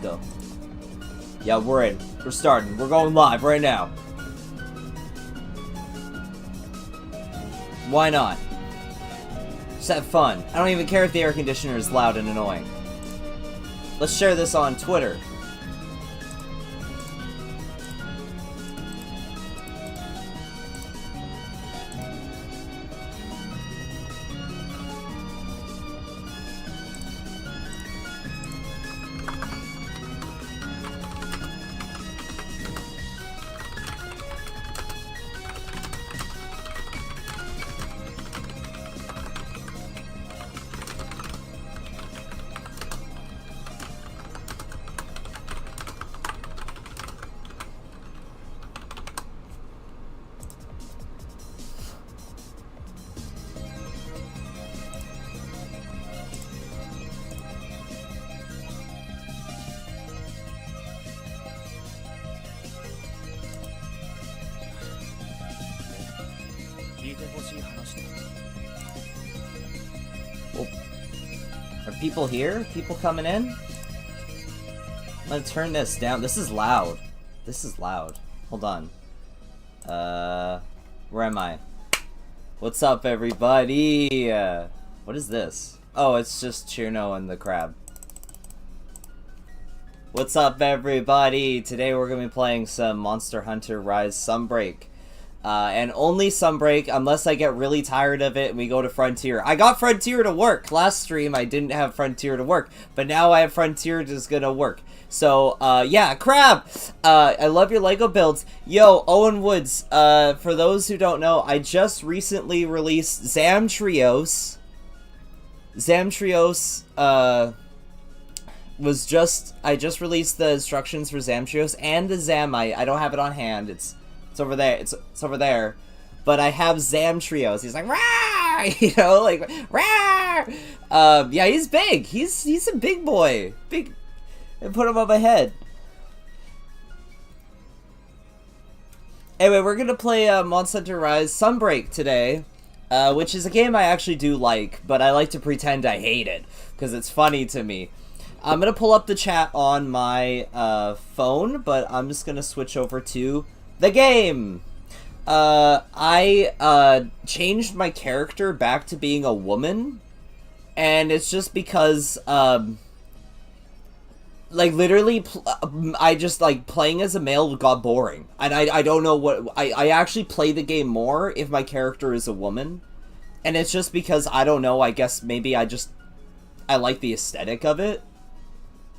go. Yeah, we're in. We're starting. We're going live right now. Why not? Just have fun. I don't even care if the air conditioner is loud and annoying. Let's share this on Twitter. Oh. Are people here? People coming in? I'm gonna turn this down. This is loud. This is loud. Hold on. Where am I? What's up, everybody? What is this? Oh, it's just Chirno and the crab. What's up, everybody? Today we're gonna be playing some Monster Hunter Rise Sunbreak. And only Sunbreak, unless I get really tired of it and we go to Frontier. I got Frontier to work. Last stream, I didn't have Frontier to work. But now I have Frontier that's gonna work. So, yeah, Crab! I love your LEGO builds. Yo, Owen Woods, for those who don't know, I just recently released Zamtrios. Zamtrios, I just released the instructions for Zamtrios and the Zamite. I don't have it on hand. It's over there. It's over there. But I have Zamtrios. He's like, rah! You know, like, rah! Yeah, he's big. He's a big boy. Big. And put him on my head. Anyway, we're gonna play Monster Hunter Rise Sunbreak today, which is a game I actually do like, but I like to pretend I hate it because it's funny to me. I'm gonna pull up the chat on my phone, but I'm just gonna switch over to the game. I changed my character back to being a woman, and it's just because like, literally, I just, like, playing as a male got boring. And I don't know what... I actually play the game more if my character is a woman. And it's just because, I don't know, I guess maybe I like the aesthetic of it.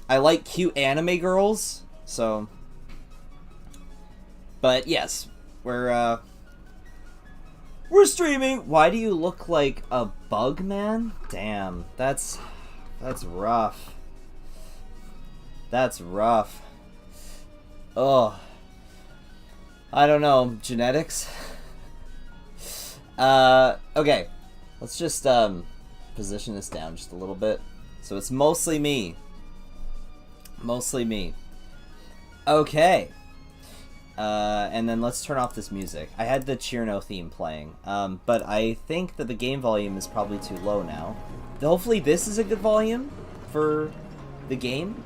I like cute anime girls, so... But, yes, we're streaming! Why do you look like a bug man? Damn, that's rough. That's rough. Oh. I don't know. Genetics? Okay. Let's just, position this down just a little bit. So it's mostly me. Mostly me. Okay. And then let's turn off this music. I had the Chirno theme playing. But I think that the game volume is probably too low now. Hopefully this is a good volume for the game.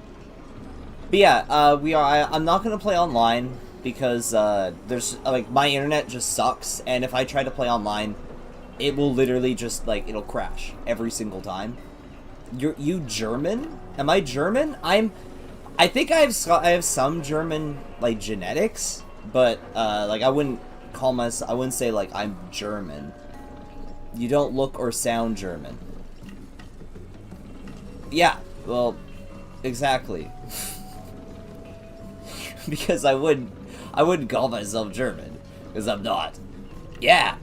But yeah, I'm not gonna play online because there's like my internet just sucks, and if I try to play online, it will literally just like it'll crash every single time. You German? Am I German? I think I have some German like genetics, but like I wouldn't say like I'm German. You don't look or sound German. Yeah, well, exactly. Because I wouldn't call myself German, because I'm not. Yeah.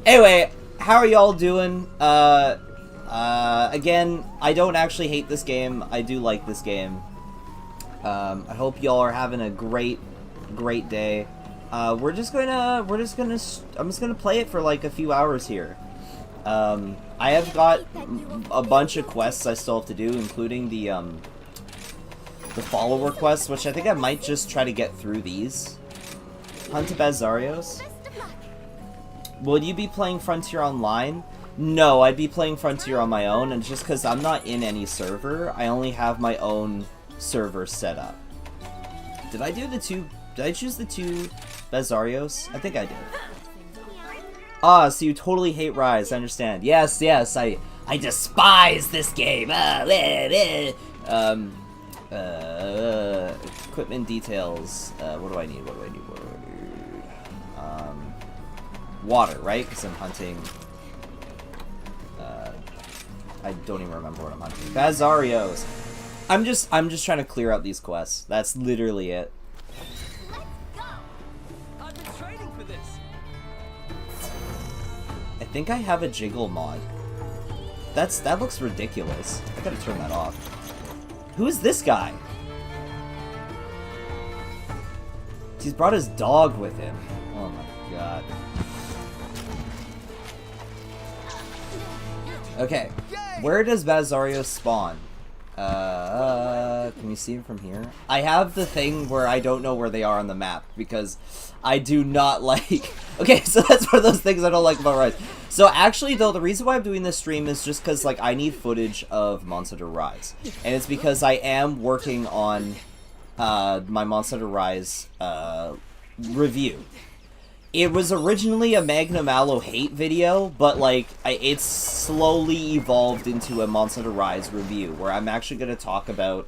Anyway, how are y'all doing? Again, I don't actually hate this game. I do like this game. I hope y'all are having a great day. I'm just gonna play it for like a few hours here. I have got a bunch of quests I still have to do, including the follower quests, which I think I might just try to get through these. Hunt to Bazarios. Will you be playing Frontier online? No, I'd be playing Frontier on my own, and just because I'm not in any server, I only have my own server setup. Did I do the two? Did I choose the two Bezarios? I think I did. Ah, so you totally hate Rise. I understand. Yes, yes. I despise this game. Equipment details. What do I need? What do I need? What do I need? Water, right? Because I'm hunting. I don't even remember what I'm hunting. Bazarios. I'm just trying to clear out these quests. That's literally it. Let's go. I've been training for this. I think I have a jiggle mod. That looks ridiculous. I gotta turn that off. Who is this guy? He's brought his dog with him. Oh my god. Okay, where does Bazarios spawn? Can you see him from here? I have the thing where I don't know where they are on the map because I do not like... Okay, so that's one of those things I don't like about Rise. So actually, though, the reason why I'm doing this stream is just because, like, I need footage of Monster Hunter Rise. And it's because I am working on my Monster Hunter Rise review. It was originally a Magnamalo hate video, but, like, it's slowly evolved into a Monster Hunter Rise review, where I'm actually going to talk about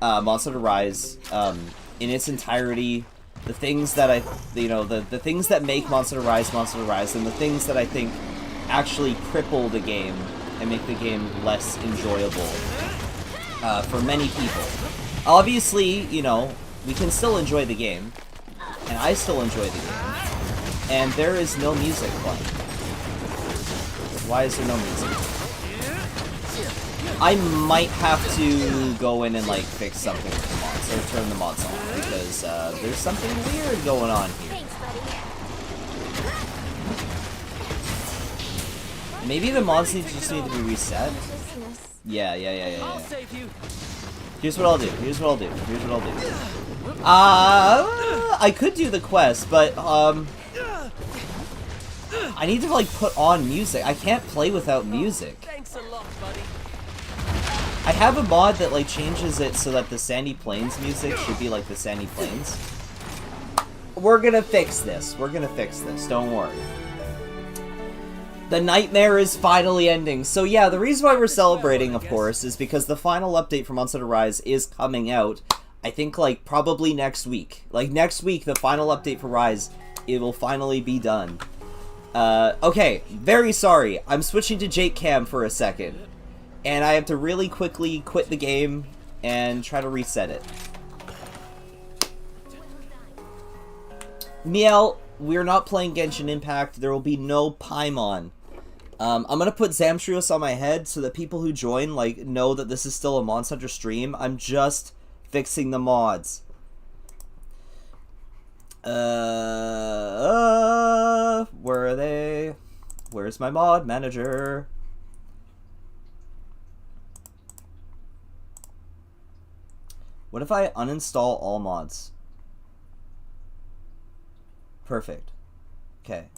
Monster Hunter Rise in its entirety, the things that the things that make Monster Hunter Rise, and the things that I think actually cripple the game and make the game less enjoyable for many people. Obviously, you know, we can still enjoy the game, and I still enjoy the game. And there is no music playing. Why is there no music? I might have to go in and, like, fix something with the mods, or turn the mods on, because there's something weird going on here. Maybe the mods just need to be reset? Yeah. Here's what I'll do. I could do the quest, but, I need to, like, put on music. I can't play without music. Thanks a lot, buddy. I have a mod that, like, changes it so that the Sandy Plains music should be like the Sandy Plains. We're gonna fix this. Don't worry. The nightmare is finally ending. So yeah, the reason why we're celebrating, of course, is because the final update for Monster Hunter Rise is coming out. I think, like, probably next week. Like, next week, the final update for Rise, it will finally be done. Okay, very sorry. I'm switching to Jake Cam for a second. And I have to really quickly quit the game and try to reset it. Miel, we're not playing Genshin Impact. There will be no Paimon. I'm gonna put Zamtrios on my head so that people who join, like, know that this is still a Monster Hunter stream. I'm just fixing the mods. Where are they? Where's my mod manager? What if I uninstall all mods? Perfect. Okay.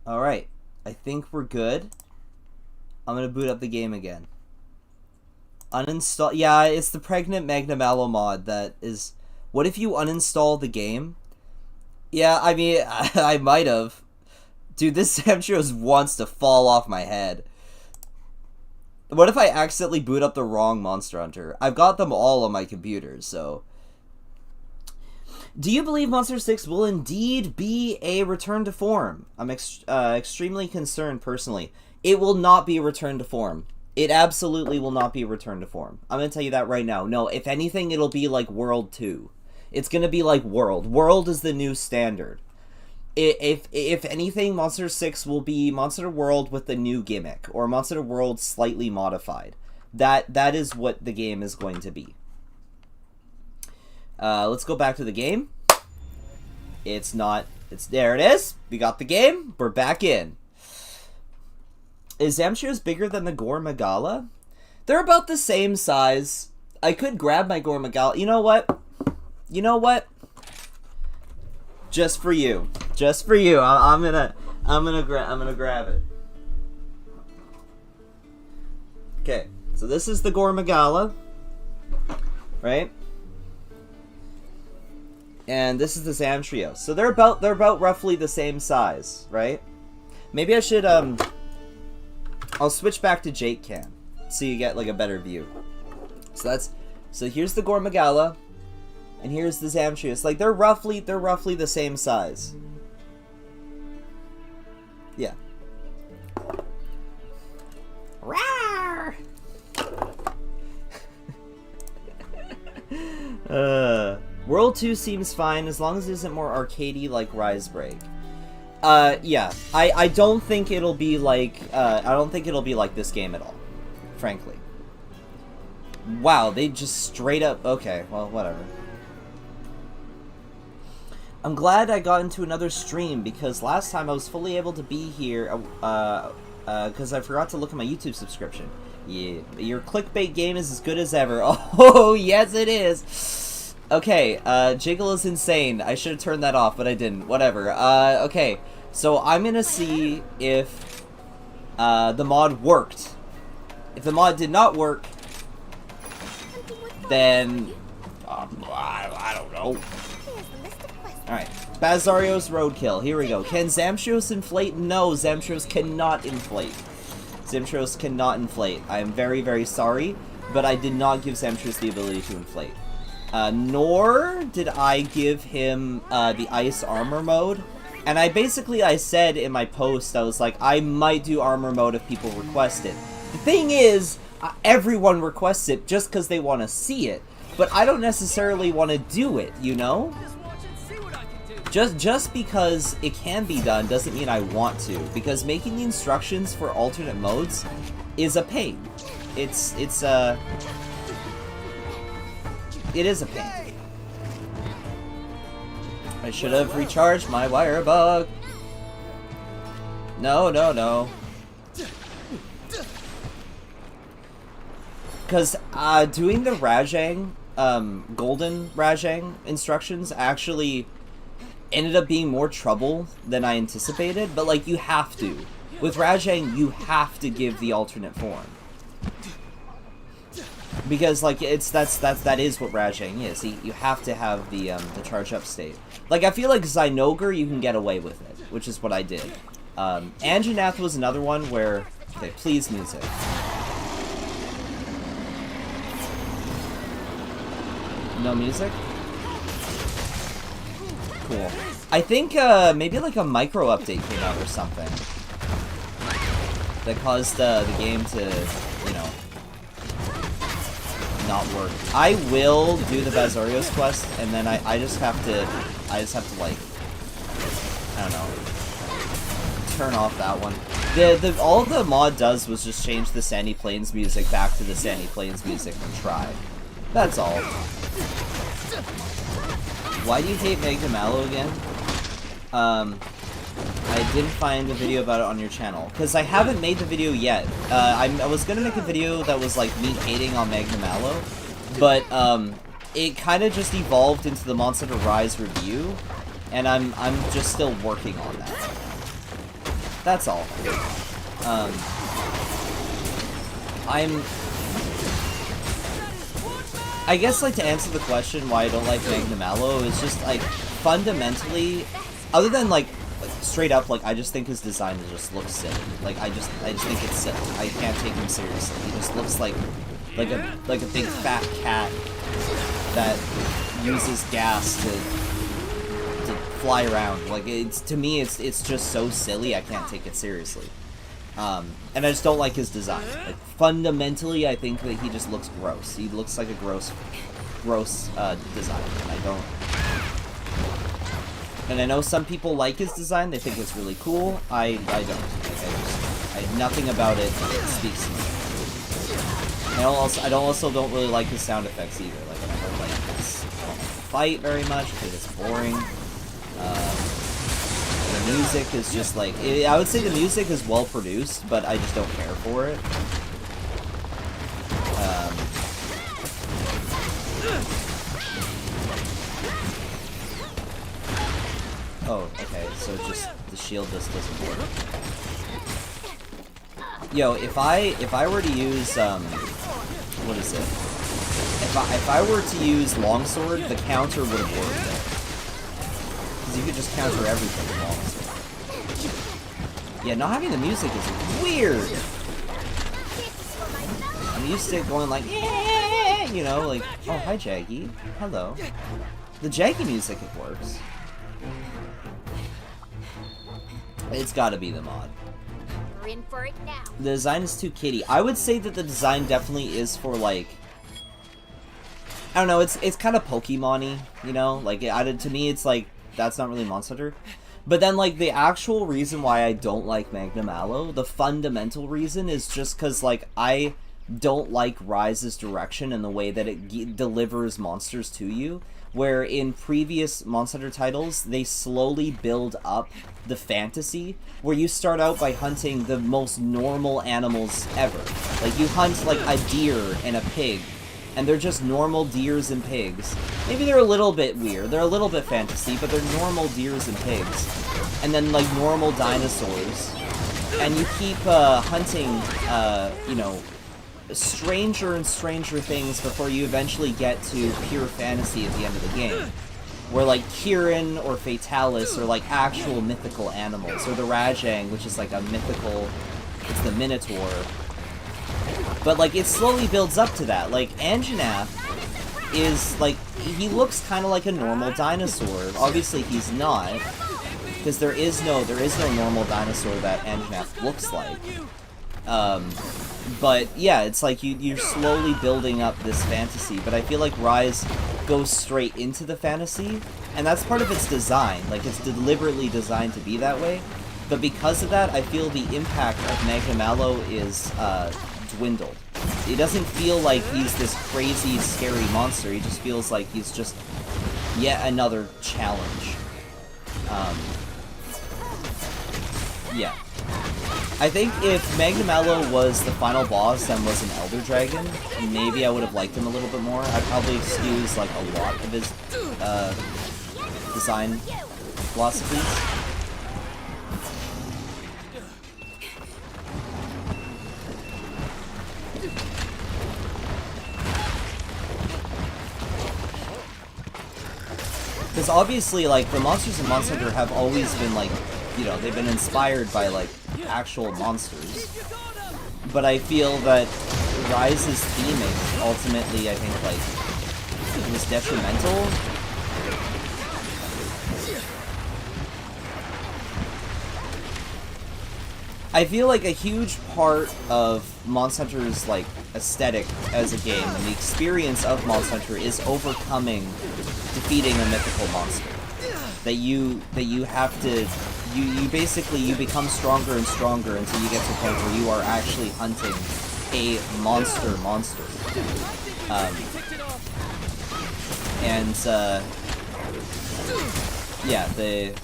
Alright, I think we're good. I'm gonna boot up the game again. Uninstall. Yeah, it's the pregnant Magnamalo mod that is. What if you uninstall the game? Yeah, I mean, I might have. Dude, this Zamtrios wants to fall off my head. What if I accidentally boot up the wrong Monster Hunter? I've got them all on my computer, so. Do you believe Monster 6 will indeed be a return to form? I'm extremely concerned, personally. It will not be a return to form. It absolutely will not be a return to form. I'm going to tell you that right now. No, if anything, it'll be like World 2. It's going to be like World. World is the new standard. If anything, Monster 6 will be Monster World with the new gimmick, or Monster World slightly modified. That is what the game is going to be. Let's go back to the game. It's not There it is. We got the game. We're back in. Is Zamtrios bigger than the Gore Magala? They're about the same size. I could grab my Gore Magala. You know what? You know what? Just for you. Just for you. I'm gonna grab it. Okay. So this is the Gore Magala, right? And this is the Zamtrios. So they're about roughly the same size, right? Maybe I should I'll switch back to Jake Cam so you get like a better view. So here's the Gore Magala, and here's the Zamtrios. Like they're roughly the same size. Yeah. Rawr! World 2 seems fine as long as it isn't more arcadey like Risebreak. Yeah. I don't think it'll be like this game at all, frankly. Wow, they just straight up... Okay, well, whatever. I'm glad I got into another stream, because last time I was fully able to be here, because I forgot to look at my YouTube subscription. Yeah, your clickbait game is as good as ever. Oh, yes it is! Okay, Jiggle is insane. I should have turned that off, but I didn't. Whatever. Okay, so I'm gonna see if the mod worked. If the mod did not work, then I don't know. Alright, Bazario's Roadkill. Here we go. Can Zamtrios inflate? No, Zamtrios cannot inflate. Zamtrios cannot inflate. I am very, very sorry, but I did not give Zamtrios the ability to inflate. Nor did I give him the ice armor mode. And I said in my post, I was like, I might do armor mode if people request it. The thing is, everyone requests it just because they want to see it. But I don't necessarily want to do it, you know? Just because it can be done doesn't mean I want to. Because making the instructions for alternate modes is a pain. It is a pain. I should have recharged my wire bug. No, no, no. Because doing the Rajang, golden Rajang instructions actually ended up being more trouble than I anticipated. But like, you have to. With Rajang, you have to give the alternate form. Because like that is what Rajang is. You have to have the charge up state. Like I feel like Zynogar you can get away with it, which is what I did. Anjanath was another one where okay, please music. No music? Cool. I think maybe like a micro update came out or something that caused the game to, you know, not work. I will do the Bazarios quest, and then I just have to like, I don't know, turn off that one. All the mod does was just change the Sandy Plains music back to the Sandy Plains music from Try. That's all. Why do you hate Magnamalo again? I didn't find a video about it on your channel. Because I haven't made the video yet. I was gonna make a video that was like me hating on Magnamalo, but it kind of just evolved into the Monster Hunter Rise review, and I'm just still working on that. That's all. I guess, like, to answer the question why I don't like Magnamalo is just, like, fundamentally, other than, like, straight up, like, I just think his design just looks silly. Like, I just think it's silly. I can't take him seriously. He just looks like a big fat cat that uses gas to fly around. Like, to me, it's just so silly, I can't take it seriously. And I just don't like his design. Like, fundamentally, I think that he just looks gross. He looks like a gross design, and I don't... And I know some people like his design, they think it's really cool. I don't. Like, nothing about it speaks to me. I don't really like his sound effects either. Like, I don't like his fight very much, because it's boring. music is just like, I would say the music is well produced, but I just don't care for it. Oh, okay, so just the shield just doesn't work. Yo, if I were to use what is it? If I were to use longsword, the counter would have worked. Because you could just counter everything with longsword. Yeah, not having the music is weird. I'm used to it going like, yeah, you know, like, oh hi Jaggy, hello. The Jaggy music, it works. It's gotta be the mod. We're in for it now. The design is too kiddie. I would say that the design definitely is for, like, I don't know, it's kind of Pokemon-y, you know? Like, to me, it's like, that's not really Monster Hunter. But then, like, the actual reason why I don't like Magnamalo, the fundamental reason, is just because, like, I don't like Rise's direction and the way that it delivers monsters to you. Where in previous Monster Hunter titles, they slowly build up the fantasy, where you start out by hunting the most normal animals ever. Like, you hunt, like, a deer and a pig, and they're just normal deers and pigs. Maybe they're a little bit weird, they're a little bit fantasy, but they're normal deers and pigs. And then, like, normal dinosaurs. And you keep, hunting, you know, stranger and stranger things before you eventually get to pure fantasy at the end of the game. Where, like, Kirin or Fatalis are, like, actual mythical animals. Or the Rajang, which is, like, a mythical... It's the Minotaur. But, like, it slowly builds up to that. Like, Anjanath is, like... He looks kind of like a normal dinosaur. Obviously, he's not. Because there is no normal dinosaur that Anjanath looks like. But yeah, it's like you're slowly building up this fantasy, but I feel like Rise goes straight into the fantasy, and that's part of its design. Like, it's deliberately designed to be that way, but because of that, I feel the impact of Magnamalo is dwindled. It doesn't feel like he's this crazy, scary monster. He just feels like he's just yet another challenge. Yeah. I think if Magnamalo was the final boss and was an Elder Dragon, maybe I would have liked him a little bit more. I'd probably excuse, like, a lot of his design philosophies. Because obviously, like, the monsters in Monster Hunter have always been, like, you know, they've been inspired by, like, actual monsters. But I feel that Rise's theming, ultimately, I think, like, was detrimental. I feel like a huge part of Monster Hunter's, like, aesthetic as a game, and the experience of Monster Hunter, is overcoming, defeating a mythical monster. That you have to... You basically, you become stronger and stronger until you get to a point where you are actually hunting a monster. Yeah, the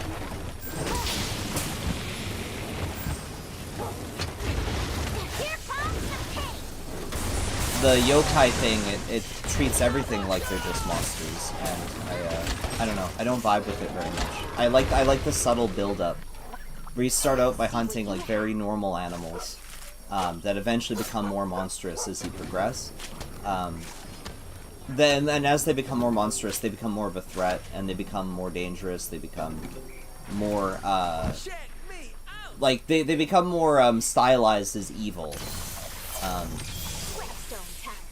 yokai thing, it treats everything like they're just monsters, and I don't know, I don't vibe with it very much. I like the subtle build-up, where you start out by hunting, like, very normal animals, that eventually become more monstrous as you progress. Then as they become more monstrous, they become more of a threat, and they become more dangerous, they become more, like, they become more, stylized as evil.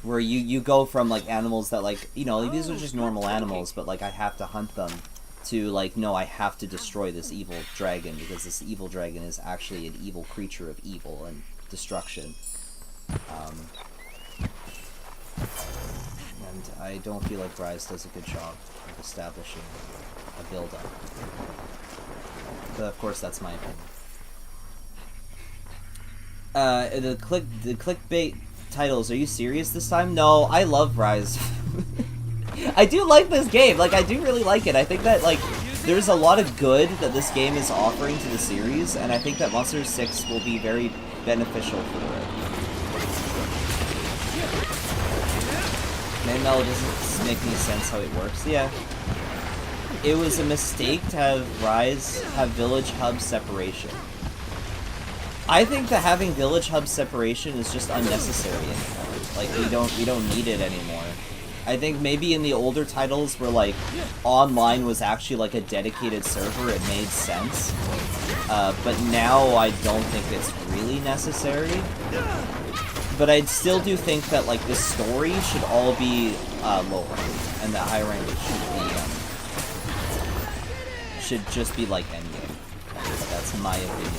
Where you go from, like, animals that, like, you know, like, these are just normal animals, but, like, I have to hunt them, to, like, no, I have to destroy this evil dragon, because this evil dragon is actually an evil creature of evil and destruction. And I don't feel like Rise does a good job of establishing a build-up. But, of course, that's my opinion. The clickbait titles, are you serious this time? No, I love Rise. I do like this game. Like, I do really like it. I think that, like, there's a lot of good that this game is offering to the series, and I think that Monster 6 will be very beneficial for it. Magnamalo doesn't make any sense how it works. Yeah. It was a mistake to have Village Hub separation. I think that having Village Hub separation is just unnecessary anymore. Like, we don't need it anymore. I think maybe in the older titles where, like, online was actually, like, a dedicated server, it made sense. But now I don't think it's really necessary. But I still do think that, like, the story should all be low rank, and the high rank should just be like endgame. That's my opinion.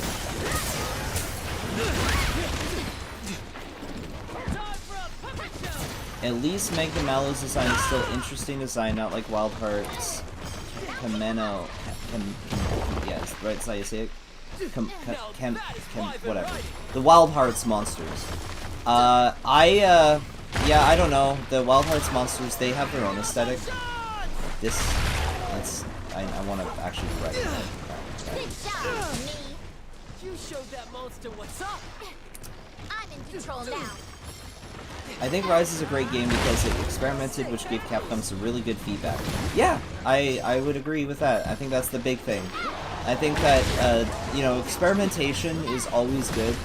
At least Magnamalo's design is still interesting design, not like Wild Heart's Kameno. Yes, right, that's how you say it. Whatever. The Wild Hearts monsters. Yeah, I don't know. The Wild Hearts monsters, they have their own aesthetic. I want to actually write it. You showed that monster what's up. I'm in control now. I think Rise is a great game because it experimented, which gave Capcom some really good feedback. Yeah, I would agree with that. I think that's the big thing. I think that, you know, experimentation is always good.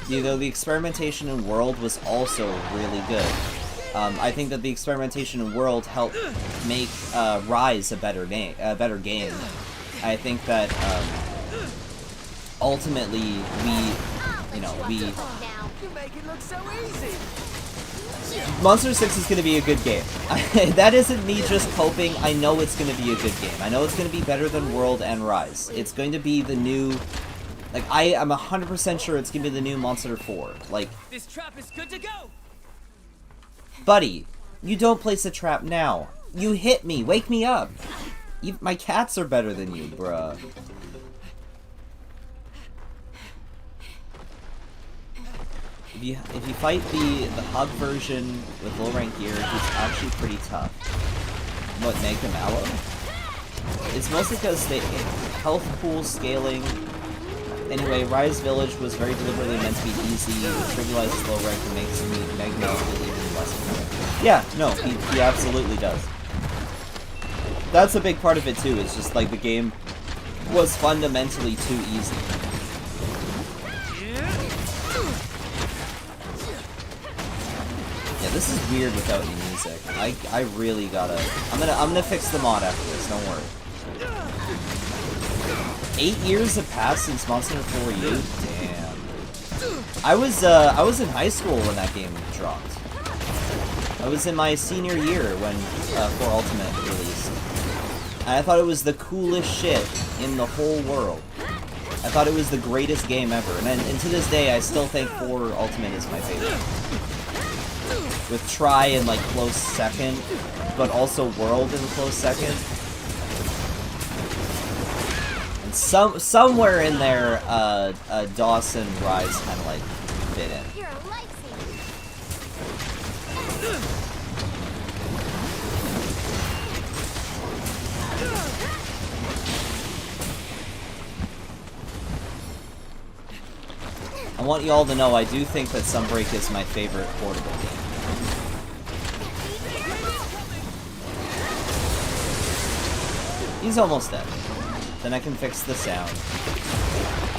You know, the experimentation in World was also really good. I think that the experimentation in World helped make Rise a better game. I think that ultimately we You make it look so easy. Monster 6 is going to be a good game. That isn't me just hoping. I know it's going to be a good game. I know it's going to be better than World and Rise. It's going to be the new... Like, I'm 100% sure it's going to be the new Monster 4. Like... This trap is good to go. Buddy, you don't place a trap now. You hit me. Wake me up. My cats are better than you, bruh. If you fight the hub version with low rank gear, he's actually pretty tough. What, Magnamalo? It's mostly because the health pool scaling. Anyway, Rise Village was very deliberately meant to be easy. It trivializes low rank and makes Magnamalo feel even less fun. Yeah, no, he absolutely does. That's a big part of it too. It's just like the game was fundamentally too easy. Yeah, this is weird without any music. I really gotta. I'm gonna fix the mod after this. Don't worry. 8 years have passed since Monster 4U. Damn. I was in high school when that game dropped. I was in my senior year when 4 Ultimate released. And I thought it was the coolest shit in the whole world. I thought it was the greatest game ever. And to this day, I still think 4 Ultimate is my favorite. With Try in like close second, but also World in close second. And somewhere in there, Dawson Rise kind of like fit in. You're a lifesaver. I want you all to know I do think that Sunbreak is my favorite portable game. He's almost dead. Then I can fix the sound.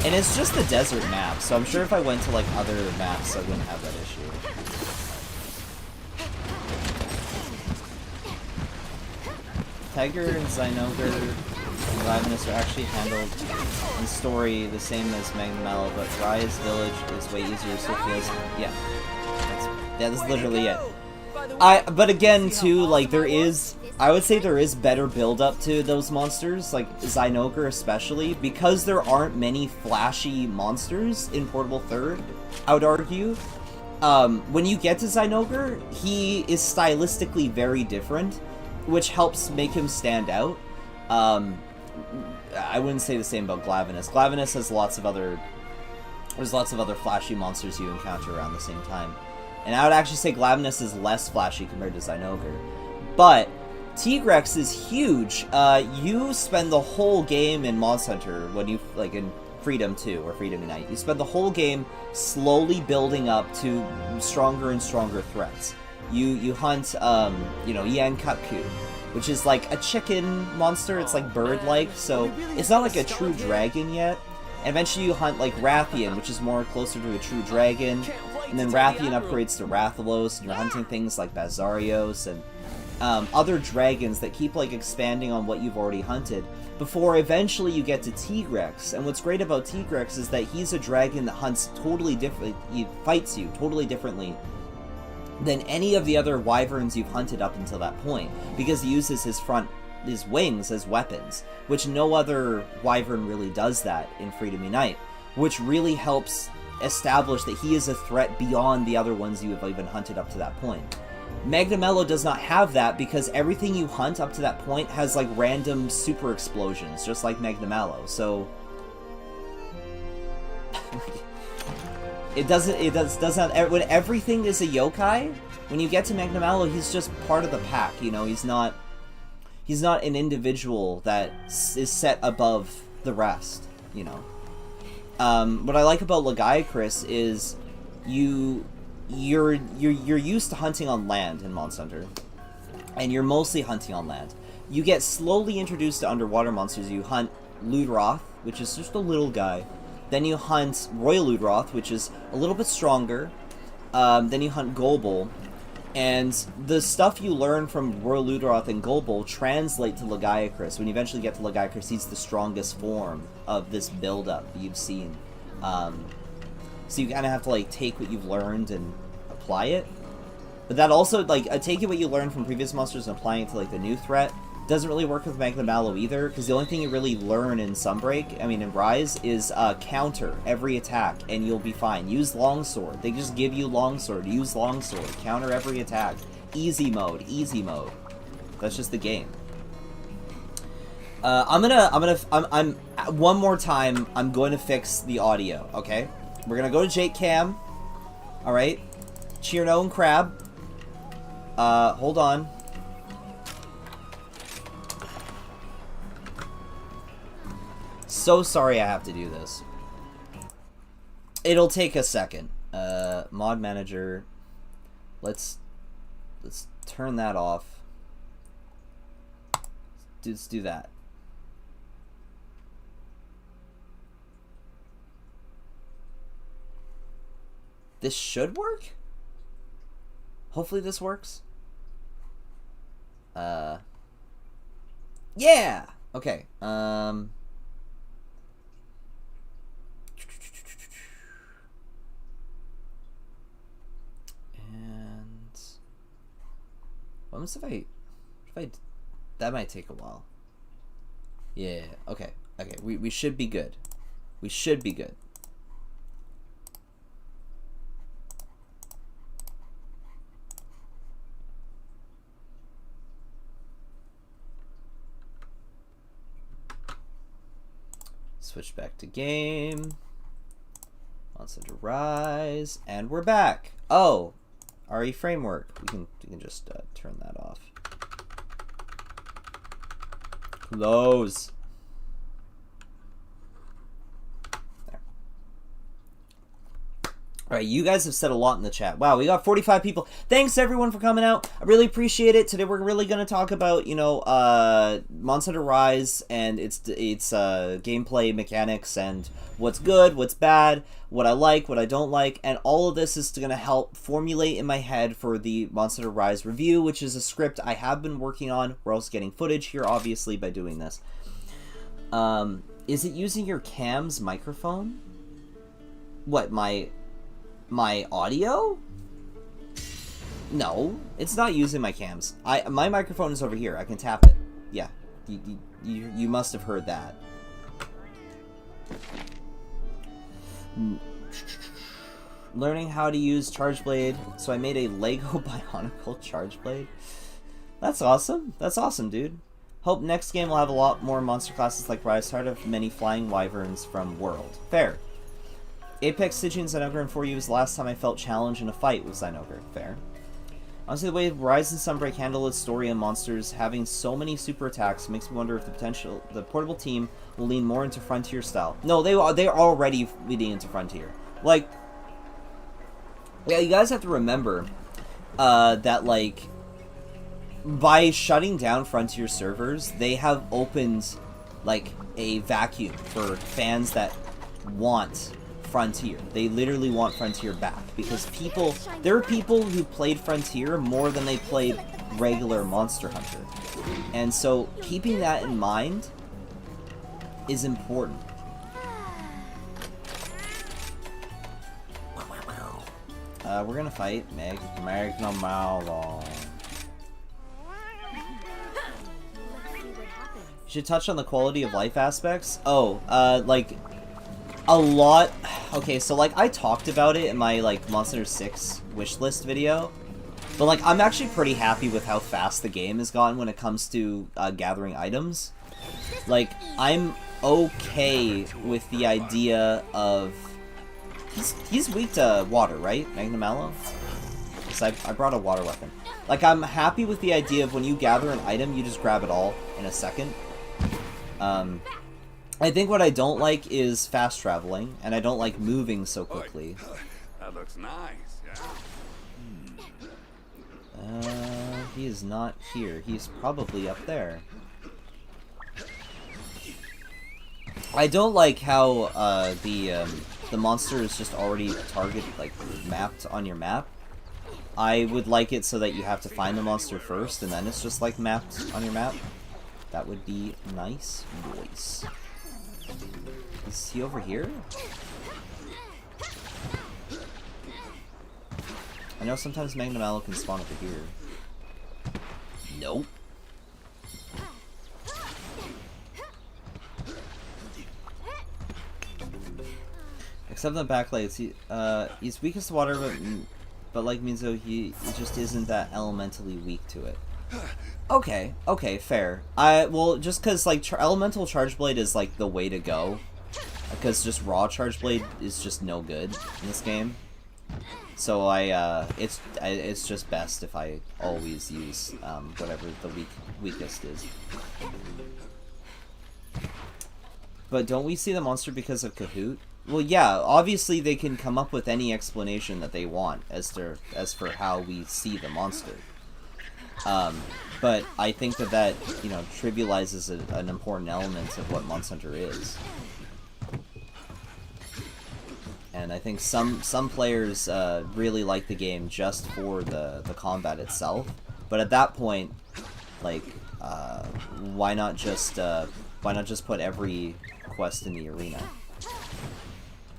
And it's just the desert map, so I'm sure if I went to like other maps I wouldn't have that issue. Tiger and Zynoger and Liveness are actually handled in story the same as Magnamalo, but Rise Village is way easier, so it feels... Yeah. That's literally it. But again, too, like, there is... I would say there is better build-up to those monsters, like Zynoger especially, because there aren't many flashy monsters in Portable Third, I would argue. When you get to Zynoger, he is stylistically very different, which helps make him stand out. I wouldn't say the same about Glavenus. Glavenus has lots of other... There's lots of other flashy monsters you encounter around the same time. And I would actually say Glavenus is less flashy compared to Zynoger. But Tigrex is huge. You spend the whole game in Monster Hunter when you like in Freedom 2 or Freedom Unite. You spend the whole game slowly building up to stronger and stronger threats. You hunt Yankapku, which is like a chicken monster. It's like bird-like, so it's not like a true dragon yet. And eventually you hunt like Rathian, which is more closer to a true dragon. And then Rathian upgrades to Rathalos, and you're hunting things like Bazarios and other dragons that keep like expanding on what you've already hunted before eventually you get to Tigrex. And what's great about Tigrex is that he's a dragon that hunts totally different. He fights you totally differently than any of the other wyverns you've hunted up until that point, because he uses his wings as weapons, which no other wyvern really does that in Freedom Unite, which really helps establish that he is a threat beyond the other ones you have even hunted up to that point. Magnamalo does not have that, because everything you hunt up to that point has like random super explosions, just like Magnamalo. So it does not. When everything is a yokai, when you get to Magnamalo, he's just part of the pack. You know, he's not an individual that is set above the rest. You know, what I like about Lagiacrus is you're used to hunting on land in Monster Hunter, and you're mostly hunting on land. You get slowly introduced to underwater monsters. You hunt Ludroth, which is just a little guy. Then you hunt Royal Ludroth, which is a little bit stronger. Then you hunt Golbul. And the stuff you learn from Royal Ludroth and Golbul translate to Lagiacrus. When you eventually get to Lagiacrus, he's the strongest form of this build-up you've seen. So you kind of have to like take what you've learned and apply it. But that also, like, taking what you learned from previous monsters and applying it to like the new threat doesn't really work with Magnamalo either, because the only thing you really learn in in Rise, is counter every attack, and you'll be fine. Use Longsword. They just give you Longsword. Use Longsword. Counter every attack. Easy mode. Easy mode. That's just the game. One more time, I'm going to fix the audio, okay? We're gonna go to Jake Cam. Alright. Cheerno and Crab. Hold on. So sorry I have to do this. It'll take a second. Mod manager. Let's turn that off. Let's do that. This should work? Hopefully this works. Yeah! Okay, and... What happens if I... That might take a while. Yeah, okay. Okay, we should be good. We should be good. Switch back to game. Monster Hunter Rise, and we're back. Oh, RE framework. We can just turn that off. Close. There. All right, you guys have said a lot in the chat. Wow, we got 45 people. Thanks everyone for coming out. I really appreciate it. Today we're really going to talk about, you know, Monster Hunter Rise and its gameplay mechanics and what's good, what's bad, what I like, what I don't like, and all of this is going to help formulate in my head for the Monster Hunter Rise review, which is a script I have been working on. We're also getting footage here, obviously, by doing this. Is it using your cam's microphone? What, my audio? No, it's not using my cams. My microphone is over here. I can tap it. Yeah, you must have heard that. Learning how to use Charge Blade. So I made a Lego Bionicle Charge Blade. That's awesome. That's awesome, dude. Hope next game will have a lot more monster classes like Rise. Tired of many flying wyverns from World. Fair. Apex, Stygian, Zinogre, and 4U was the last time I felt challenged in a fight with Zinogre. Fair. Honestly, the way Rise and Sunbreak handle its story and monsters having so many super attacks makes me wonder if the portable team will lean more into Frontier style. No, they're already leading into Frontier. Like, yeah, you guys have to remember that, like, by shutting down Frontier servers, they have opened, like, a vacuum for fans that want Frontier. They literally want Frontier back because there are people who played Frontier more than they played regular Monster Hunter. And so keeping that in mind is important. We're gonna fight Magnamalo. You should touch on the quality of life aspects. Oh, like a lot. Okay, so like I talked about it in my like Monster Hunter 6 wishlist video, but like I'm actually pretty happy with how fast the game has gotten when it comes to gathering items. Like I'm okay with the idea of he's weak to water, right, Magnamalo? Because I brought a water weapon. Like I'm happy with the idea of when you gather an item, you just grab it all in a second. I think what I don't like is fast traveling, and I don't like moving so quickly. That looks nice, yeah. He is not here. He's probably up there. I don't like how the monster is just already mapped on your map. I would like it so that you have to find the monster first, and then it's just like mapped on your map. That would be nice, boys. Is he over here? I know sometimes Magnamalo can spawn over here. Nope. Except in the backlights, he's weakest to water, but like means though he just isn't that elementally weak to it. Okay, fair. Well, just because like elemental charge blade is like the way to go, because just raw charge blade is just no good in this game. So it's just best if I always use whatever the weakest is. But don't we see the monster because of Kahoot? Well, yeah, obviously they can come up with any explanation that they want as for how we see the monster. But I think that you know, trivializes an important element of what Monster Hunter is. And I think some players really like the game just for the combat itself. But at that point, like, why not just put every quest in the arena?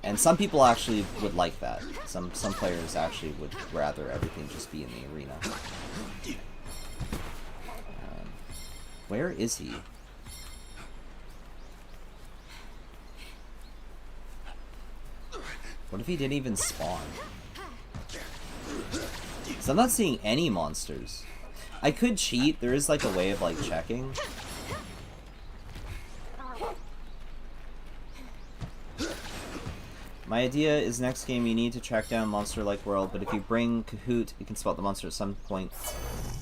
And some people actually would like that. Some players actually would rather everything just be in the arena. Where is he? What if he didn't even spawn? So I'm not seeing any monsters. I could cheat. There is like a way of like checking. My idea is next game you need to track down monster-like world, but if you bring Kahoot, you can spot the monster at some point.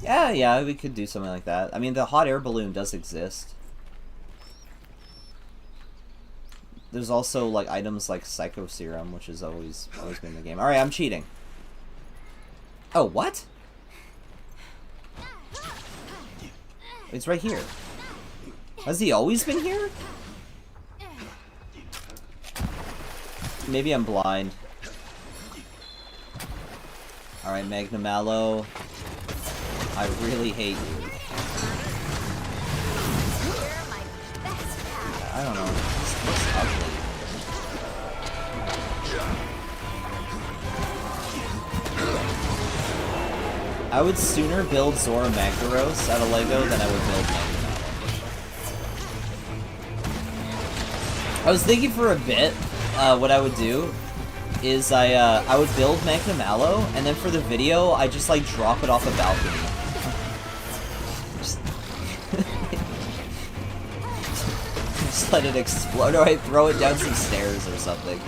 Yeah, we could do something like that. I mean, the hot air balloon does exist. There's also like items like Psycho Serum, which has always been in the game. Alright, I'm cheating. Oh, what? It's right here. Has he always been here? Maybe I'm blind. Alright, Magnamalo. I really hate you. I don't know. This looks ugly. I would sooner build Zora Magdaros out of Lego than I would build Magnamalo. I was thinking for a bit, what I would do is I would build Magnamalo, and then for the video, I just like drop it off a balcony. Just let it explode, or I throw it down some stairs or something.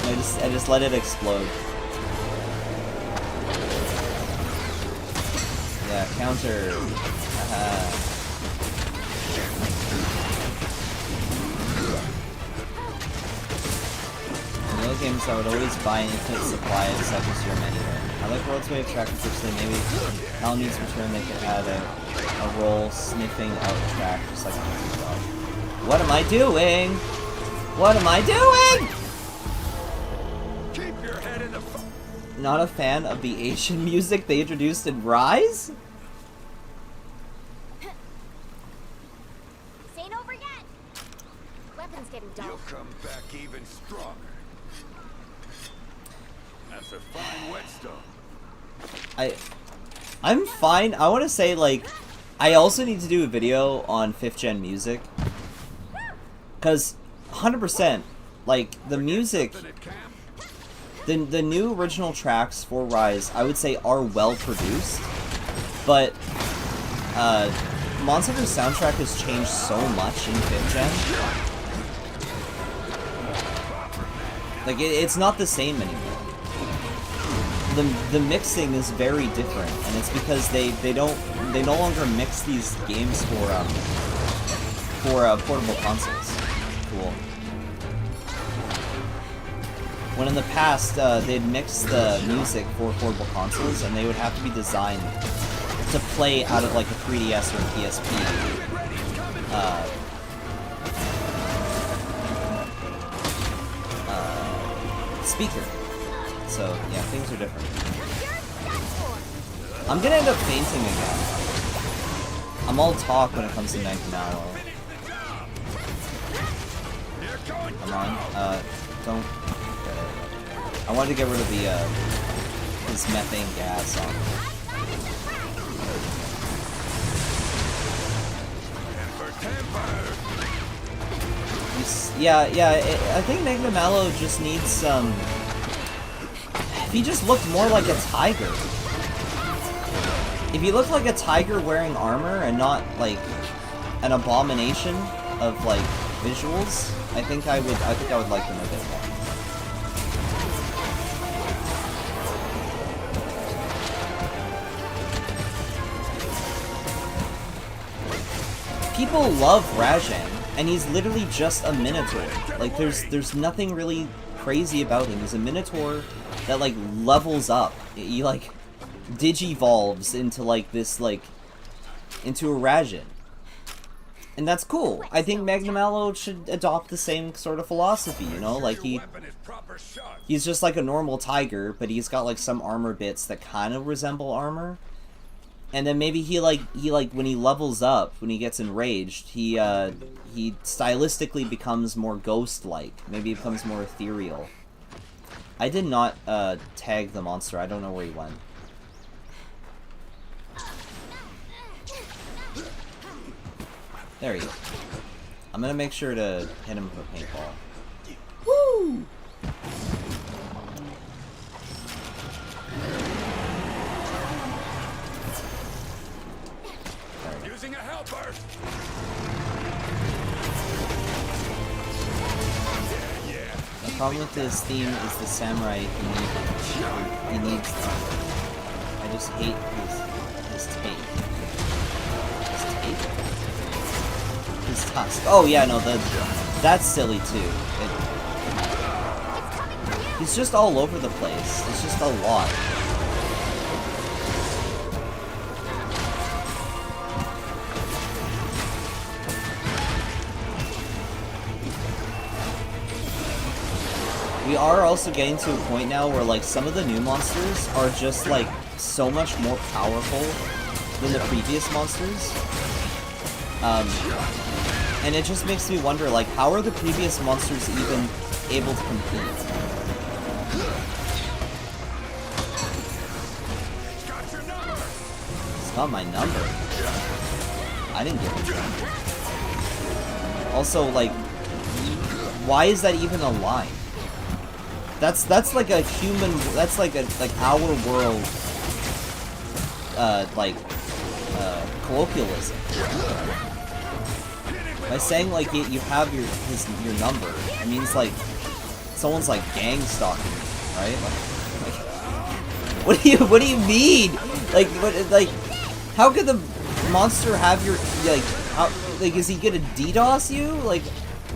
I just let it explode. Yeah, counter. In the old games, I would always buy an infinite supply of second serum anywhere. I like World's Way of Track particularly. Maybe Hal needs to return. They could add a roll sniffing out track just like a dog. What am I doing? What am I doing? Keep your head in the Not a fan of the Asian music they introduced in Rise? This ain't over yet. Weapons getting dull. You'll come back even stronger. That's a fine whetstone. I'm fine. I want to say, like, I also need to do a video on 5th gen music. Because 100%, like, the music, the new original tracks for Rise, I would say are well produced. But Monster Hunter's soundtrack has changed so much in 5th gen. Like, it's not the same anymore. The mixing is very different, and it's because they no longer mix these games for portable consoles. Cool. When in the past they'd mix the music for portable consoles, and they would have to be designed to play out of like a 3DS or a PSP. Speaker. So, yeah, things are different. I'm gonna end up fainting again. I'm all talk when it comes to Magnamalo. Come on, don't... I wanted to get rid of the, this methane gas on I think Magnamalo just needs some... If he just looked more like a tiger. If he looked like a tiger wearing armor and not like an abomination of like visuals, I think I would like him a bit more. People love Rajang, and he's literally just a minotaur. Like there's nothing really crazy about him. He's a minotaur that like levels up. He like digivolves into like this like into a Rajang. And that's cool. I think Magnamalo should adopt the same sort of philosophy, you know? Like he's just like a normal tiger, but he's got like some armor bits that kind of resemble armor. And then maybe he when he levels up, when he gets enraged, he stylistically becomes more ghost-like. Maybe he becomes more ethereal. I did not tag the monster. I don't know where he went. There he is. I'm gonna make sure to hit him with a paintball. Woo! Using a helper. The problem with this theme is the samurai he needs them. I just hate his tape. His tape? His tusk. Oh yeah, no, that's silly too. He's just all over the place. It's just a lot. We are also getting to a point now where like some of the new monsters are just like so much more powerful than the previous monsters. And it just makes me wonder, like, how are the previous monsters even able to compete? It's got my number. I didn't get it. Also, like, why is that even a line? That's like a human. That's like our world. Colloquialism. By saying like you have your number, it means like someone's like gang stalking you, right? Like, what do you mean? Like How could the monster have your, like, how, like, is he gonna DDoS you? Like,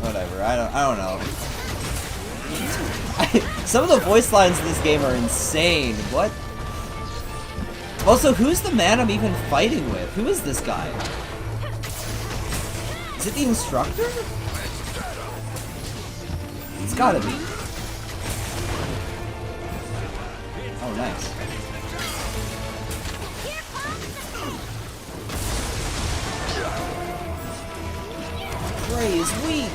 whatever, I don't know. Some of the voice lines in this game are insane. What? Also, who's the man I'm even fighting with? Who is this guy? Is it the instructor? It's gotta be. Oh, nice. Prey is weak.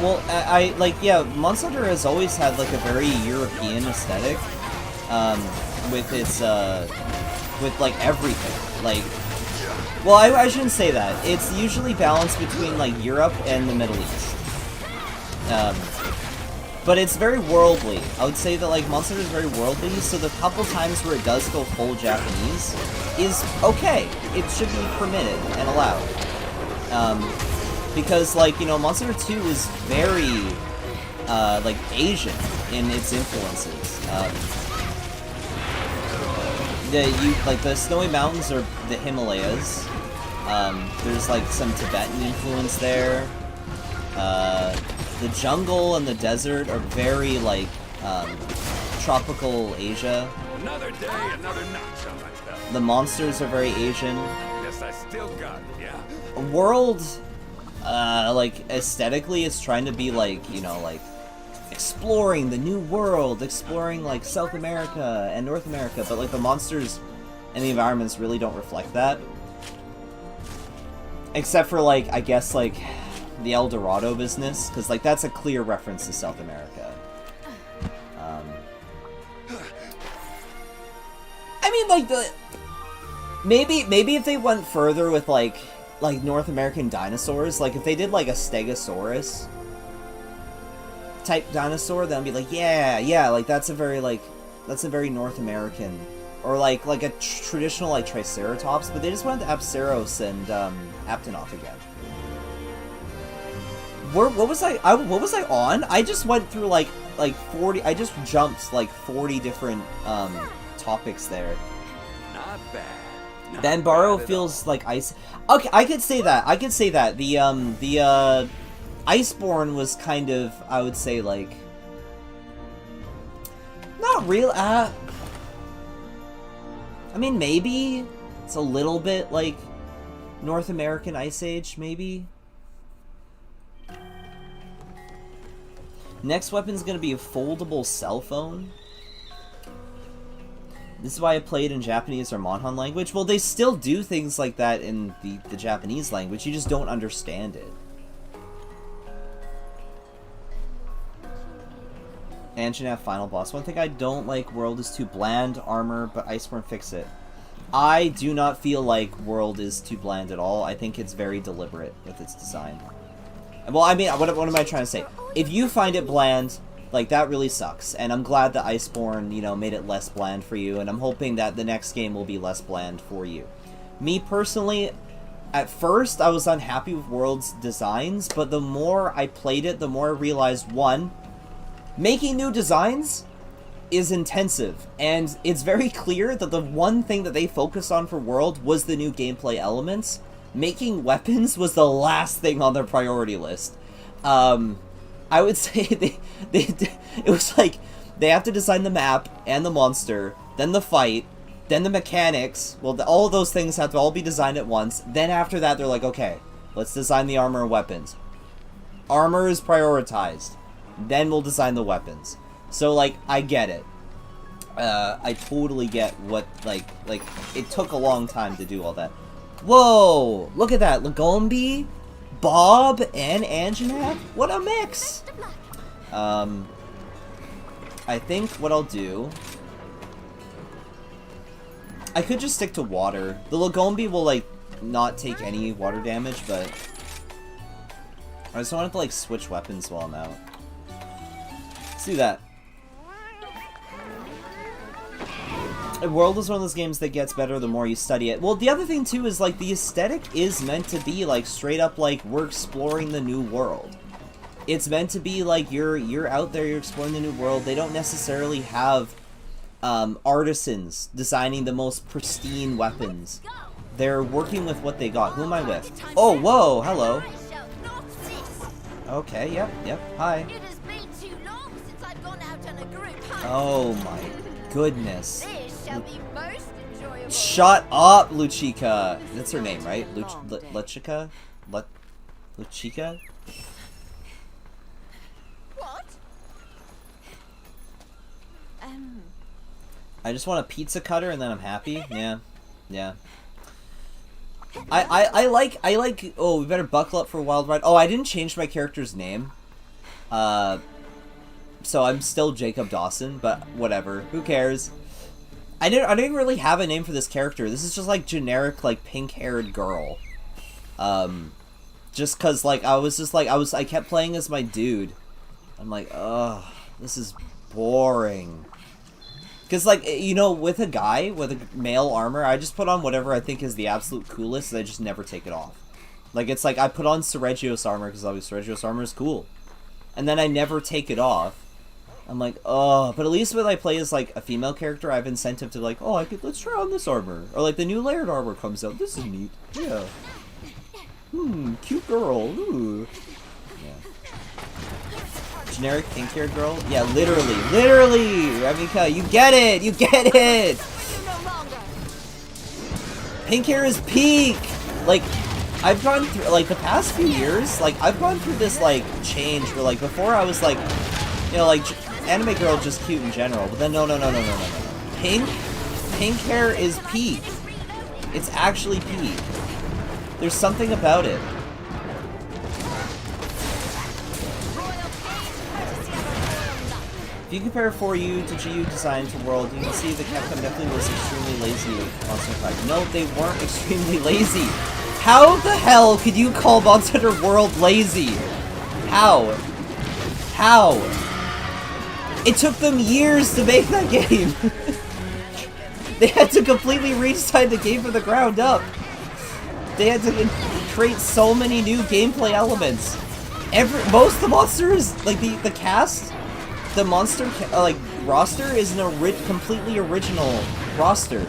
Well, I like, yeah, Monster Hunter has always had, like, a very European aesthetic, with its, with, like, everything. Like, well, I shouldn't say that. It's usually balanced between, like, Europe and the Middle East. But it's very worldly. I would say that, like, Monster Hunter is very worldly, so the couple times where it does go full Japanese is okay. It should be permitted and allowed. Because, like, you know, Monster Hunter 2 is very, like, Asian in its influences. The snowy mountains are the Himalayas. There's, like, some Tibetan influence there. The jungle and the desert are very, like, tropical Asia. Another day, another notch on my belt. The monsters are very Asian. Guess I still got it, yeah. World, like, aesthetically, it's trying to be, like, you know, like, exploring the new world, exploring, like, South America and North America, but, like, the monsters and the environments really don't reflect that. Except for, like, I guess, like, the El Dorado business, because, like, that's a clear reference to South America. I mean, like, maybe if they went further with, like North American dinosaurs, like, if they did, like, a Stegosaurus type dinosaur, then I'd be like, yeah, like, that's a very North American, or, like a traditional, like, Triceratops, but they just went to Apsaros and, Aptonoth again. What was I on? I just went through, like 40, I just jumped, like, 40 different, topics there. Not bad. Not Banbaro bad at feels like ice. Okay, I could say that. The Iceborne was kind of, I would say, like, not real. I mean, maybe it's a little bit like North American Ice Age, maybe. Next weapon's gonna be a foldable cell phone. This is why I played in Japanese or Monhan language. Well, they still do things like that in the Japanese language. You just don't understand it. Anjanath final boss. One thing I don't like, World is too bland, armor, but Iceborne fix it. I do not feel like World is too bland at all. I think it's very deliberate with its design. Well, I mean, what am I trying to say? If you find it bland, like, that really sucks, and I'm glad that Iceborne, you know, made it less bland for you, and I'm hoping that the next game will be less bland for you. Me, personally, at first, I was unhappy with World's designs, but the more I played it, the more I realized, one, making new designs is intensive, and it's very clear that the one thing that they focused on for World was the new gameplay elements. Making weapons was the last thing on their priority list. I would say it was like, they have to design the map and the monster, then the fight, then the mechanics. Well, all of those things have to all be designed at once. Then after that, they're like, okay, let's design the armor and weapons. Armor is prioritized. Then we'll design the weapons. So, like, I get it. I totally get what, like, it took a long time to do all that. Whoa! Look at that. Lagombi, Bob, and Anjanath? What a mix! I think what I'll do... I could just stick to water. The Lagombi will, like, not take any water damage, but... I just wanted to, like, switch weapons while I'm out. Let's do that. World is one of those games that gets better the more you study it. Well, the other thing, too, is, like, the aesthetic is meant to be, like, straight up, like, we're exploring the new world. it's meant to be like you're out there, you're exploring the new world. They don't necessarily have artisans designing the most pristine weapons. They're working with what they got. Who am I with? Oh, whoa, hello. Okay, yep, hi. It has been too long since I've gone out on a group hunt. Oh my goodness. This shall be most enjoyable. Shut up, Luchika. That's her name, right? Luchika? Luchika? What? I just want a pizza cutter and then I'm happy. Yeah. I like, oh, we better buckle up for a wild ride. Oh, I didn't change my character's name. So I'm still Jacob Dawson, but whatever. Who cares? I don't even really have a name for this character. This is just like generic, like, pink-haired girl. Just cause, like, I kept playing as my dude. I'm like, ugh, this is boring. Because, like, you know, with a guy, with a male armor, I just put on whatever I think is the absolute coolest, and I just never take it off. Like, it's like, I put on Sergio's armor, because obviously Sergio's armor is cool. And then I never take it off. I'm like, oh, but at least when I play as, like, a female character, I have incentive to, like, oh, let's try on this armor. Or, like, the new layered armor comes out. This is neat. Yeah. Cute girl. Ooh. Generic pink-haired girl? Yeah, literally, Ravika, you get it! Pink hair is peak! Like, I've gone through, like, the past few years, like, I've gone through this, like, change where, like, before I was, like, you know, like, anime girl just cute in general, but then no. Pink hair is peak. It's actually peak. There's something about it. If you compare 4U to GU design to World, you can see that Capcom definitely was extremely lazy with Monster Hunter. No, they weren't extremely lazy. How the hell could you call Monster Hunter World lazy? How? It took them years to make that game. They had to completely redesign the game from the ground up. They had to create so many new gameplay elements. Most of the monsters, like the cast, the monster roster is completely original roster.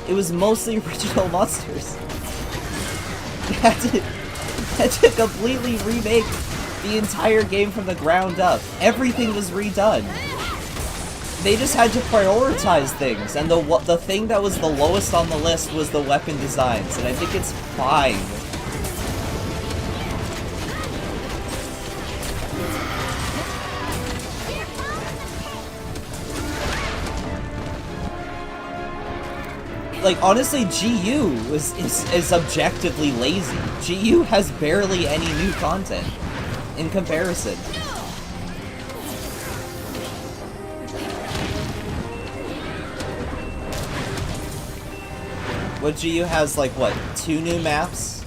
It was mostly original monsters. They had to completely remake the entire game from the ground up. Everything was redone. They just had to prioritize things, and the thing that was the lowest on the list was the weapon designs, and I think it's fine. Like, honestly, GU is objectively lazy. GU has barely any new content in comparison. What GU has, like, what, 2 new maps?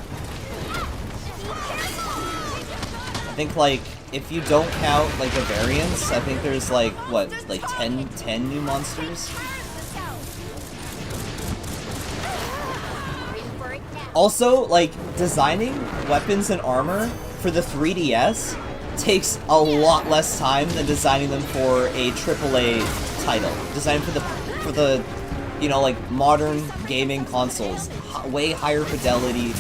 I think, like, if you don't count, like, the variants, I think there's, like, what, like 10 new monsters? Also, like, designing weapons and armor for the 3DS takes a lot less time than designing them for a AAA title. Designed for the you know, like, modern gaming consoles. Way higher fidelity,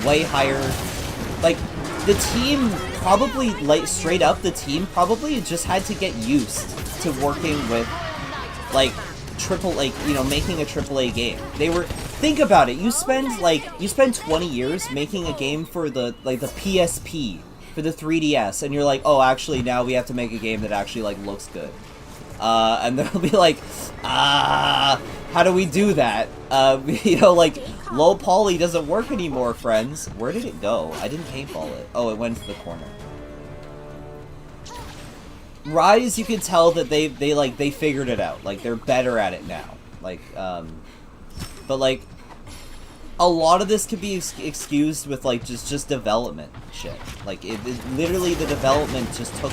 way higher... Like, the team probably, like, straight up, the team probably just had to get used to working with, like, you know, making a AAA game. They were... Think about it, you spend 20 years making a game for the PSP, for the 3DS, and you're like, oh, actually, now we have to make a game that actually, like, looks good. And they'll be like, how do we do that? You know, like, low poly doesn't work anymore, friends. Where did it go? I didn't paintball it. Oh, it went to the corner. Rise, you can tell that they figured it out. Like, they're better at it now. Like, but, like, a lot of this could be excused with, like, just development shit. Like, literally the development just took...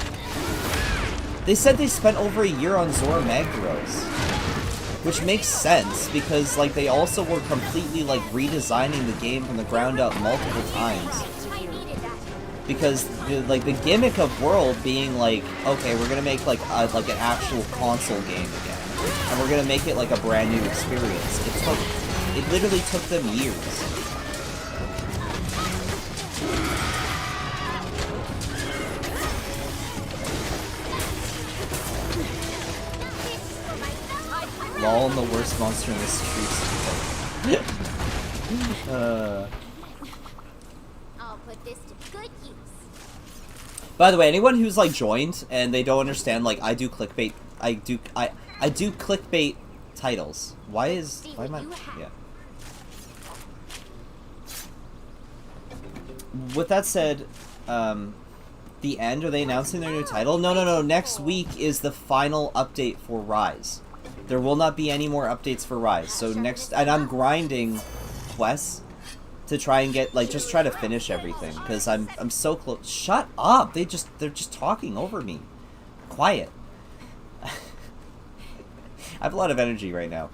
They said they spent over a year on Zora Magdaros, which makes sense, because, like, they also were completely, like, redesigning the game from the ground up multiple times. because the gimmick of World being like, okay, we're gonna make like an actual console game again, and we're gonna make it like a brand new experience. It literally took them years. Lol, the worst monster in the streets. I'll put this to good use. By the way, anyone who's like joined and they don't understand, like I do clickbait. I do clickbait titles. Why am I? Yeah. With that said, the end. Are they announcing their new title? No. Next week is the final update for Rise. There will not be any more updates for Rise. So next, and I'm grinding quests to try and get just try to finish everything because I'm so close. Shut up! They're just talking over me. Quiet. I have a lot of energy right now.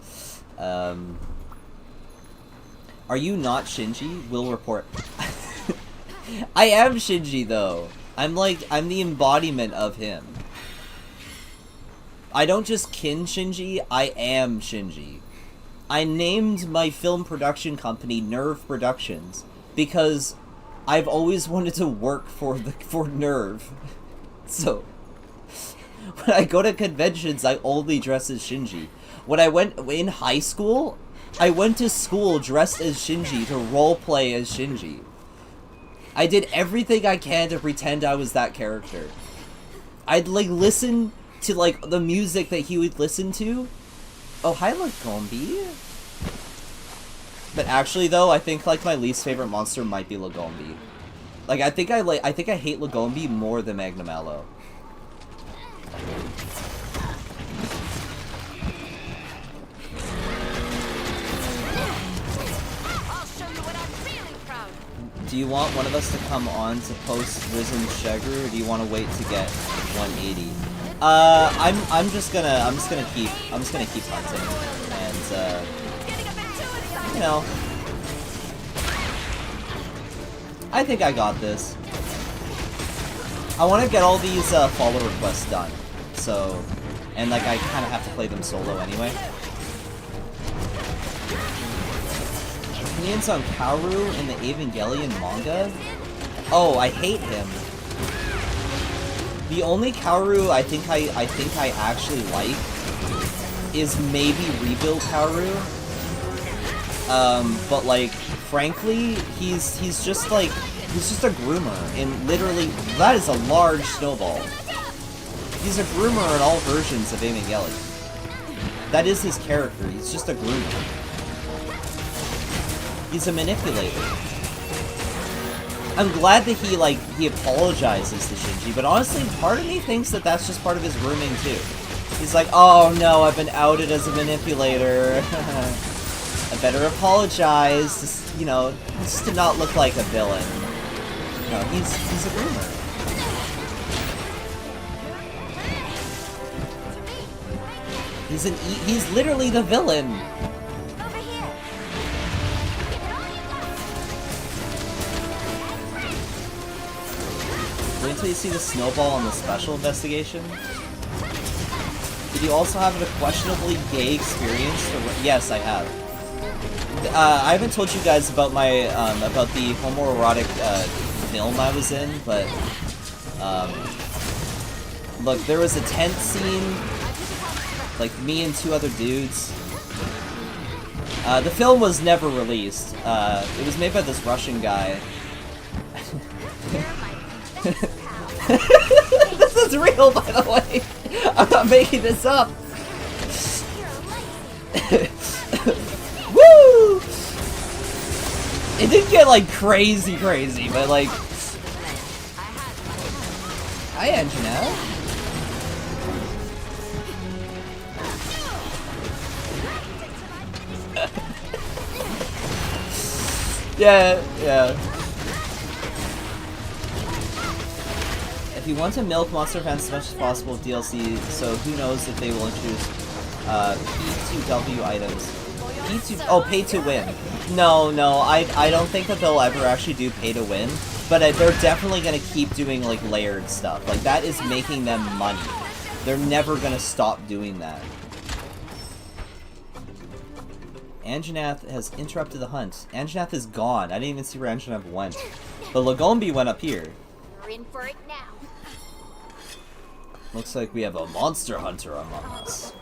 Are you not Shinji? Will report. I am Shinji though. I'm the embodiment of him. I don't just kin Shinji, I am Shinji. I named my film production company Nerve Productions because I've always wanted to work for Nerve. So when I go to conventions, I only dress as Shinji. When I went in high school, I went to school dressed as Shinji to roleplay as Shinji. I did everything I can to pretend I was that character. I'd listen to the music that he would listen to. Oh, hi Lagombi. But actually though, I think my least favorite monster might be Lagombi. I think I hate Lagombi more than Magnamalo. I'll show you what I'm feeling proud. Do you want one of us to come on to post Risen Shagru, or do you want to wait to get 180? I'm just gonna keep hunting, and you know, I think I got this. I want to get all these follower quests done, so, and I kind of have to play them solo anyway. Opinions on Kaoru in the Evangelion manga? Oh, I hate him. The only Kaoru I think I actually like is maybe Rebuild Kaoru. But frankly, he's just a groomer, and literally that is a large snowball. He's a groomer in all versions of Evangelion. That is his character. He's just a groomer. He's a manipulator. I'm glad that he apologizes to Shinji, but honestly, part of me thinks that that's just part of his grooming too. He's like, oh no, I've been outed as a manipulator. I better apologize, just, you know, just to not look like a villain. No, he's a groomer. He's literally the villain. Wait until you see the snowball on the special investigation. Did you also have a questionably gay experience? Yes, I have. I haven't told you guys about my about the homoerotic film I was in, but look, there was a tent scene, me and 2 other dudes. The film was never released. It was made by this Russian guy. This is real, by the way. I'm not making this up. Woo! It didn't get crazy, but hi, Anjana. Yeah. If you want to milk Monster fans as much as possible with DLC, so who knows if they will introduce P2W items. P2, oh, pay to win. No, I don't think that they'll ever actually do pay to win, but they're definitely gonna keep doing like layered stuff. Like that is making them money. They're never gonna stop doing that. Anjanath has interrupted the hunt. Anjanath is gone. I didn't even see where Anjanath went. But Lagombi went up here. We're in for it now. Looks like we have a monster hunter among us.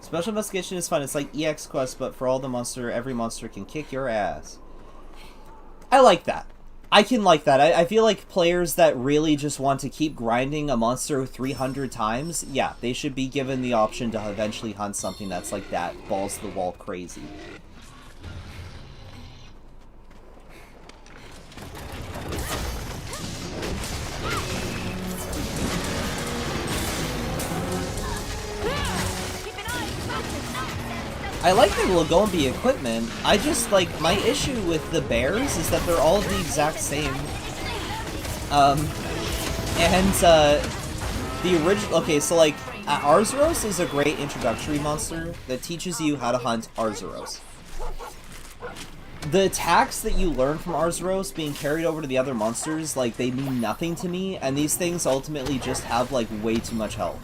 Special investigation is fun. It's like EX Quest, but for all the monster, every monster can kick your ass. I like that. I can like that. I feel like players that really just want to keep grinding a monster 300 times, yeah, they should be given the option to eventually hunt something that's like that balls to the wall crazy. I like the Lagombi equipment. I just, like, my issue with the bears is that they're all the exact same. The original... Okay, so, like, Arzuros is a great introductory monster that teaches you how to hunt Arzuros. The attacks that you learn from Arzuros being carried over to the other monsters, like, they mean nothing to me, and these things ultimately just have, like, way too much health.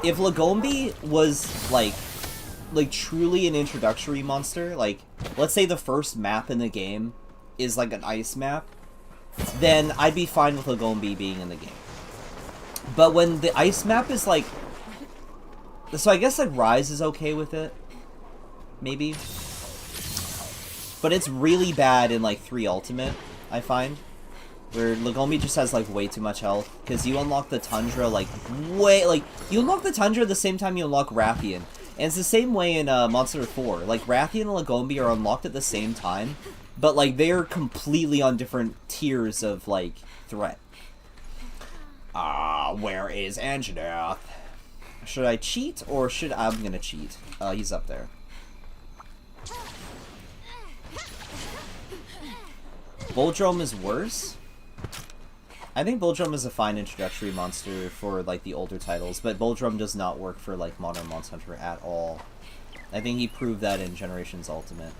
If Lagombi was, like truly an introductory monster, like, let's say the first map in the game is like an ice map, then I'd be fine with Lagombi being in the game. But when the ice map is like... So I guess like Rise is okay with it, maybe. But it's really bad in like 3 Ultimate, I find. Where Lagombi just has like way too much health. Because you unlock the Tundra like you unlock the Tundra at the same time you unlock Rathian. And it's the same way in Monster 4. Like, Rathian and Lagombi are unlocked at the same time, but, like, they're completely on different tiers of, like, threat. Where is Anjanath? Should I cheat, or should... I'm gonna cheat. He's up there. Boldrome is worse? I think Boldrome is a fine introductory monster for, like, the older titles, but Boldrome does not work for, like, Modern Monster Hunter at all. I think he proved that in Generations Ultimate.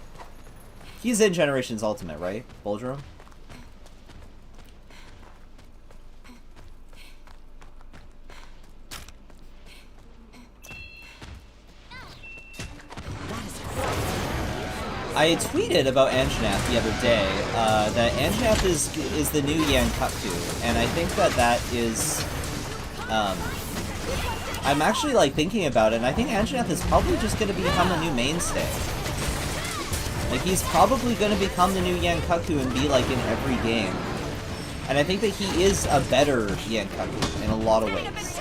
He's in Generations Ultimate, right? Boldrome? I tweeted about Anjanath the other day, that Anjanath is the new Yankaku, and I think that is, I'm actually, like, thinking about it, and I think Anjanath is probably just going to become a new mainstay. Like, he's probably going to become the new Yankaku and be, like, in every game. And I think that he is a better Yankaku in a lot of ways.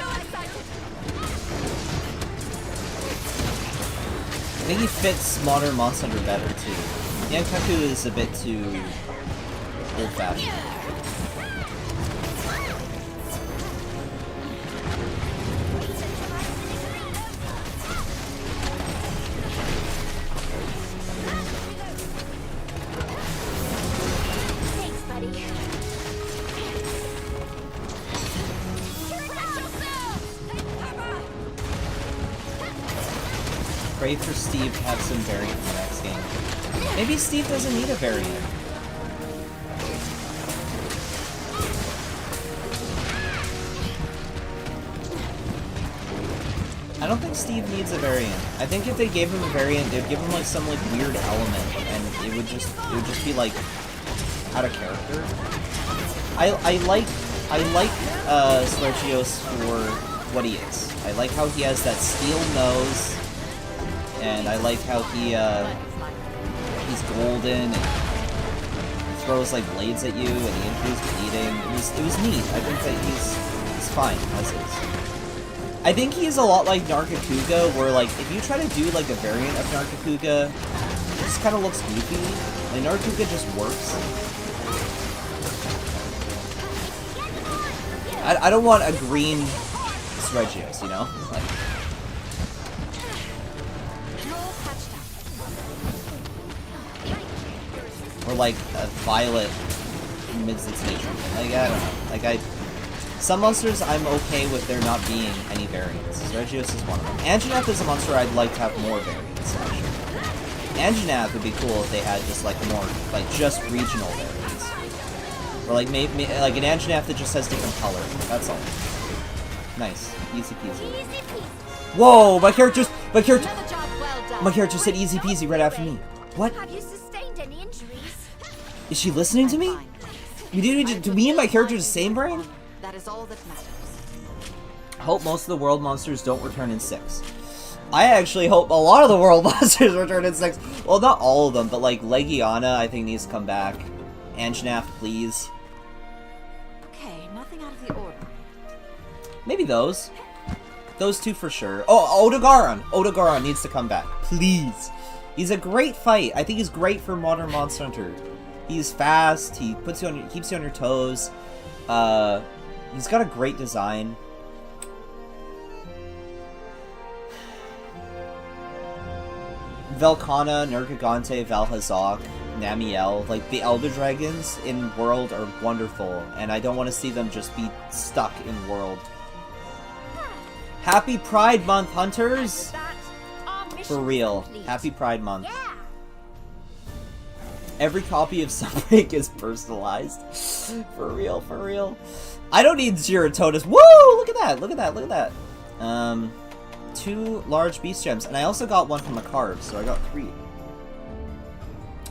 I think he fits Modern Monster Hunter better, too. Yankaku is a bit too old-fashioned. Thanks, buddy. Pray for Steve to have some variant in the next game. Maybe Steve doesn't need a variant. I don't think Steve needs a variant. I think if they gave him a variant, they'd give him like some like weird element, and it would just be like out of character. I like Sergios for what he is. I like how he has that steel nose. And I like how he's golden and throws like blades at you and he improves bleeding. It was neat. I think that he's fine as is. I think he's a lot like Nargacuga, where like if you try to do like a variant of Nargacuga, it just kind of looks goofy. Like Nargacuga just works. I don't want a green Sergios, you know? Like, or like a violet amidst its nature. Like, I don't know. Like, some monsters I'm okay with there not being any variants. Sergios is one of them. Anjanath is a monster I'd like to have more variants, actually. Anjanath would be cool if they had just like more, like just regional variants. Or like maybe like an Anjanath that just has different color. That's all. Nice. Easy peasy. Easy peasy. Whoa, my character Another job well done. my character said easy peasy right after me. What? Have you sustained any injuries? Is she listening to me? Fine. You did to me and my character the same brain? That is all that matters. Hope most of the world monsters don't return in 6. I actually hope a lot of the world monsters return in 6. Well, not all of them, but like Legiana I think needs to come back. Anjanath, please. Okay, nothing out of the ordinary. Maybe those. Those two for sure. Oh, Odogaron! Odogaron needs to come back. Please. He's a great fight. I think he's great for Modern Monster Hunter. He's fast, he puts you on keeps you on your toes. He's got a great design. Velkhana, Nergigante, Valhazak, Namiel, like the Elder Dragons in World are wonderful, and I don't want to see them just be stuck in World. Happy Pride Month, Hunters! For real. Happy Pride Month. Yeah. Every copy of Sunbreak is personalized. For real, for real. I don't need Girotonis. Woo! Look at that, look at that, look at that. 2 large beast gems, and I also got one from a card, so I got 3.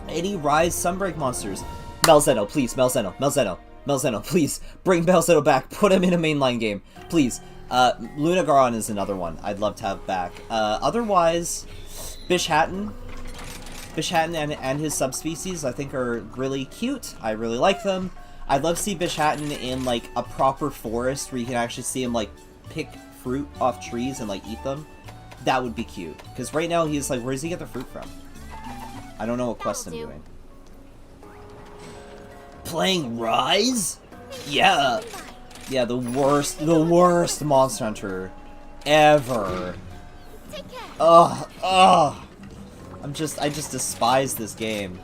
Any Rise Sunbreak monsters? Melzeno, please, Melzeno, Melzeno, Melzeno, please. Bring Melzeno back, put him in a mainline game, please. Lunagaron is another one I'd love to have back. Otherwise, Bishatton and his subspecies I think are really cute. I really like them. I'd love to see Bishatton in like a proper forest where you can actually see him like pick fruit off trees and like eat them. That would be cute. Because right now he's like, where does he get the fruit from? I don't know what quest I'm doing. Playing Rise? Yeah. Yeah, the worst Monster Hunter ever. Ugh, ugh. I just despise this game.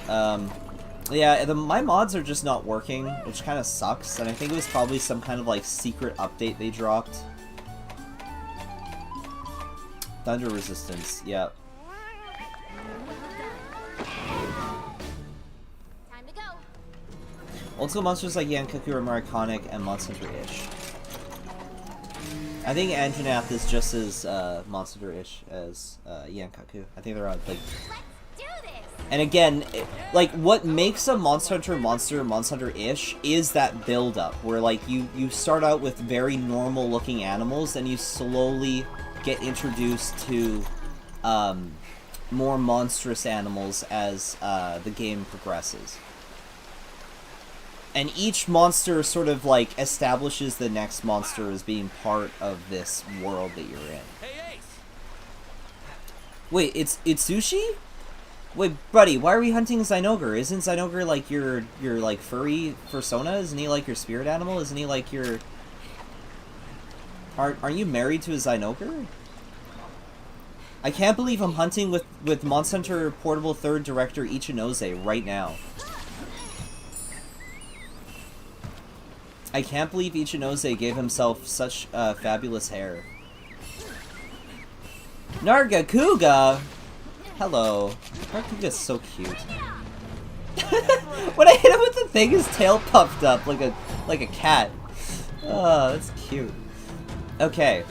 Yeah, my mods are just not working, which kind of sucks, and I think it was probably some kind of, like, secret update they dropped. Thunder resistance, yep. Time to go. Old school monsters like Yankaku are more iconic and Monster Hunter-ish. I think Anjanath is just as Monster Hunter-ish as Yankaku. I think they're on, like... Let's do this. And again, like, what makes a Monster Hunter Monster Hunter-ish is that build-up, where, like, you start out with very normal-looking animals, and you slowly get introduced to more monstrous animals as the game progresses. And each monster sort of, like, establishes the next monster as being part of this world that you're in. Hey, Ace! Wait, it's Sushi? Wait, buddy, why are we hunting Zynogar? Isn't Zynogar, like, your like, furry persona? Isn't he, like, your spirit animal? Isn't he, like, your... Aren't you married to a Zynogar? I can't believe I'm hunting with Monster Hunter Portable 3rd Director Ichinose right now. I can't believe Ichinose gave himself such fabulous hair. Nargacuga! Hello. Nargacuga's so cute. When I hit him with the thing, his tail puffed up like a cat. Oh, that's cute. Okay.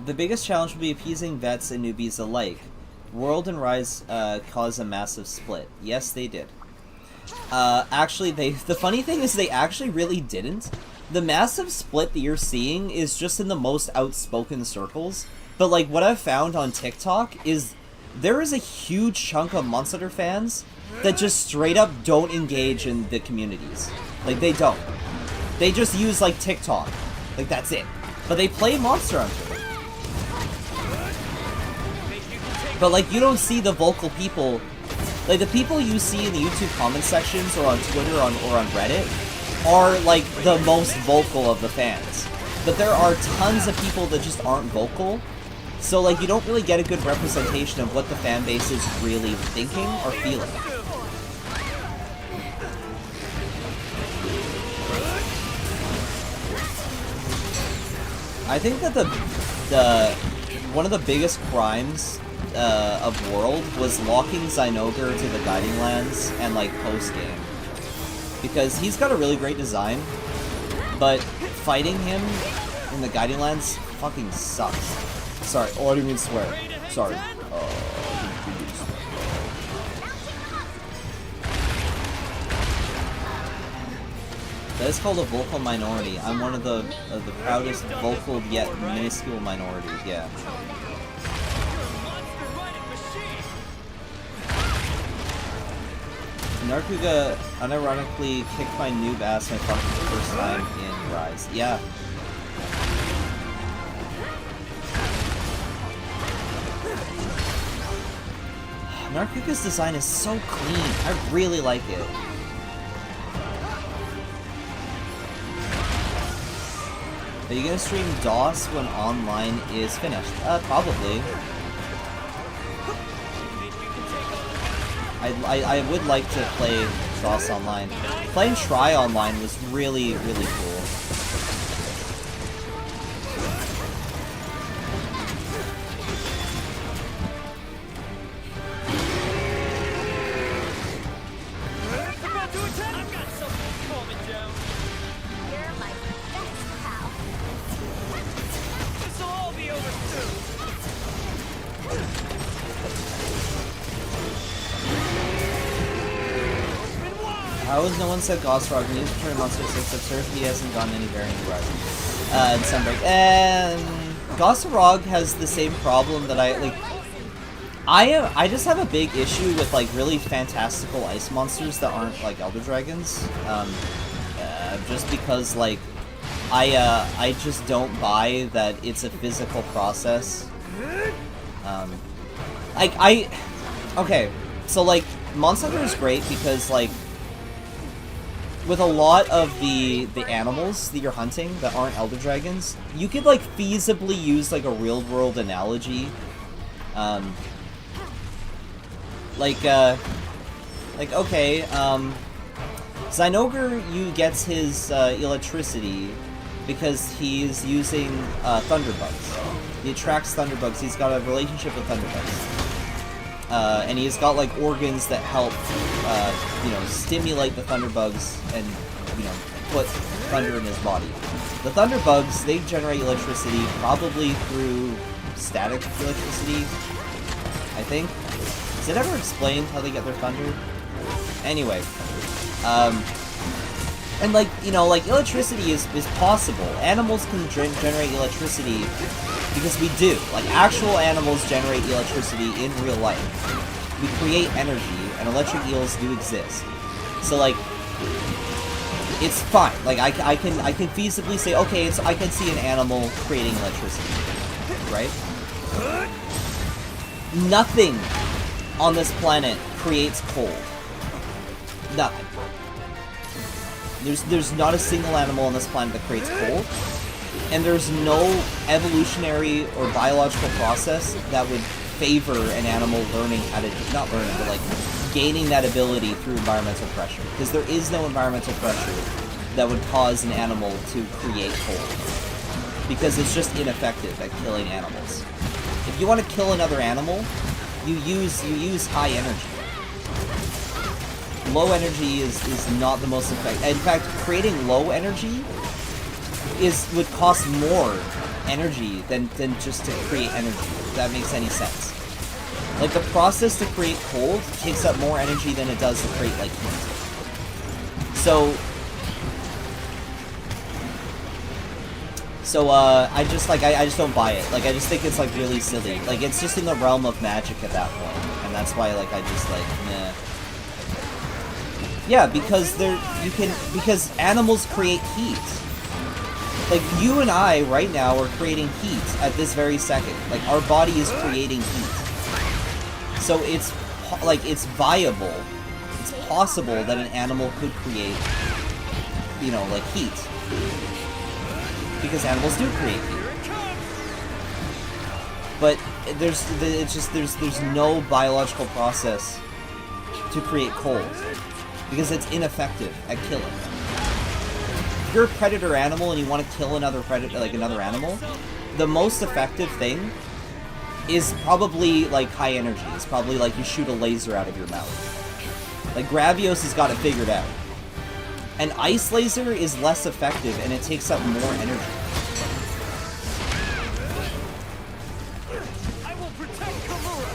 The biggest challenge will be appeasing vets and newbies alike. World and Rise caused a massive split. Yes, they did. Actually, the funny thing is they actually really didn't. The massive split that you're seeing is just in the most outspoken circles. But, like, what I've found on TikTok is there is a huge chunk of Monster Hunter fans that just straight up don't engage in the communities. Like, they don't. They just use, like, TikTok. Like, that's it. But they play Monster Hunter. But, like, you don't see the vocal people. Like, the people you see in the YouTube comment sections or on Twitter or on Reddit are, like, the most vocal of the fans. But there are tons of people that just aren't vocal. So, like, you don't really get a good representation of what the fan base is really thinking or feeling. I think that the one of the biggest crimes of World was locking Zynogar to the Guiding Lands and like post game, because he's got a really great design, but fighting him in the Guiding Lands fucking sucks. Sorry, oh, I didn't mean to swear. Sorry. That is called a vocal minority. I'm one of the proudest vocal yet minuscule minorities. Yeah. Narkuga unironically kicked my noob ass my fucking first time in Rise. Yeah. Narkuga's design is so clean. I really like it. Are you gonna stream DOS when online is finished? Probably. I would like to play DOS online. Playing Try online was really, really cool. How has no one said Gostrog needs to return Monster 6 absurd? He hasn't gotten any variant horizon. And Sunbreak. And Gostrog has the same problem that I I just have a big issue with like really fantastical ice monsters that aren't like Elder Dragons. Just because like I just don't buy that it's a physical process. Okay, so like Monster Hunter is great because like with a lot of the animals that you're hunting that aren't Elder Dragons, you could like feasibly use like a real world analogy. Okay, Zynogar gets his electricity because he's using thunderbugs. He attracts thunderbugs. He's got a relationship with thunderbugs. And he's got like organs that help, stimulate the thunderbugs and, put thunder in his body. The thunderbugs, they generate electricity probably through static electricity, I think. Is it ever explained how they get their thunder? Anyway, and like, electricity is possible. Animals can generate electricity because we do. Like, actual animals generate electricity in real life. We create energy, and electric eels do exist. So, like, it's fine. Like, I can feasibly say, okay, I can see an animal creating electricity, right? Nothing on this planet creates cold. Nothing. There's not a single animal on this planet that creates cold, and there's no evolutionary or biological process that would favor an animal learning how to, not learning, but like gaining that ability through environmental pressure. Because there is no environmental pressure that would cause an animal to create cold. Because it's just ineffective at killing animals. If you want to kill another animal, you use high energy. Low energy is not the most effective. In fact, creating low energy would cost more energy than just to create energy, if that makes any sense. Like, the process to create cold takes up more energy than it does to create, like, heat. So I just don't buy it. Like, I just think it's, like, really silly. Like, it's just in the realm of magic at that point, and that's why, like, I just, like, meh. Yeah, because because animals create heat. Like, you and I, right now, are creating heat at this very second. Like, our body is creating heat. So it's viable. It's possible that an animal could create, like, heat. Because animals do create heat. But there's no biological process to create cold. Because it's ineffective at killing. you're a predator animal and you want to kill another predator, like another animal, the most effective thing is probably like high energy. It's probably like you shoot a laser out of your mouth. Like Gravios has got it figured out. An ice laser is less effective and it takes up more energy. I will protect Kamura.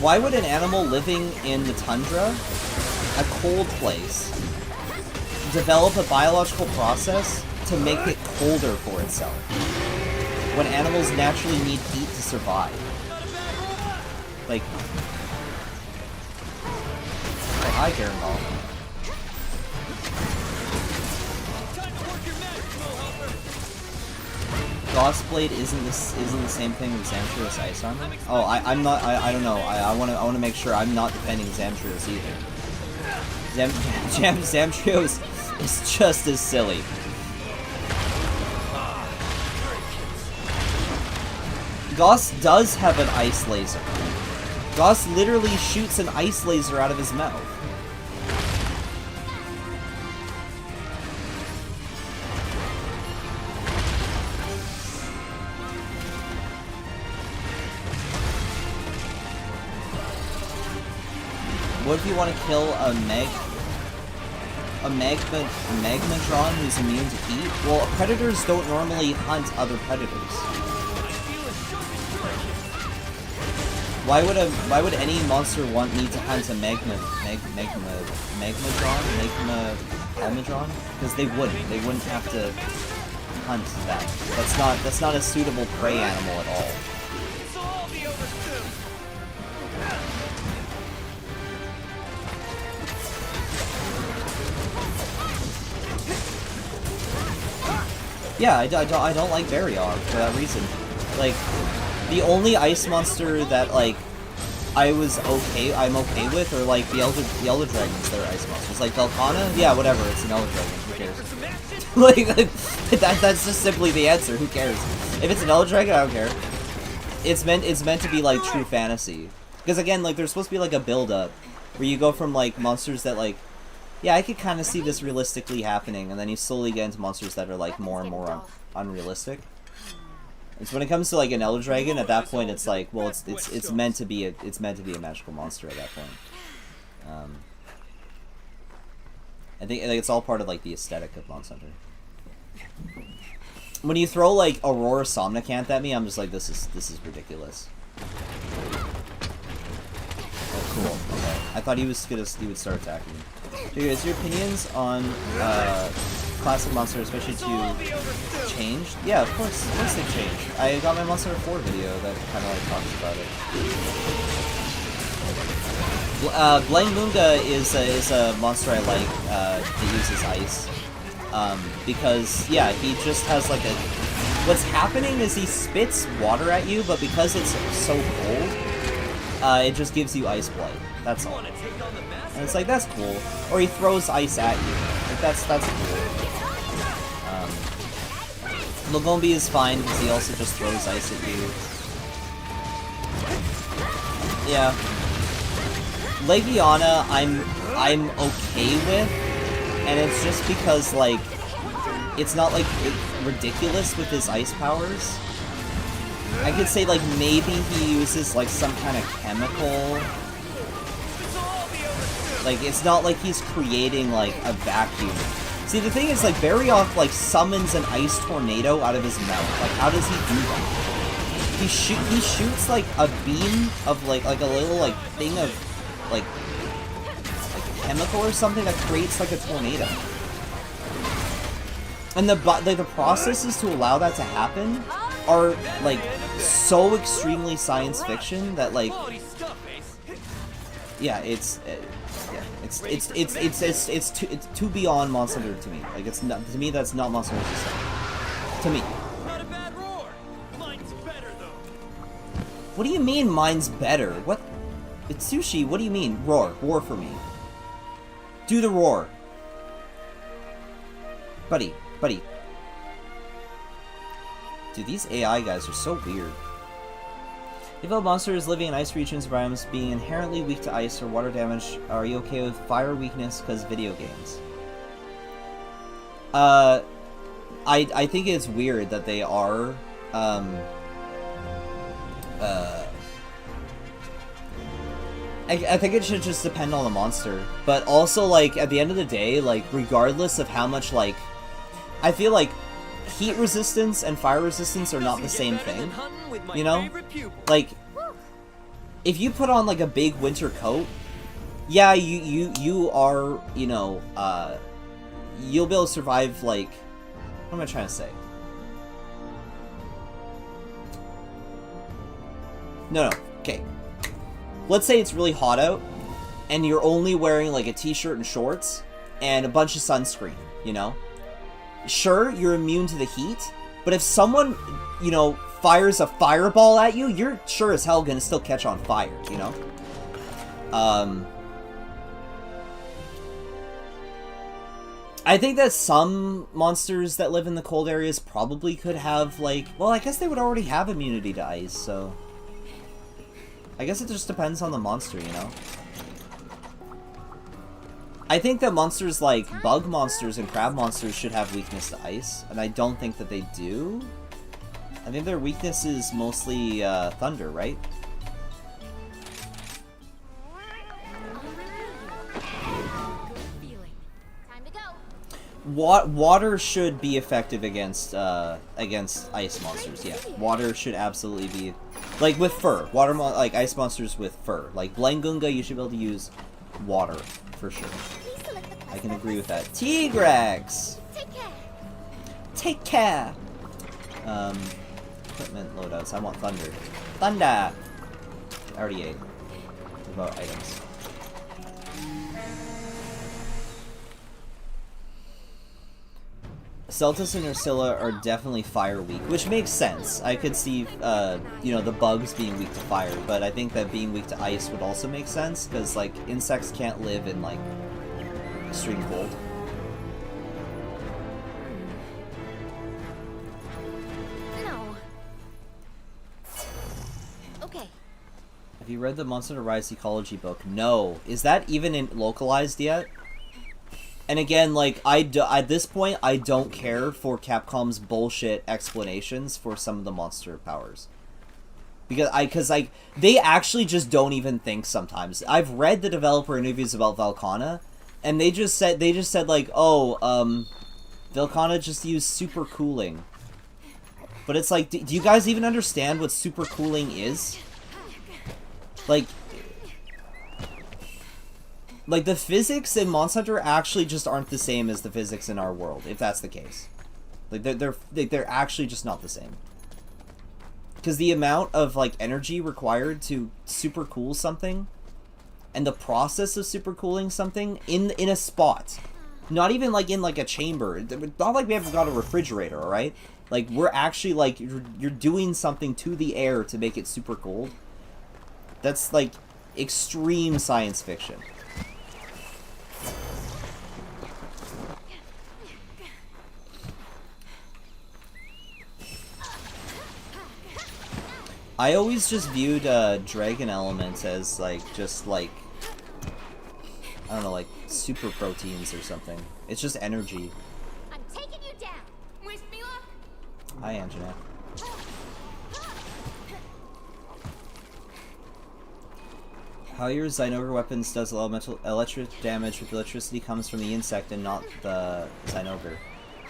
Why would an animal living in the tundra, a cold place, develop a biological process to make it colder for itself, when animals naturally need heat to survive? Like, oh, hi, Garen Ball. Time to work your magic, Mohopper. Ghostblade isn't the same thing as Zamtrios Ice Armor? Oh, I'm not. I don't know. I want to make sure I'm not defending Zamtrios either. Zamtrios is just as silly. Goss does have an ice laser. Goss literally shoots an ice laser out of his mouth. What if you want to kill a Magmatron who's immune to heat? Well, predators don't normally hunt other predators. Why would any monster need to hunt a Magmatron? Because they wouldn't have to hunt that. That's not a suitable prey animal at all. This will all be over soon. Yeah, I don't like Variog for that reason. Like, the only ice monster that, like, I'm okay with are, like, the Elder Dragons that are ice monsters. Like, Velkhana? Yeah, whatever, it's an Elder Dragon, who cares? Like, that's just simply the answer, who cares? If it's an Elder Dragon, I don't care. It's meant to be, like, true fantasy. Because, again, like, there's supposed to be, like, a build-up, where you go from, like, monsters that, like, yeah, I could kind of see this realistically happening, and then you slowly get into monsters that are, like, more and more unrealistic. And so when it comes to, like, an Elder Dragon, at that point, it's like, well, it's meant to be a magical monster at that point. I think it's all part of, like, the aesthetic of Monster Hunter. When you throw, like, Aurora Somnicanth at me, I'm just like, this is ridiculous. Oh, cool. Okay. I thought he would start attacking me. Anyways, your opinions on classic monsters, especially to changed? Yeah, of course they've changed. I got my Monster Hunter 4 video that kind of like talks about it. Blangmunga is a monster I like that uses ice. Because yeah, he just has like a. What's happening is he spits water at you, but because it's so cold, it just gives you ice blight. That's all. And it's like, that's cool. Or he throws ice at you. Like, that's cool. Lagombi is fine because he also just throws ice at you. Yeah. Legiana, I'm okay with, and it's just because, like, it's not, like, ridiculous with his ice powers. I could say, like, maybe he uses, like, some kind of chemical. Like, it's not like he's creating, like, a vacuum. See, the thing is, like, Variog, like, summons an ice tornado out of his mouth. Like, how does he do that? He shoots, like, a beam of, like a little, like, thing of, like a chemical or something that creates, like, a tornado. And the processes to allow that to happen are, like, so extremely science fiction that, like, yeah, it's too beyond Monster Hunter to me. Like, it's not, to me, that's not Monster Hunter stuff. To me. Not a bad roar. Mine's better though. What do you mean mine's better? What? It's Sushi, what do you mean? Roar. Roar for me. Do the roar. Buddy. Dude, these AI guys are so weird. If a monster is living in ice regions, biomes being inherently weak to ice or water damage, are you okay with fire weakness because video games? I think it's weird that they are, I think it should just depend on the monster. But also, like, at the end of the day, like, regardless of how much, like, I feel like heat resistance and fire resistance are not the same thing, you know? Like, if you put on, like, a big winter coat, yeah, you are, you know, you'll be able to survive, like, what am I trying to say? No, okay. Let's say it's really hot out, and you're only wearing, like, a t-shirt and shorts, and a bunch of sunscreen, you know? Sure, you're immune to the heat, but if someone, you know, fires a fireball at you, you're sure as hell gonna still catch on fire, you know? I think that some monsters that live in the cold areas probably could have, like... Well, I guess they would already have immunity to ice, so... I guess it just depends on the monster, you know? I think that monsters like bug monsters and crab monsters should have weakness to ice, and I don't think that they do. I think their weakness is mostly thunder, right? Water should be effective against ice monsters. Yeah, water should absolutely be, like with fur. Like ice monsters with fur. Like Blangunga, you should be able to use water for sure. I can agree with that. Tigrex. Take care. Equipment loadouts. I want thunder. Thunder. I already ate. What about items? Celtis and Ursula are definitely fire weak, which makes sense. I could see, you know, the bugs being weak to fire, but I think that being weak to ice would also make sense, because, like, insects can't live in, like, extreme cold. No. Okay. Have you read the Monster Rise Ecology book? No. Is that even localized yet? And again, like, at this point, I don't care for Capcom's bullshit explanations for some of the monster powers. Because like, they actually just don't even think sometimes. I've read the developer interviews about Valkana, and they just said, like, oh, Valkana just used super cooling. But it's like, do you guys even understand what super cooling is? Like, the physics in Monster Hunter actually just aren't the same as the physics in our world, if that's the case. Like, they're actually just not the same. Because the amount of, like, energy required to super cool something, and the process of super cooling something in a spot, not even, like, in, like, a chamber. Not like we haven't got a refrigerator, alright? Like, we're actually, like, you're doing something to the air to make it super cold. That's, like, extreme science fiction. I always just viewed dragon elements as, like, just, like, I don't know, like, super proteins or something. It's just energy. I'm taking you down. Wish me luck. Hi, Angela. How your Zynoger weapons does elemental electric damage with electricity comes from the insect and not the Zynoger.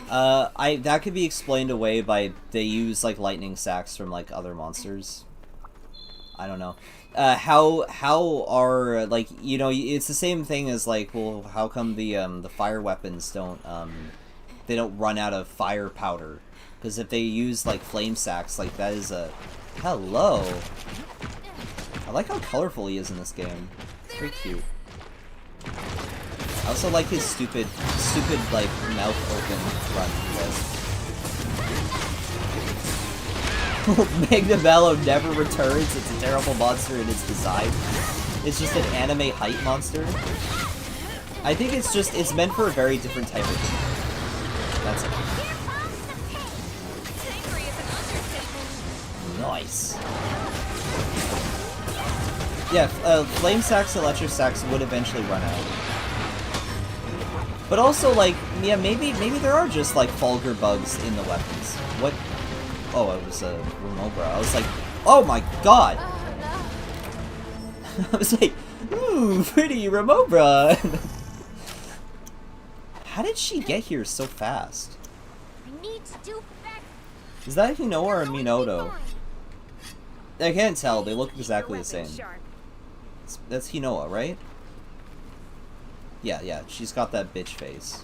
That could be explained away by they use, like, lightning sacks from, like, other monsters. I don't know. How are, like, you know, it's the same thing as, like, well, how come the fire weapons don't, they don't run out of fire powder? Because if they use, like, flame sacks, like, that is a... Hello! I like how colorful he is in this game. It's very cute. I also like his stupid, like, mouth open run he does. Magnamalo never returns. It's a terrible monster in its design. It's just an anime height monster. I think it's meant for a very different type of game. That's it. Nice. Yeah, flame sacks and electric sacks would eventually run out. But also, like, yeah, maybe there are just, like, Fulgur bugs in the weapons. What? Oh, it was a Remobra. I was like, oh my god! I was like, ooh, pretty Remobra! How did she get here so fast? I need to do better. Is that Hinoa or Minoto? I can't tell, they look exactly the same. That's Hinoa, right? Yeah, she's got that bitch face.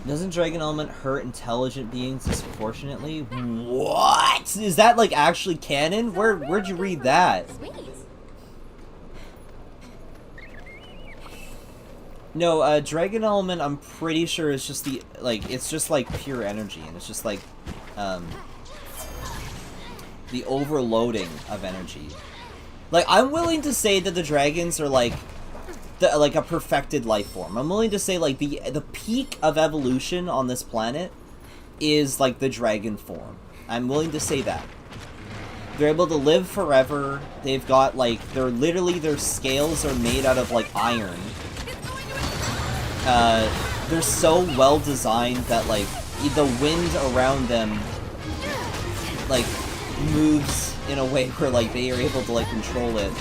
Doesn't Dragon Element hurt intelligent beings disproportionately? What? Is that, like, actually canon? Where'd you read that? Sweet. No, Dragon Element, I'm pretty sure is just the, like, it's just, like, pure energy, and it's just, like, the overloading of energy. Like, I'm willing to say that the dragons are, like, a perfected life form. I'm willing to say, like, the peak of evolution on this planet is, like, the dragon form. I'm willing to say that. They're able to live forever. They've got, like, their scales are made out of, like, iron. They're so well designed that, like, the wind around them, like, moves in a way where, like, they are able to, like, control it.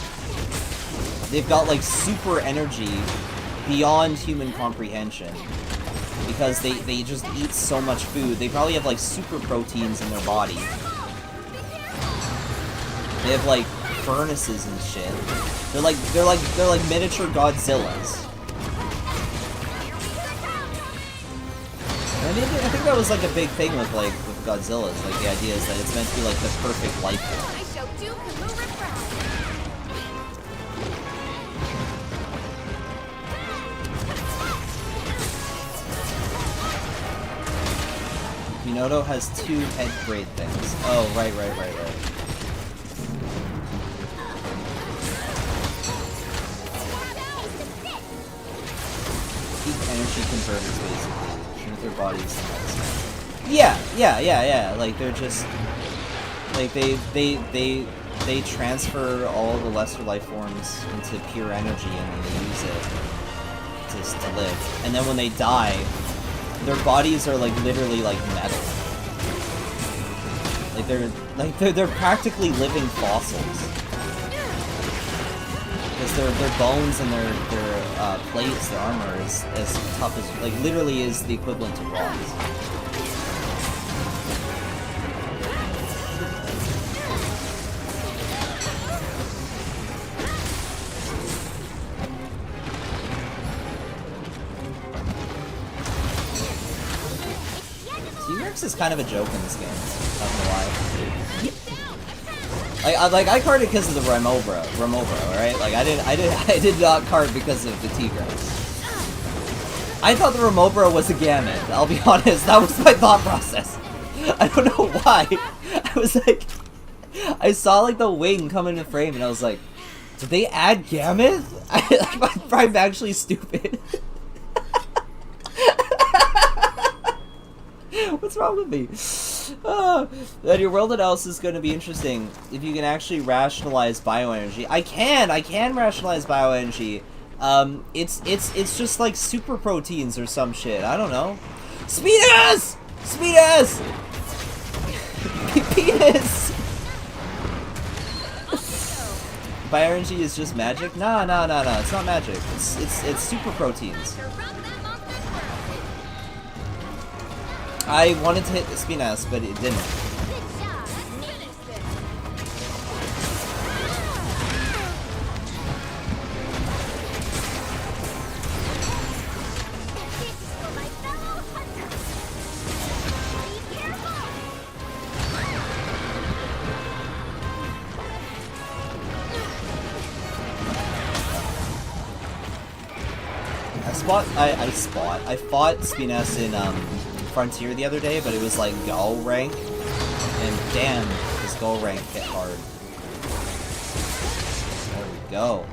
They've got, like, super energy beyond human comprehension. Because they just eat so much food. They probably have, like, super proteins in their body. They have, like, furnaces and shit. They're like miniature Godzillas. I think that was, like, a big thing with Godzilla's. Like, the idea is that it's meant to be, like, the perfect life form. I shall do Kamura proud. Minoto has 2 head grade things. Oh, right. Peak energy converters, basically. With their bodies. Yeah. Like, they're just... Like, they transfer all the lesser life forms into pure energy and then they use it to live. And then when they die, their bodies are, like, literally, like, metal. Like, they're practically living fossils. Because their bones and their plates, their armor is as tough as, like, literally is the equivalent to rocks. T-Rex is kind of a joke in this game, not gonna lie. I carded because of the Remobra, right? Like, I did not card because of the T-Rex. I thought the Remobra was a Gamut, I'll be honest, that was my thought process. I don't know why. I was like, I saw, like, the wing come into frame and I was like, did they add Gamut? I'm actually stupid. What's wrong with me? Then your world analysis is going to be interesting if you can actually rationalize bioenergy. I can rationalize bioenergy. It's just like super proteins or some shit. I don't know. Speedus! Penis! Bioenergy is just magic? No. It's not magic. It's super proteins. I wanted to hit the Spinas, but it didn't. I fought Spinas in Frontier the other day, but it was like Gull rank, and damn, this Gull rank hit hard. There we go.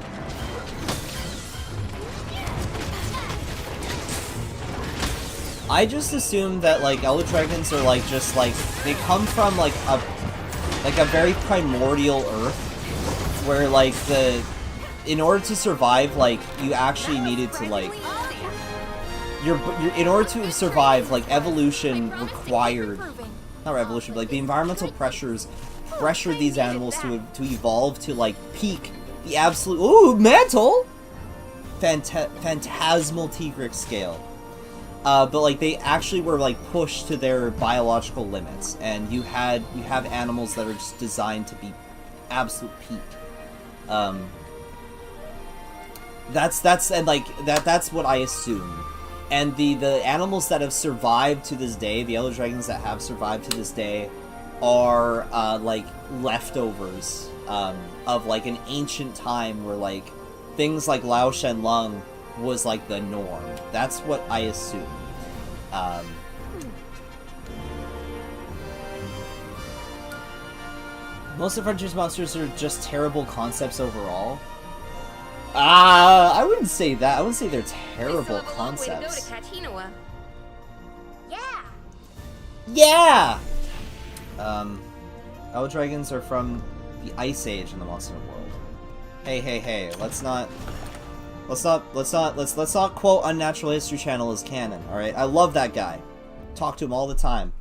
I just assume that like Elder Dragons are like just like they come from like a very primordial Earth, where like in order to survive, like you actually needed to like in order to survive, like evolution required, not evolution, but like the environmental pressures pressured these animals to evolve to like peak the absolute mantle phantasmal Tigric scale. But like they actually were like pushed to their biological limits, and you have animals that are just designed to be absolute peak. That's what I assume. And the animals that have survived to this day, the Elder Dragons that have survived to this day, are like leftovers of like an ancient time where like things like Lao Shen Lung was like the norm. That's what I assume. Most of Frontier's monsters are just terrible concepts overall. I wouldn't say that. I wouldn't say they're terrible concepts. Yeah! Elder Dragons are from the Ice Age in the Monster World. Hey, let's not quote Unnatural History Channel as canon, alright? I love that guy. Talk to him all the time.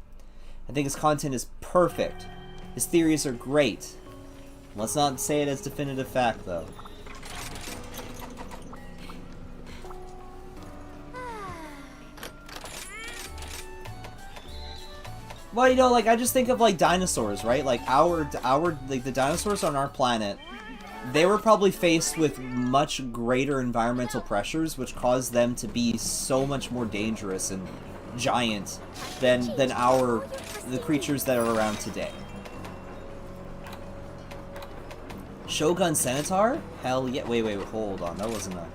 I think his content is perfect. His theories are great. Let's not say it as definitive fact, though. Well, you know, like, I just think of, like, dinosaurs, right? Like, like, the dinosaurs on our planet, they were probably faced with much greater environmental pressures, which caused them to be so much more dangerous and giant than the creatures that are around today. Shogun Centaur? Hell yeah. Wait, hold on. That wasn't a...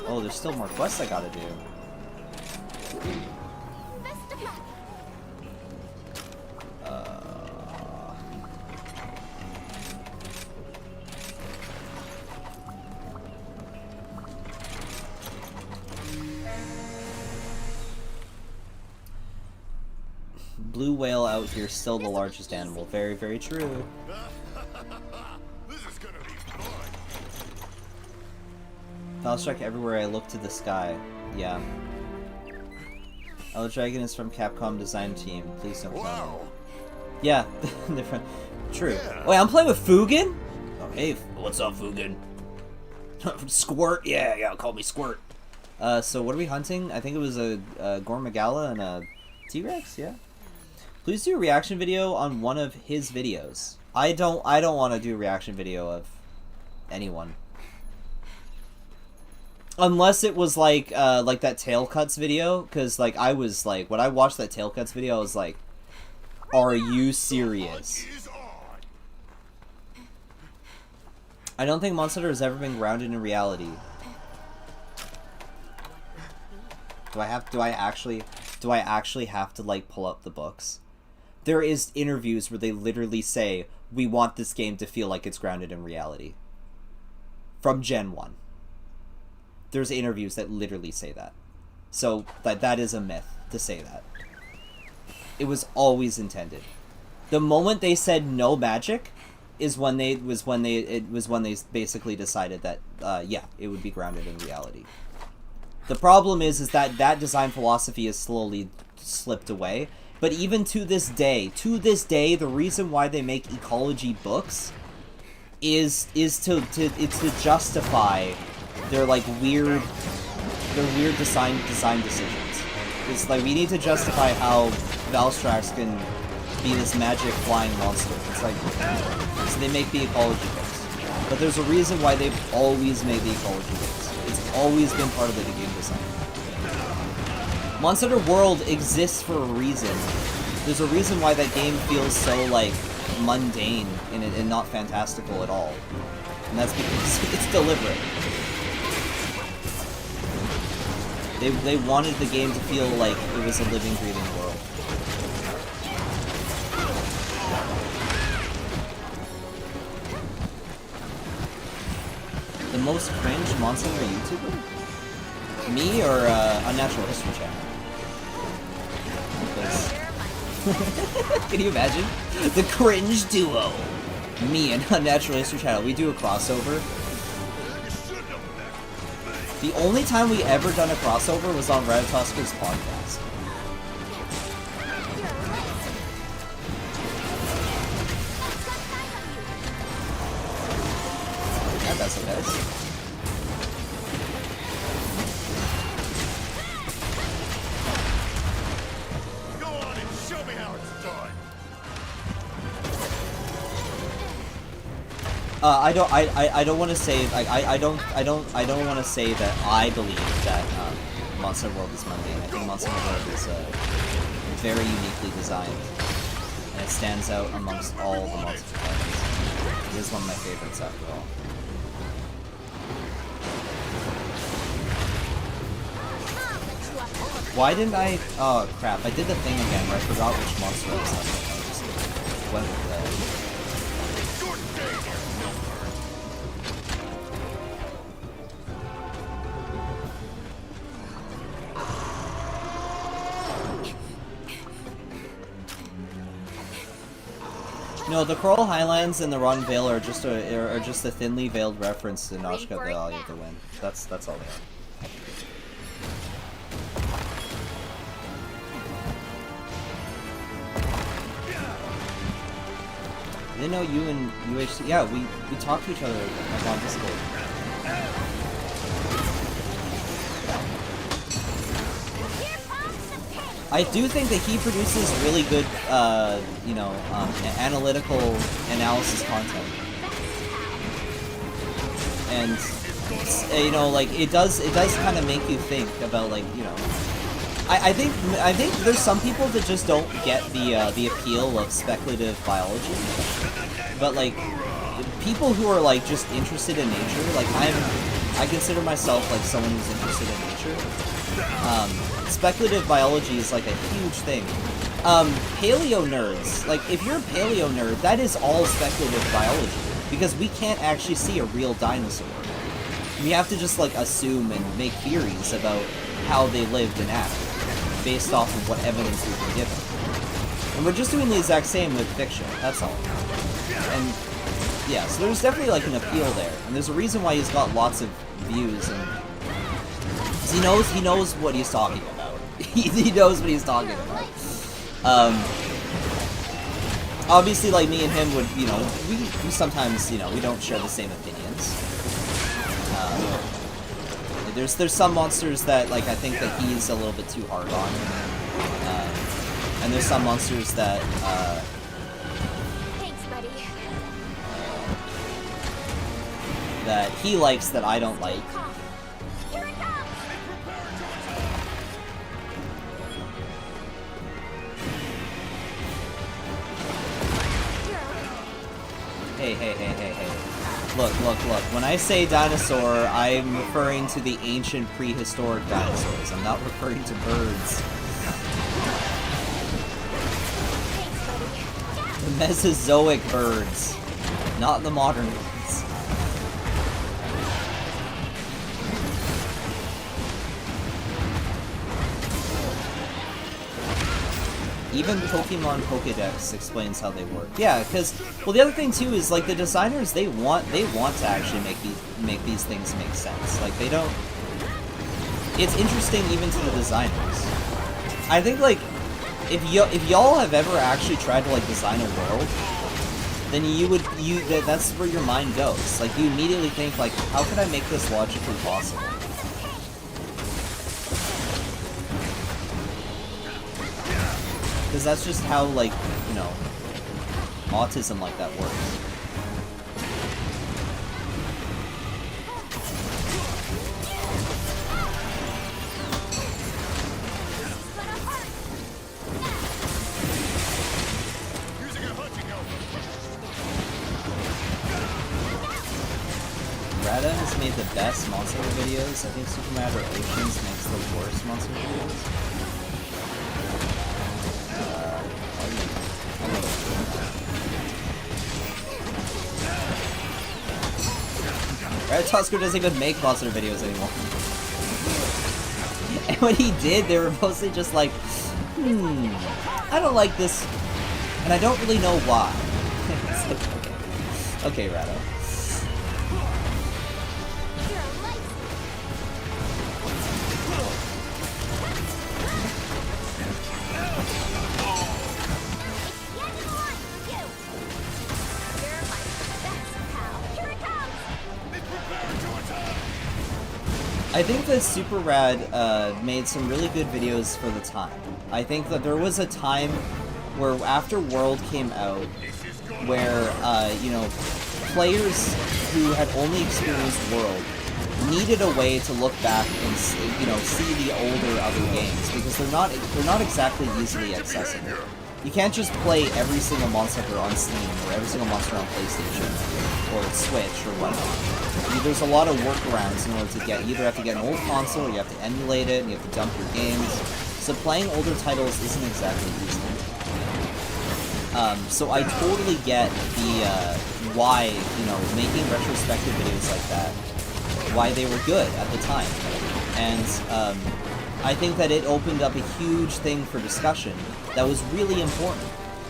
Oh, there's still more quests I gotta do. Blue whale out here, still the largest animal. Very, very true. This is gonna be fun. I'll strike everywhere I look to the sky. Yeah. Elder Dragon is from Capcom design team. Please don't tell me. Yeah, different. True. Yeah. Wait, I'm playing with Fugan? Oh, hey, what's up, Fugan? Squirt? Yeah, call me Squirt. So what are we hunting? I think it was a Gormagala and a T-Rex, yeah? Please do a reaction video on one of his videos. I don't want to do a reaction video of anyone. Unless it was like that Tail Cuts video, because like I was like, when I watched that Tail Cuts video, I was like, are you serious? I don't think Monster Hunter has ever been grounded in reality. Do I actually have to like pull up the books? There is interviews where they literally say, we want this game to feel like it's grounded in reality. From Gen 1. There's interviews that literally say that. So, that is a myth to say that. It was always intended. The moment they said no magic is when they basically decided that yeah, it would be grounded in reality. The problem is that design philosophy has slowly slipped away. But even to this day, the reason why they make ecology books is to justify their like weird design decisions. It's like, we need to justify how Valstrax can be this magic flying monster. It's like, so they make the ecology books. But there's a reason why they've always made the ecology books. It's always been part of the game design. Monster Hunter World exists for a reason. There's a reason why that game feels so, like, mundane and not fantastical at all. And that's because it's deliberate. They wanted the game to feel like it was a living, breathing world. The most cringe Monster Hunter YouTuber? Me or Unnatural History Channel? Can you imagine? The cringe duo. Me and Unnatural History Channel, we do a crossover. The only time we ever done a crossover was on Rathalos' podcast. Yeah, that's okay. Go on and show me how it's done. I don't want to say I don't want to say that I believe that Monster World is mundane. I think Monster World is very uniquely designed, and it stands out amongst all the monster titles. It is one of my favorites after all. Why didn't I? Oh crap! I did the thing again where I forgot which monster I was on. I just went with that. No, the Coral Highlands and the Rotten Vale are just a thinly veiled reference to Nazca Valley of the Wind. That's all they are. I didn't know you and UHC. Yeah, we talk to each other like on Discord. I do think that he produces really good, analytical analysis content, and like it does kind of make you think about I think there's some people that just don't get the appeal of speculative biology, but like people who are like just interested in nature, like I consider myself like someone who's interested in nature. Speculative biology is like a huge thing. Paleo nerds, like if you're a paleo nerd, that is all speculative biology, because we can't actually see a real dinosaur. We have to just like assume and make theories about how they lived and acted, based off of what evidence we've been given. And we're just doing the exact same with fiction, that's all. And yeah, so there's definitely like an appeal there, and there's a reason why he's got lots of views, and he knows what he's talking about. He knows what he's talking about. Obviously, like me and him would, we sometimes, we don't share the same opinions. There's some monsters that, like, I think that he's a little bit too hard on. And there's some monsters that, Thanks, buddy. that he likes that I don't like. Here it comes. Hey. Look. When I say dinosaur, I'm referring to the ancient prehistoric dinosaurs. I'm not referring to birds. The Mesozoic birds, not the modern ones. Even Pokemon Pokédex explains how they work. Yeah, because the other thing too is like the designers they want to actually make these things make sense. Like they don't. It's interesting even to the designers. I think like if y'all have ever actually tried to like design a world, then that's where your mind goes. Like you immediately think like, how could I make this logically possible? Because that's just how, like, autism like that works. Rada has made the best monster videos. I think Super Mario Oceans makes the worst monster videos. Rathalos doesn't even make monster videos anymore. And when he did, they were mostly just like I don't like this, and I don't really know why. It's like, okay, Ratto. I think that Super Rad made some really good videos for the time. I think that there was a time where after World came out, where, you know, players who had only experienced World needed a way to look back and, you know, see the older other games, because they're not exactly easily accessible. You can't just play every single Monster Hunter on Steam, or every single monster on PlayStation, or Switch, or whatnot. There's a lot of workarounds in order to get, you either have to get an old console, or you have to emulate it, and you have to dump your games. So playing older titles isn't exactly easy. So I totally get the, why, you know, making retrospective videos like that, why they were good at the time. And, I think that it opened up a huge thing for discussion that was really important.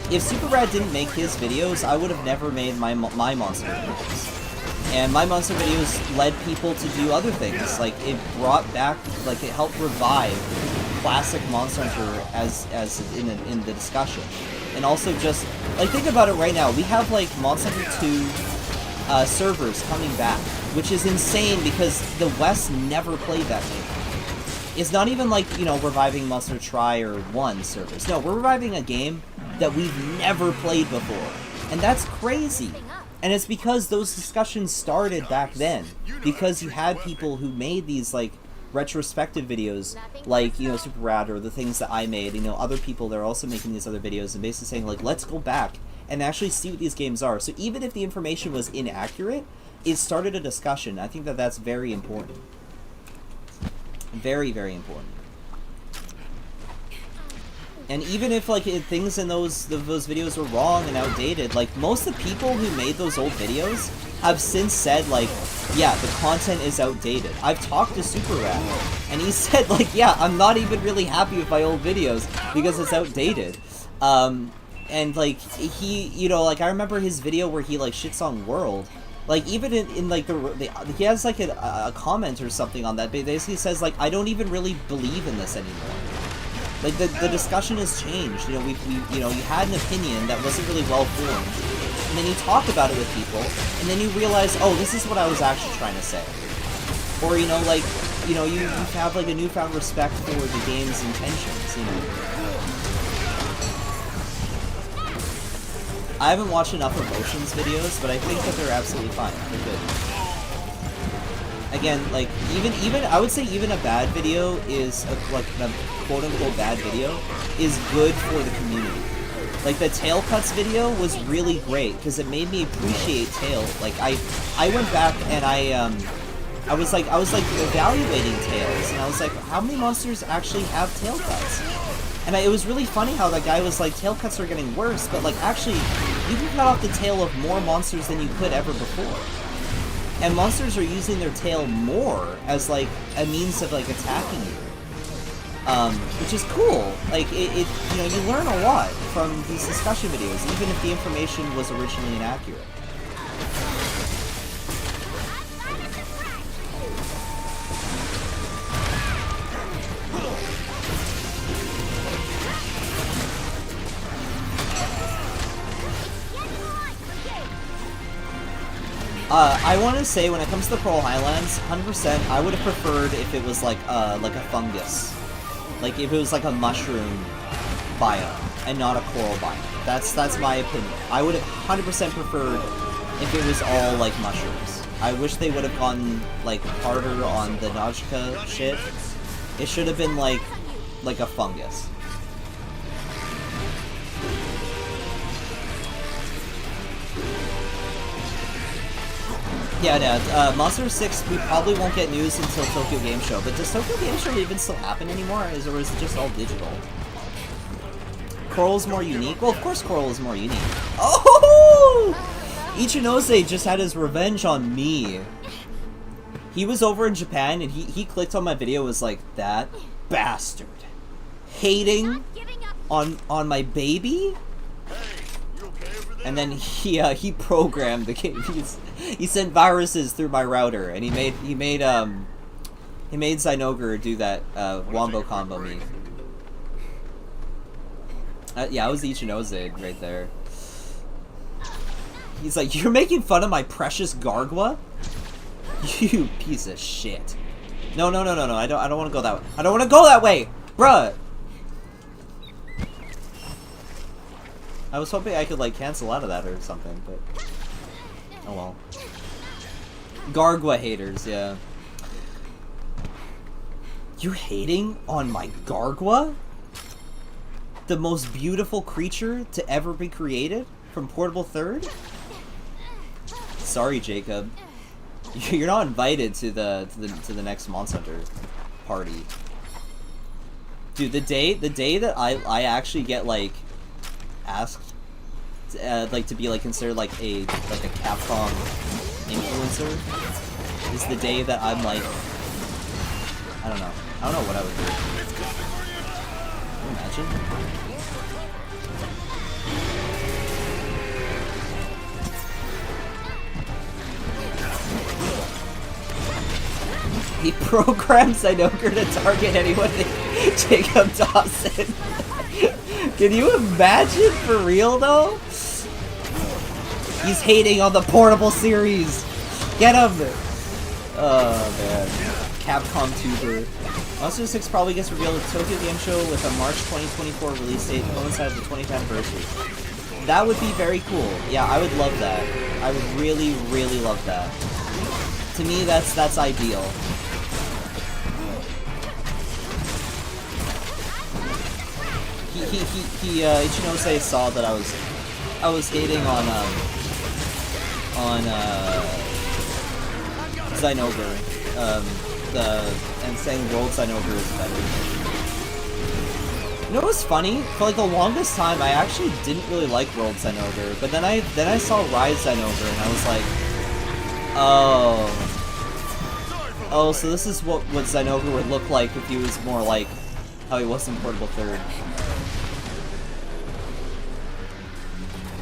If Super Rad didn't make his videos, I would have never made my monster videos. And my monster videos led people to do other things. Like, it brought back, like, it helped revive classic Monster Hunter as in the discussion. And also just, like, think about it right now. We have, like, Monster Hunter 2 servers coming back, which is insane because the West never played that game. It's not even like, you know, reviving Monster Try or 1 servers. No, we're reviving a game that we've never played before. And that's crazy. And it's because those discussions started back then. Because you had people who made these, like, retrospective videos, like, you know, Super Rad, or the things that I made, you know, other people that are also making these other videos, and basically saying, like, let's go back and actually see what these games are. So even if the information was inaccurate, it started a discussion. I think that that's very important. Very, very important. And even if, like, things in those videos were wrong and outdated, like, most of the people who made those old videos have since said, like, yeah, the content is outdated. I've talked to Super Rad, and he said, like, yeah, I'm not even really happy with my old videos because it's outdated. And, like, he, you know, like, I remember his video where he, like, shits on World. Like, even in like, he has, like, a comment or something on that, but basically says, like, I don't even really believe in this anymore. Like, the discussion has changed. You know, we you know, you had an opinion that wasn't really well formed, and then you talk about it with people, and then you realize, oh, this is what I was actually trying to say. Or, you know, like, you know, you have, like, a newfound respect for the game's intentions, you know. I haven't watched enough Emotions videos, but I think that they're absolutely fine. They're good. Again, like, even I would say even a bad video is, like, a quote-unquote bad video is good for the community. Like, the Tail Cuts video was really great, because it made me appreciate Tail. Like, I went back and I was like evaluating Tails, and I was like, how many monsters actually have Tail Cuts? And it was really funny how that guy was like, tail cuts are getting worse, but, like, actually, you can cut off the tail of more monsters than you could ever before. And monsters are using their tail more as, like, a means of, like, attacking you. Which is cool. Like, you know, you learn a lot from these discussion videos, even if the information was originally inaccurate. I want to say, when it comes to the Coral Highlands, 100%, I would have preferred if it was like a fungus. Like, if it was like a mushroom biome, and not a coral biome. That's my opinion. I would have 100% preferred if it was all, like, mushrooms. I wish they would have gone, like, harder on the Nausicaa shit. It should have been, like a fungus. Yeah, Dad. Monster 6, we probably won't get news until Tokyo Game Show. But does Tokyo Game Show even still happen anymore? Or is it just all digital? Coral's more unique? Well, of course Coral is more unique. Oh! Ichinose just had his revenge on me. He was over in Japan, and he clicked on my video and was like, that bastard. hating on my baby, and then he programmed the game. He sent viruses through my router, and he made Zynoger do that wombo combo me. Yeah, I was the Ichinose right there. He's like, you're making fun of my precious Gargwa? You piece of shit. No, no, no, no, no. I don't want to go that way. I don't want to go that way, bruh. I was hoping I could like cancel out of that or something, but oh well. Gargwa haters, yeah. You're hating on my Gargwa? The most beautiful creature to ever be created from Portable Third? Sorry, Jacob. You're not invited to the next Monster Hunter party. Dude, the day that I actually get like asked like to be like considered like a Capcom influencer is the day that I'm like, I don't know what I would do. Can you imagine? He programs Zynoger to target anyone named Jacob Dawson. Can you imagine for real though? He's hating on the Portable series. Get him! Oh man. Capcom tuber. Monster 6 probably gets revealed at Tokyo Game Show with a March 2024 release date coincide with the 20th anniversary. That would be very cool. Yeah, I would love that. I would really, really love that. To me, that's ideal. Ichinose saw that I was hating on Zynoger, and saying World Zynoger is better. You know what's funny? For like the longest time, I actually didn't really like World Zynoger, but then I saw Rise Zynoger, and I was like, oh, so this is what Zynoger would look like if he was more like how he was in Portable Third.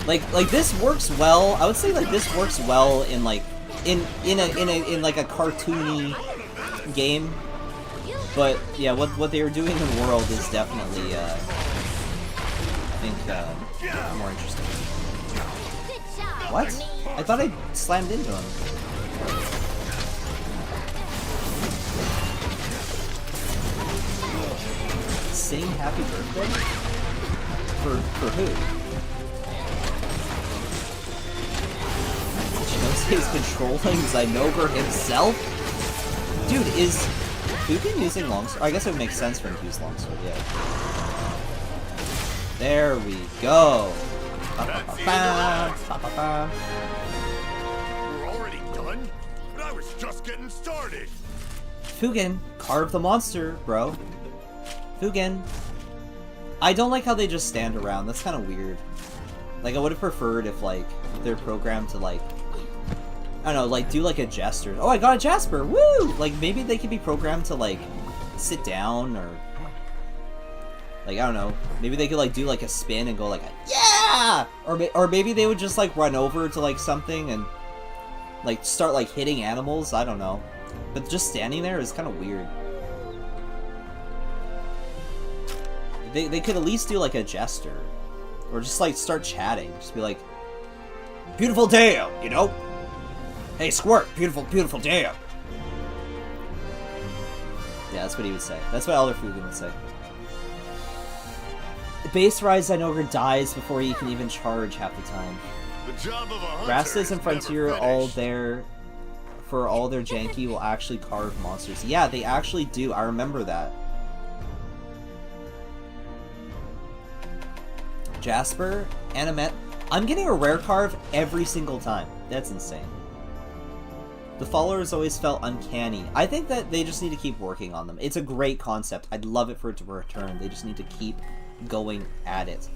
Like this works well. I would say like this works well in like in like a cartoony game. But yeah, what they were doing in World is definitely I think more interesting. What? I thought I slammed into him. Sing happy birthday? For who? He's controlling Zynoger himself? Dude, is Fukin using longsword? I guess it would make sense for him to use longsword, yeah. There we go. We're already done? But I was just getting started. Fukin, carve the monster, bro. Fukin. I don't like how they just stand around. That's kind of weird. Like, I would have preferred if, like, they're programmed to, like, I don't know, like, do, like, a gesture. Oh, I got a Jasper! Woo! Like, maybe they could be programmed to, like, sit down, or... Like, I don't know. Maybe they could, like, do, like, a spin and go, like, yeah! Or maybe they would just, like, run over to, like, something and, like, start, like, hitting animals. I don't know. But just standing there is kind of weird. They could at least do, like, a gesture. Or just, like, start chatting. Just be like, beautiful day, you know? Hey, Squirt, beautiful, beautiful day. Yeah, that's what he would say. That's what Elder Fugan would say. Base Rise Zynoger dies before he can even charge half the time. The job of a hunter Rastas and is Frontier, never all finished. there for all their janky, will actually carve monsters. Yeah, they actually do. I remember that. Jasper, Animet. I'm getting a rare carve every single time. That's insane. The followers always felt uncanny. I think that they just need to keep working on them. It's a great concept. I'd love it for it to return. They just need to keep going at it.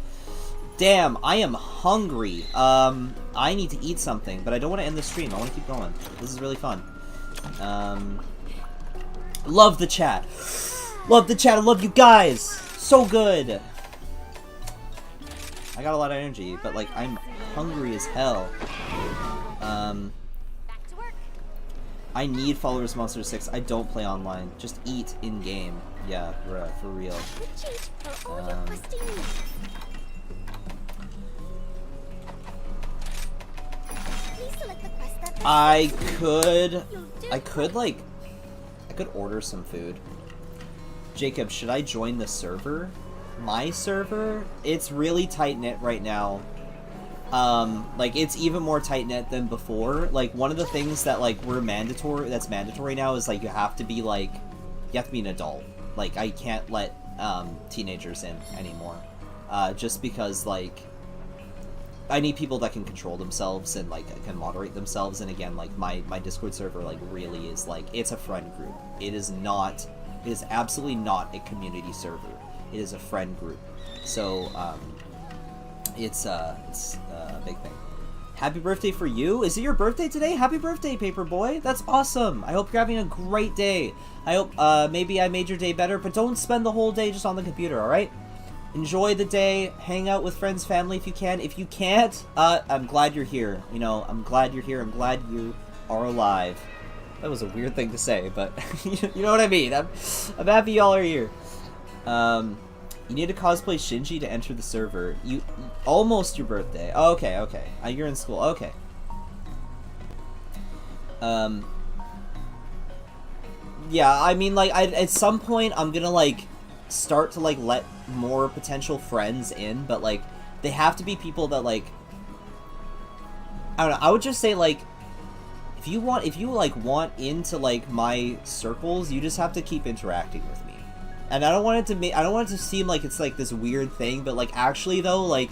Damn, I am hungry. I need to eat something, but I don't want to end the stream. I want to keep going. This is really fun. Love the chat. Love the chat. I love you guys So good! I got a lot of energy, but like I'm hungry as hell. Back to work. I need Followers Monster 6. I don't play online. Just eat in game. Yeah, for real. Cheat for all your questing needs. Please select the quest that I could order some food. Jacob, should I join the server? My server? It's really tight-knit right now. Like, it's even more tight-knit than before. Like, one of the things that, like, that's mandatory now is, like, you have to be an adult. Like, I can't let, teenagers in anymore. Just because, like, I need people that can control themselves and, like, can moderate themselves. And again, like, my Discord server, like, really is, like, it's a friend group. It is absolutely not a community server. It is a friend group. So, it's a big thing. Happy birthday for you? Is it your birthday today? Happy birthday, Paperboy. That's awesome. I hope you're having a great day. I hope, maybe I made your day better, but don't spend the whole day just on the computer, alright? Enjoy the day. Hang out with friends, family if you can. If you can't, I'm glad you're here. You know, I'm glad you're here. I'm glad you are alive. That was a weird thing to say, but you know what I mean. I'm happy y'all are here. You need to cosplay Shinji to enter the server. Almost your birthday. Oh, okay. You're in school. Okay. Yeah, I mean, like, at some point, I'm gonna, like, start to, like, let more potential friends in, but, like, they have to be people that, like, I don't know, I would just say, like, if you want into, like, my circles, you just have to keep interacting with me. And I don't want it to seem like it's, like, this weird thing, but, like, actually, though, like,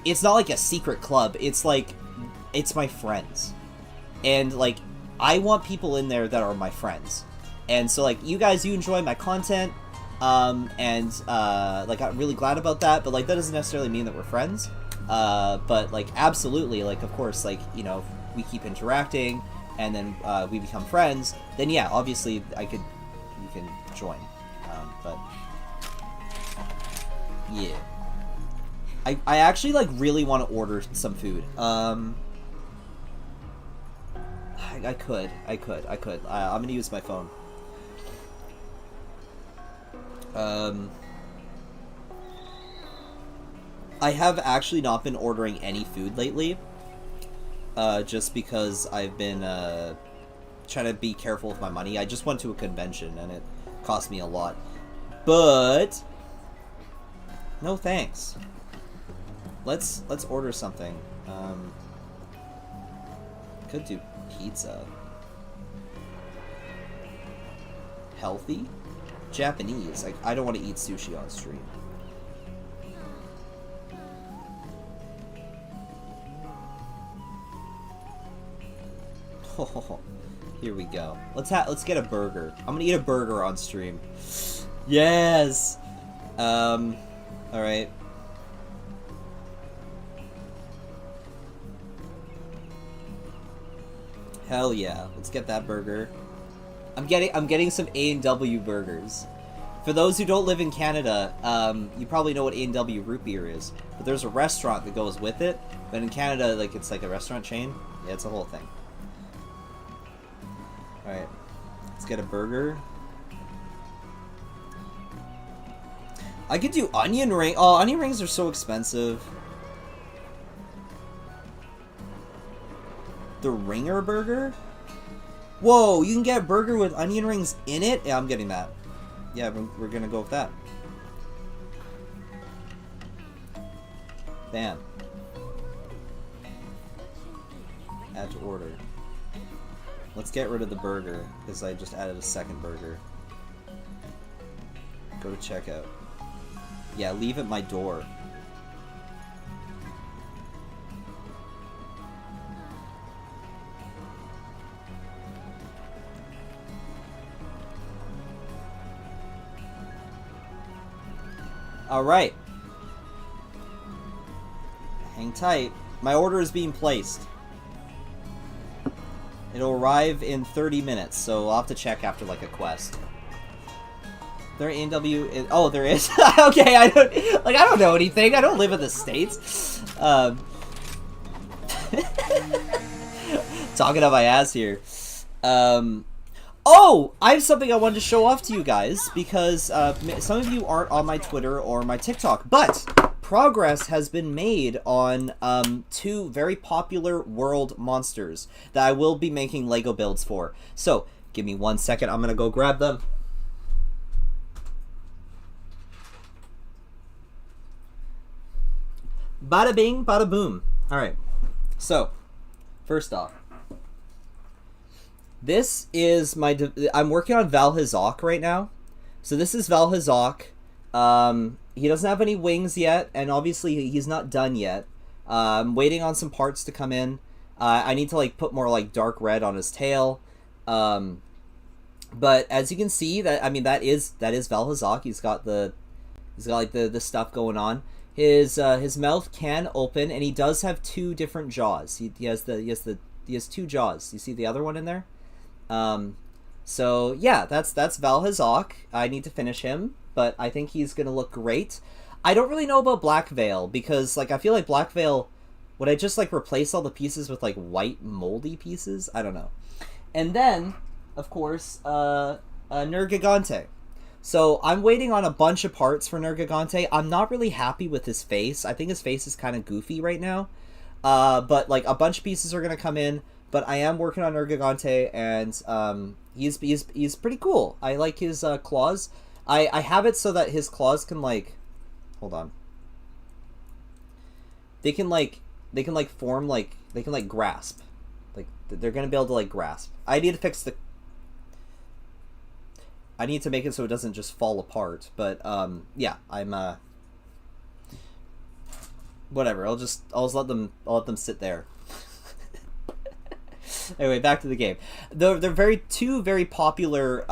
it's not, like, a secret club. It's, like, it's my friends. And, like, I want people in there that are my friends. And so, like, you guys, you enjoy my content, like, I'm really glad about that, but, like, that doesn't necessarily mean that we're friends. But, like, absolutely, like, of course, like, you know, if we keep interacting, and then, we become friends, then, yeah, obviously, you can join. But yeah, I actually, like, really want to order some food. I could. I'm gonna use my phone. I have actually not been ordering any food lately, just because I've been trying to be careful with my money. I just went to a convention and it cost me a lot. But no thanks. Let's order something. Could do pizza. Healthy? Japanese. Like, I don't want to eat sushi on stream. Oh, here we go. Let's get a burger. I'm gonna eat a burger on stream. Yes. All right. Hell yeah. Let's get that burger. I'm getting some A&W burgers. For those who don't live in Canada, you probably know what A&W root beer is, but there's a restaurant that goes with it. But in Canada, like, it's like a restaurant chain. Yeah, it's a whole thing. All right. Let's get a burger. I could do onion ring. Oh, onion rings are so expensive. The Ringer burger? Whoa, you can get a burger with onion rings in it? Yeah, I'm getting that. Yeah, we're gonna go with that. Bam. Add to order. Let's get rid of the burger, because I just added a second burger. Go to checkout. Yeah, leave at my door. Alright. Hang tight. My order is being placed. It'll arrive in 30 minutes, so I'll have to check after, like, a quest. There AW is, oh, there is. Okay, I don't know anything. I don't live in the States. Talking out my ass here. Oh, I have something I wanted to show off to you guys because some of you aren't on my Twitter or my TikTok, but progress has been made on 2 very popular world monsters that I will be making Lego builds for. So, give me 1 second. I'm gonna go grab them. Bada bing, bada boom. Alright, so, first off, this is my, I'm working on Valhazak right now. So this is Valhazak. He doesn't have any wings yet, and obviously he's not done yet. I'm waiting on some parts to come in. I need to like put more like dark red on his tail. But as you can see, that that is Valhazak. He's got like the stuff going on. His mouth can open, and he does have 2 different jaws. He has 2 jaws. You see the other one in there? So yeah, that's Valhazak. I need to finish him, but I think he's gonna look great. I don't really know about Black Veil because like I feel like Black Veil, would I just like replace all the pieces with like white moldy pieces? I don't know. And then, of course, Nergigante. So I'm waiting on a bunch of parts for Nergigante. I'm not really happy with his face. I think his face is kind of goofy right now. But like a bunch of pieces are gonna come in. But I am working on Nergigante, and he's pretty cool. I like his claws. I have it so that his claws can like, hold on. They can form like, they can like grasp. Like they're gonna be able to like grasp. I need to fix the. I need to make it so it doesn't just fall apart. But yeah, I'm whatever. I'll let them sit there. Anyway, back to the game. They're 2 very popular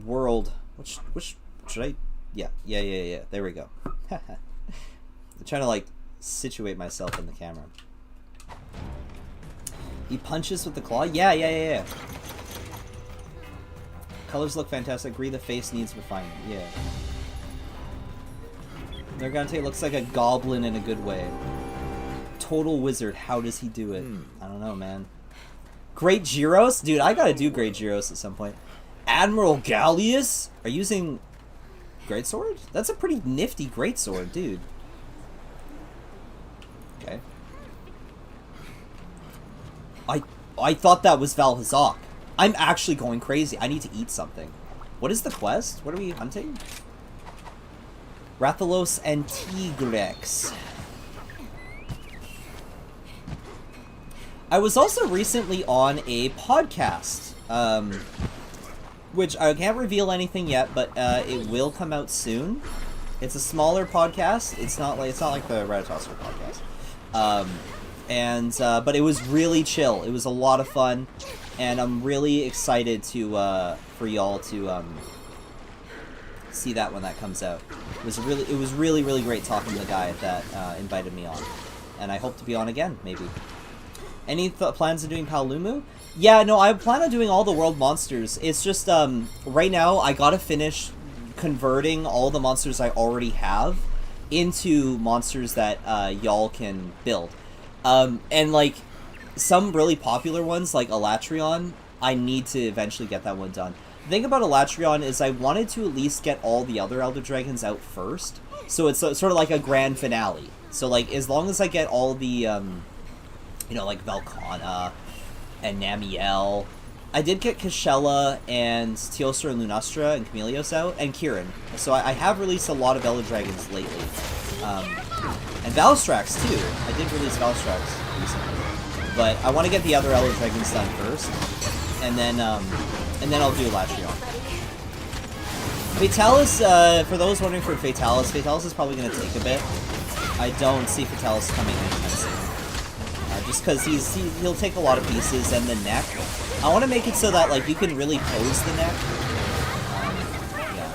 world. Which should I? Yeah. There we go. I'm trying to like situate myself in the camera. He punches with the claw. Yeah. Colors look fantastic. Agree the face needs refinement. Yeah. Nergigante looks like a goblin in a good way. Total wizard. How does he do it? I don't know, man. Great Gyros? Dude, I gotta do Great Gyros at some point. Admiral Gallius? Are you using Greatsword? That's a pretty nifty Greatsword, dude. Okay. I thought that was Valhazak. I'm actually going crazy. I need to eat something. What is the quest? What are we hunting? Rathalos and Tigrex. I was also recently on a podcast, which I can't reveal anything yet, but it will come out soon. It's a smaller podcast. It's not like the Rathalos podcast. But it was really chill. It was a lot of fun, and I'm really excited to for y'all to see that when that comes out. It was really great talking to the guy that invited me on, and I hope to be on again maybe. Any plans of doing Paolumu? Yeah, no, I plan on doing all the world monsters. It's just, right now, I gotta finish converting all the monsters I already have into monsters that, y'all can build. And, like, some really popular ones, like Elatrion, I need to eventually get that one done. The thing about Elatrion is I wanted to at least get all the other Elder Dragons out first, so it's sort of like a grand finale. So, like, as long as I get all the, you know, like Velkhana and Namiel. I did get Kashella and Teostra and Lunastra and Chameleos out, and Kieran. So I have released a lot of Elder Dragons lately. And Valstrax too. I did release Valstrax recently. But I want to get the other Elder Dragons done first. And then I'll do Elatrion. Fatalis, for those wondering for Fatalis is probably going to take a bit. I don't see Fatalis coming anytime soon. Just because he'll take a lot of pieces, and the neck. I want to make it so that like you can really pose the neck. Yeah.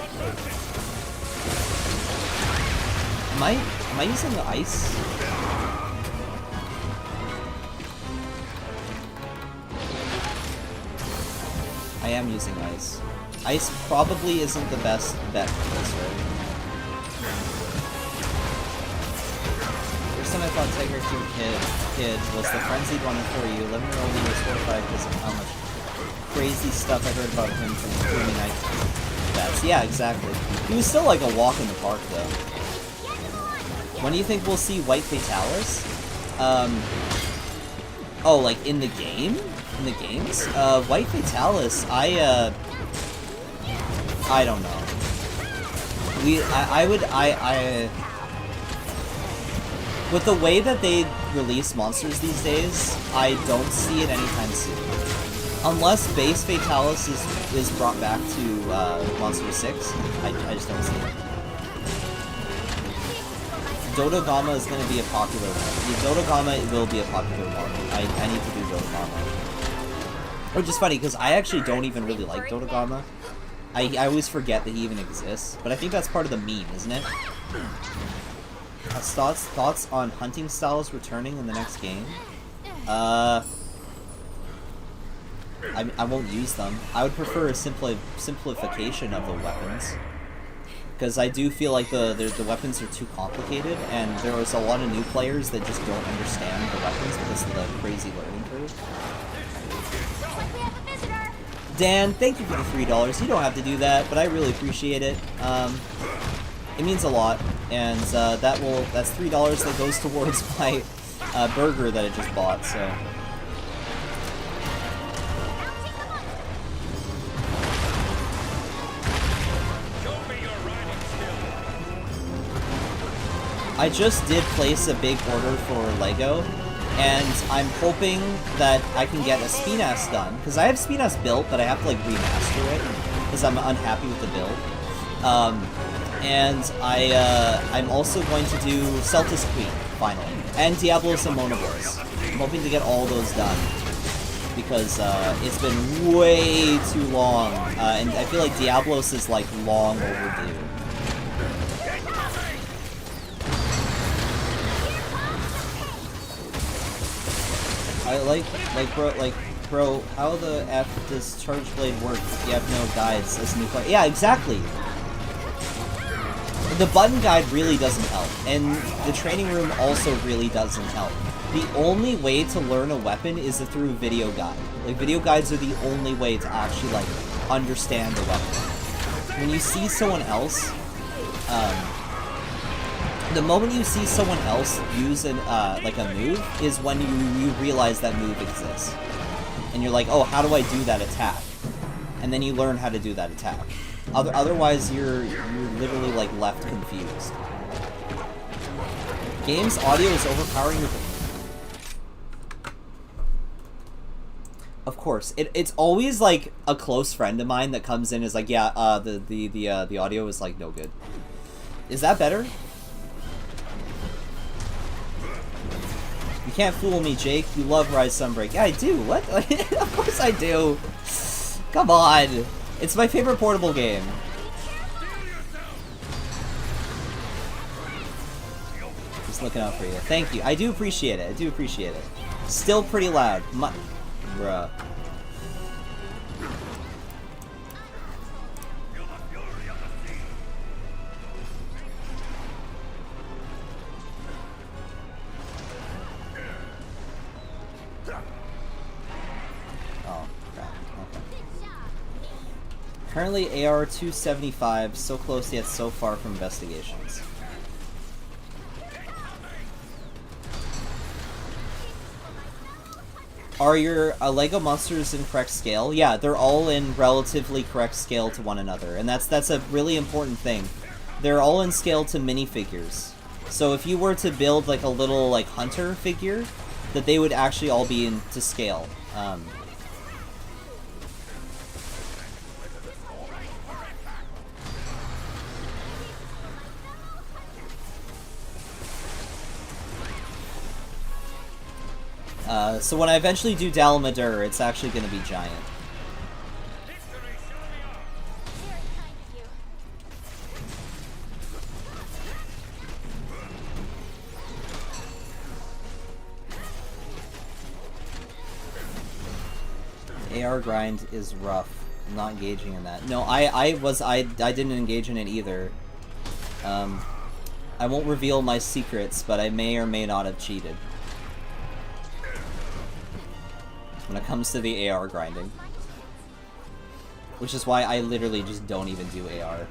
Am I using the ice? I am using ice. Ice probably isn't the best bet for this, right? First time I fought Tiger Kid was the frenzied one for you. 11-year-old he was horrified because of how much crazy stuff I heard about him from the Gloomy Night bats. Yeah, exactly. He was still like a walk in the park, though. When do you think we'll see White Fatalis? Oh, like in the game? In the games? White Fatalis, I don't know. With the way that they release monsters these days, I don't see it anytime soon. Unless base Fatalis is brought back to Monster 6, I just don't see it. Dodogama is going to be a popular one. Yeah, Dodogama will be a popular one. I need to do Dodogama. Which is funny, because I actually don't even really like Dodogama. I always forget that he even exists. But I think that's part of the meme, isn't it? Thoughts on hunting styles returning in the next game? I won't use them. I would prefer a simplification of the weapons. Because I do feel like the weapons are too complicated, and there was a lot of new players that just don't understand the weapons because of the crazy learning curve. Dan, thank you for the $3. You don't have to do that, but I really appreciate it. It means a lot, and that's $3 that goes towards my burger that I just bought. So. I just did place a big order for Lego, and I'm hoping that I can get a Spinass done, because I have Spinass built, but I have to like remaster it, because I'm unhappy with the build. And I'm also going to do Celtis Queen, finally, and Diablos and Monoboys. I'm hoping to get all those done, because it's been way too long, and I feel like Diablos is like long overdue. I bro, how the F does Charge Blade work if you have no guides as a new player? Yeah, exactly! The button guide really doesn't help, and the training room also really doesn't help. The only way to learn a weapon is through video guide. Like, video guides are the only way to actually, like, understand the weapon. When you see someone else, the moment you see someone else use like a move is when you realize that move exists. And you're like, oh, how do I do that attack? And then you learn how to do that attack. Otherwise, you're literally, like, left confused. Game's audio is overpowering your... Of course. It's always, like, a close friend of mine that comes in and is like, yeah, the audio is, like, no good. Is that better? You can't fool me, Jake. You love Rise Sunbreak. Yeah, I do. What? Of course I do. Come on. It's my favorite portable game. Just looking out for you. Thank you. I do appreciate it. I do appreciate it. Still pretty loud. Bruh. Currently AR-275, so close yet so far from investigations. Are your Lego monsters in correct scale? Yeah, they're all in relatively correct scale to one another, and that's a really important thing. They're all in scale to minifigures. So if you were to build like a little like hunter figure, that they would actually all be to scale. So when I eventually do Dalamadur, it's actually going to be giant. The AR grind is rough. not engaging in that. No, I didn't engage in it either. I won't reveal my secrets, but I may or may not have cheated. When it comes to the AR grinding. Which is why I literally just don't even do AR.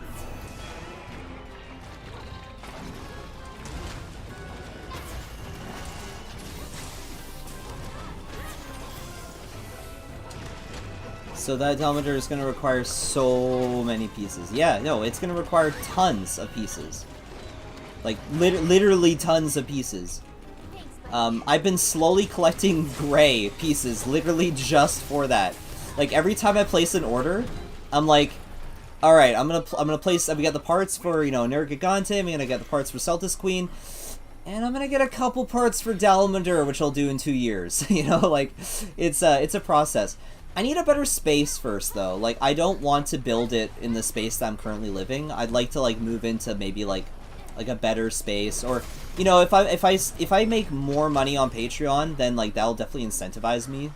So that Delmeter is going to require so many pieces. Yeah, no, it's going to require tons of pieces. Like, literally tons of pieces. I've been slowly collecting gray pieces, literally just for that. Like, every time I place an order, I'm like, alright, I'm gonna place, we got the parts for, you know, Nergigante, I'm gonna get the parts for Celtis Queen, and I'm gonna get a couple parts for Dalmadur, which I'll do in 2 years. You know, like, it's a process. I need a better space first, though. Like, I don't want to build it in the space that I'm currently living. I'd like to, like, move into maybe, like a better space, or, you know, if I make more money on Patreon, then, like, that'll definitely incentivize me.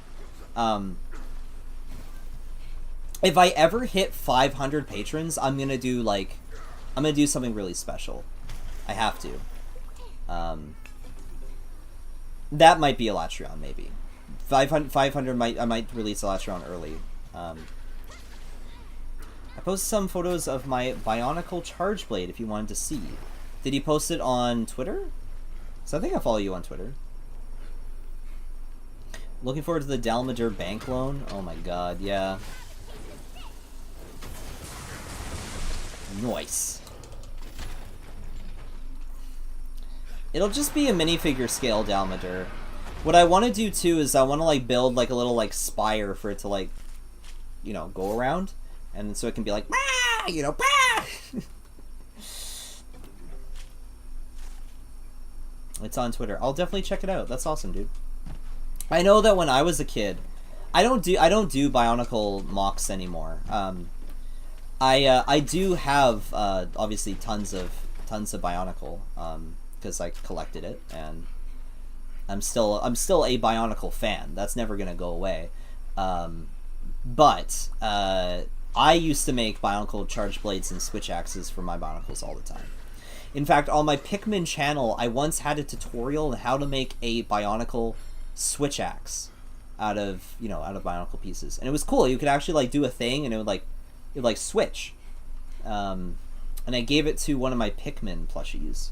If I ever hit 500 patrons, I'm gonna do something really special. I have to. That might be a Latreon, maybe. 500 I might release a Latreon early. I posted some photos of my Bionicle Charge Blade if you wanted to see. Did he post it on Twitter? So I think I follow you on Twitter. Looking forward to the Dalmadur bank loan. Oh my god, yeah. Nice. It'll just be a minifigure scale Dalmadur. What I want to do too is I want to like build like a little like spire for it to like, you know, go around, and so it can be like, bah! You know, bah! It's on Twitter. I'll definitely check it out. That's awesome, dude. I know that when I was a kid, I don't do Bionicle mocks anymore. I do have obviously tons of Bionicle because I collected it, and I'm still a Bionicle fan. That's never gonna go away. But I used to make Bionicle charge blades and switch axes for my Bionicles all the time. In fact, on my Pikmin channel, I once had a tutorial on how to make a Bionicle switch axe out of Bionicle pieces, and it was cool. You could actually like do a thing, and it would switch. And I gave it to one of my Pikmin plushies.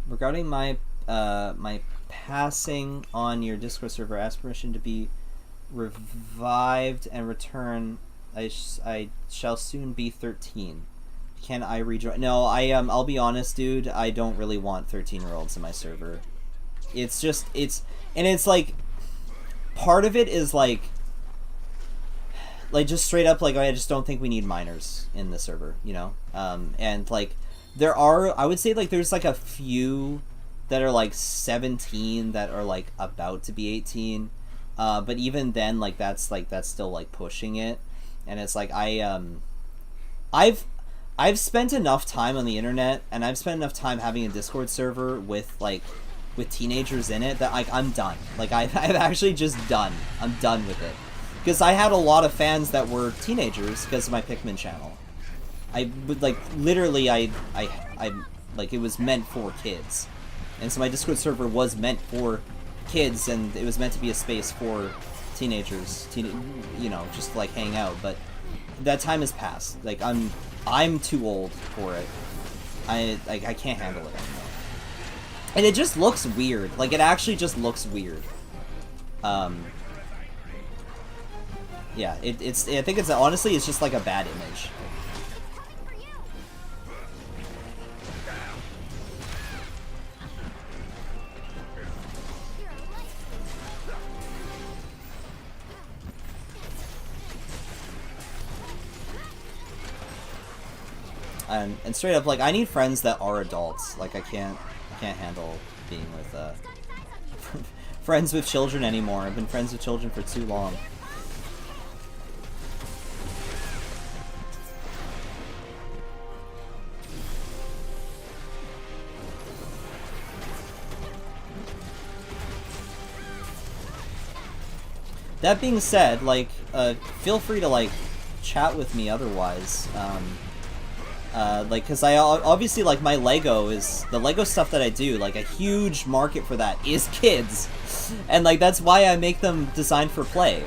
Regarding my my passing on your Discord server, ask permission to be revived and return. I shall soon be 13. Can I rejoin? No, I'll be honest, dude. I don't really want 13-year-olds in my server. It's just it's like part of it is like just straight up like I just don't think we need minors in the server, you know. And like there are, I would say like there's like a few that are like 17 that are like about to be 18, but even then like that's still like pushing it. And it's like I've spent enough time on the internet, and I've spent enough time having a Discord server with teenagers in it that like I'm done. Like I've actually just done. I'm done with it. Because I had a lot of fans that were teenagers because of my Pikmin channel. I would like literally I like it was meant for kids. And so my Discord server was meant for kids, and it was meant to be a space for teenagers, you know, just to like hang out, but that time has passed. Like I'm too old for it. I can't handle it anymore. And it just looks weird. Like it actually just looks weird. Yeah, it's I think it's honestly it's just like a bad image. And straight up, like, I need friends that are adults. Like, I can't handle being with friends with children anymore. I've been friends with children for too long. That being said, like, feel free to, like, chat with me otherwise. Like, because I obviously, like, my Lego is the Lego stuff that I do, like, a huge market for that is kids, and like that's why I make them designed for play.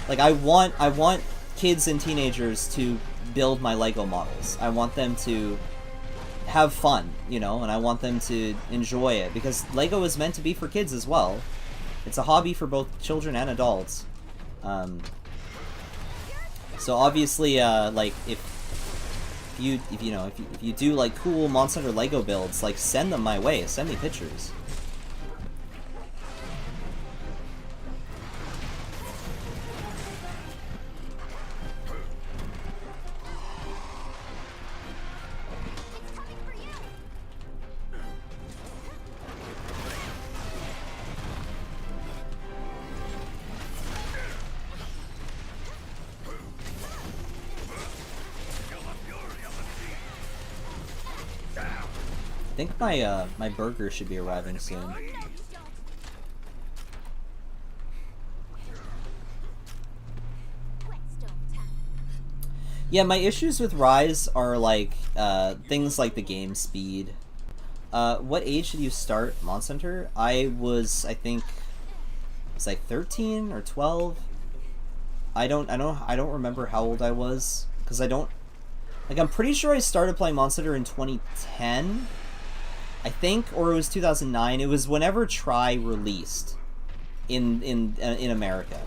Like, I want kids and teenagers to build my Lego models. I want them to have fun, you know, and I want them to enjoy it because Lego is meant to be for kids as well. It's a hobby for both children and adults. So obviously, like if you do like cool Monster Hunter Lego builds, like send them my way. Send me pictures. I think my burger should be arriving soon. Yeah, my issues with Rise are like things like the game speed. What age did you start Monster Hunter? I think it was like 13 or 12. I don't remember how old I was because I'm pretty sure I started playing Monster Hunter in 2010. I think, or it was 2009. It was whenever Tri released in America,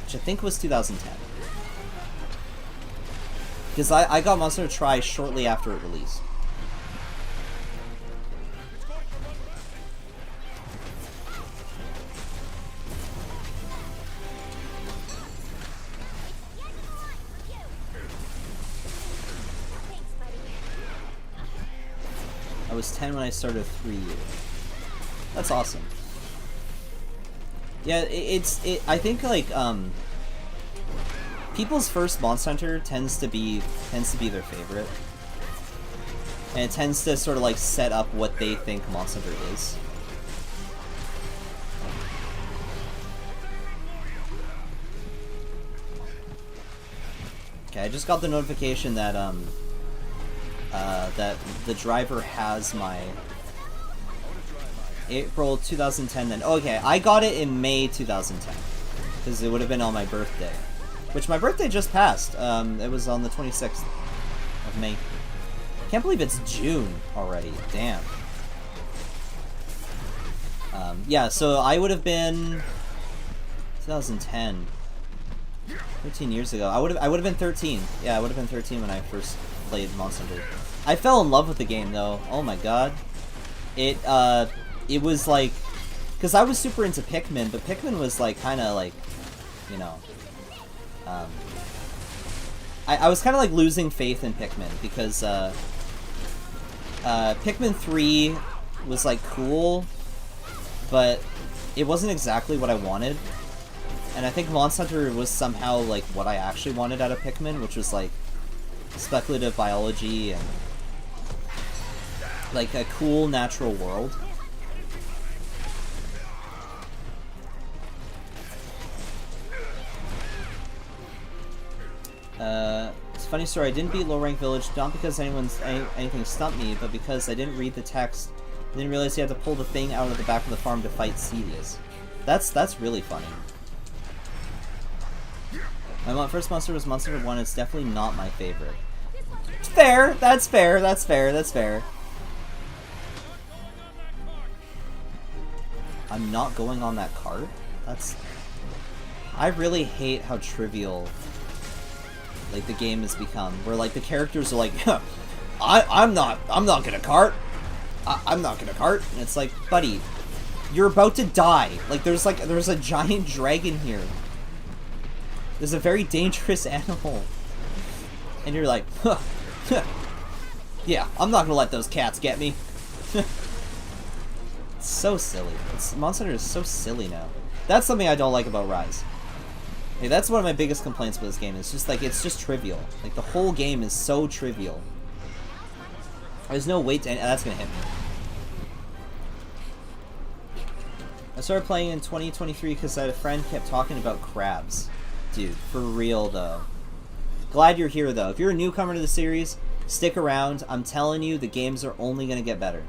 which I think was 2010. Because I got Monster Hunter Tri shortly after it released. I was 10 when I started 3 years. That's awesome. Yeah, I think like people's first Monster Hunter tends to be their favorite. And it tends to sort of like set up what they think Monster Hunter is. Okay, I just got the notification that that the driver has my April 2010 then. Okay, I got it in May 2010 because it would have been on my birthday, which my birthday just passed. It was on the 26th of May. Can't believe it's June already. Damn. Yeah, so I would have been 2010, 13 years ago. I would have been 13. Yeah, I would have been 13 when I first played Monster Hunter. I fell in love with the game though. Oh my god. It was like, because I was super into Pikmin, but Pikmin was like kind of like, you know, I was kind of like losing faith in Pikmin because Pikmin 3 was like cool, but it wasn't exactly what I wanted. And I think Monster Hunter was somehow like what I actually wanted out of Pikmin, which was like speculative biology and like a cool natural world. It's a funny story. I didn't beat Low Rank Village not because anything stumped me, but because I didn't read the text. I didn't realize you had to pull the thing out of the back of the farm to fight Cedius. That's really funny. My first monster was Monster Hunter 1. It's definitely not my favorite. It's fair. That's fair. That's fair. That's fair. I'm not going on that cart? That's... I really hate how trivial like the game has become, where like the characters are like, I'm not gonna cart. I'm not gonna cart. And it's like, buddy, you're about to die. Like there's a giant dragon here. There's a very dangerous animal. And you're like, yeah, I'm not gonna let those cats get me. It's so silly. Monster Hunter is so silly now. That's something I don't like about Rise. Hey, that's one of my biggest complaints with this game. It's just like, it's just trivial. Like the whole game is so trivial. There's no weight to any... That's gonna hit me. I started playing in 2023 because I had a friend kept talking about crabs. Dude, for real though. Glad you're here though. If you're a newcomer to the series, stick around. I'm telling you, the games are only going to get better.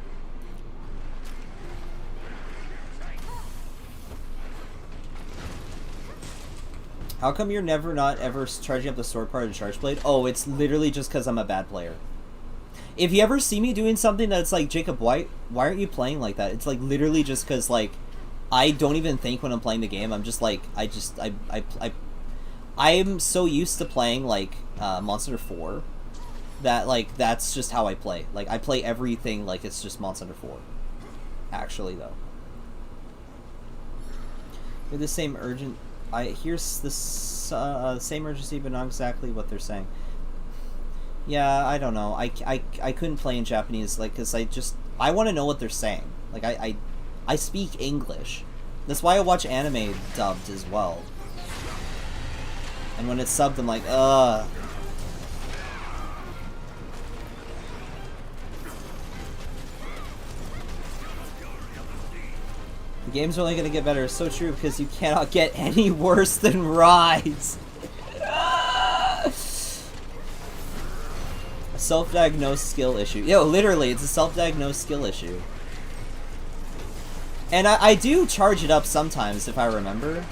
How come you're never not ever charging up the sword part of the charge blade? Oh, it's literally just because I'm a bad player. If you ever see me doing something that's like, Jacob, why aren't you playing like that? It's like literally just because like I don't even think when I'm playing the game. I'm just like I'm so used to playing like Monster 4 that like that's just how I play. Like I play everything like it's just Monster 4. Actually though. They're the same urgent. I here's this same urgency, but not exactly what they're saying. Yeah, I don't know. I couldn't play in Japanese, like, because I want to know what they're saying. Like, I speak English. That's why I watch anime dubbed as well. And when it's subbed, I'm like, ugh. The game's only gonna get better. It's so true, because you cannot get any worse than Rise. A self-diagnosed skill issue. Yo, literally, it's a self-diagnosed skill issue. And I do charge it up sometimes, if I remember.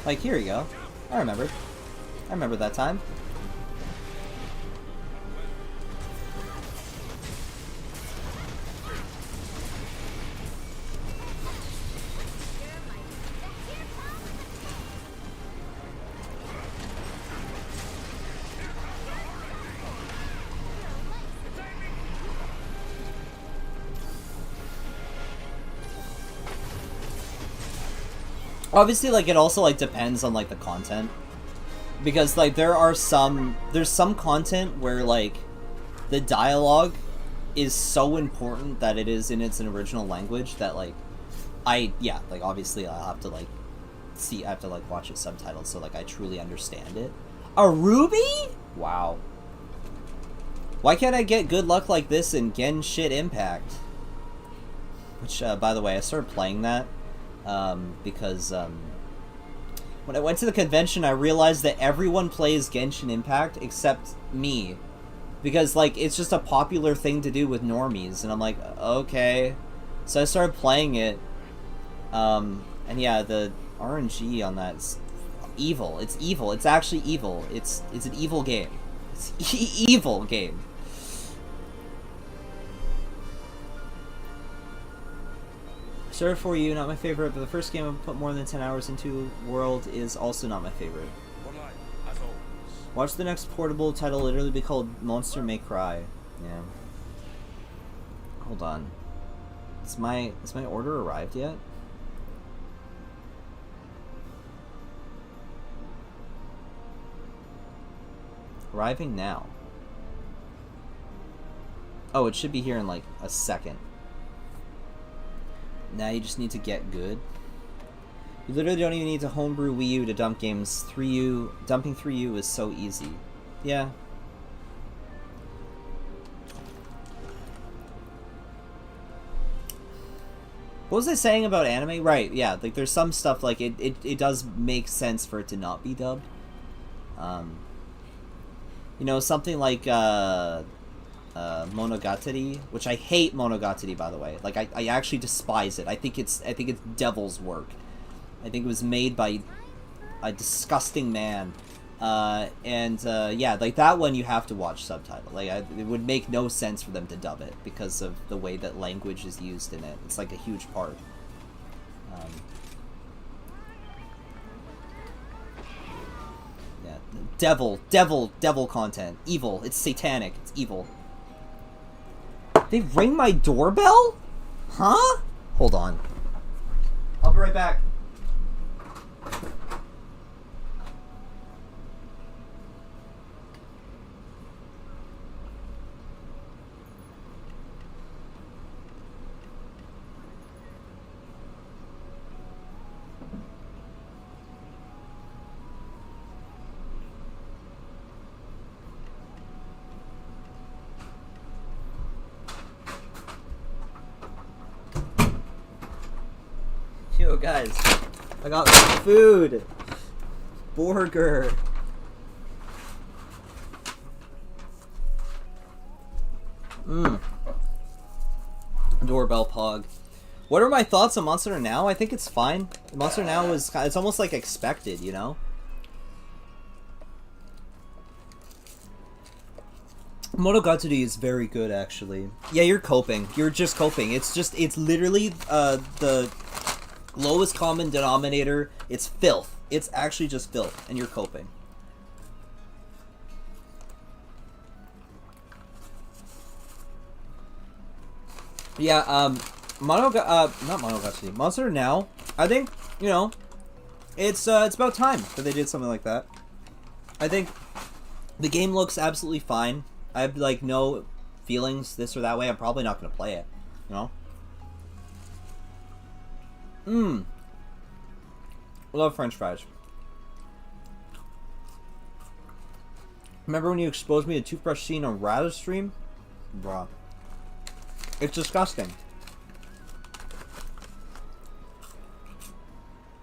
Like, here you go. I remember. I remember that time. Obviously, like, it also, like, depends on, like, the content. Because, like, there's some content where, like, the dialogue is so important that it is in its original language that, like, yeah, like, obviously I'll have to, like, I have to, like, watch it subtitled so, like, I truly understand it. A ruby? Wow. Why can't I get good luck like this in Genshin Impact? Which, by the way, I started playing that. Because when I went to the convention, I realized that everyone plays Genshin Impact except me. Because, like, it's just a popular thing to do with normies. And I'm like, okay. So I started playing it. And yeah, the RNG on that's evil. It's evil. It's actually evil. It's an evil game. It's evil game. Sorry for you, not my favorite, but the first game I've put more than 10 hours into World is also not my favorite. Watch the next portable title literally be called Monster May Cry. Yeah. Hold on. Has my order arrived yet? Arriving now. Oh, it should be here in like a second. Now you just need to get good. You literally don't even need to homebrew Wii U to dump games. Dumping 3U is so easy. Yeah. What was I saying about anime? Right, yeah, like there's some stuff like it does make sense for it to not be dubbed. You know, something like Monogatari, which I hate Monogatari, by the way. Like I actually despise it. I think it's devil's work. I think it was made by a disgusting man. Yeah, like that one you have to watch subtitle. Like it would make no sense for them to dub it because of the way that language is used in it. It's like a huge part. Yeah, devil content. Evil. It's satanic. It's evil. They ring my doorbell? Huh? Hold on. I'll be right back. guys. I got food. Burger. Doorbell pog. What are my thoughts on Monster Hunter Now? I think it's fine. Monster Hunter Now is it's almost like expected, you know? Monogatari is very good, actually. Yeah, you're coping. You're just coping. It's literally the lowest common denominator. It's filth. It's actually just filth, and you're coping. Yeah, not Monogatari. Monster Hunter Now, I think, you know, it's about time that they did something like that. I think the game looks absolutely fine. I have, like, no feelings this or that way. I'm probably not going to play it, you know? I love French fries. Remember when you exposed me to toothbrush scene on LIVESTREAM? Bruh. It's disgusting.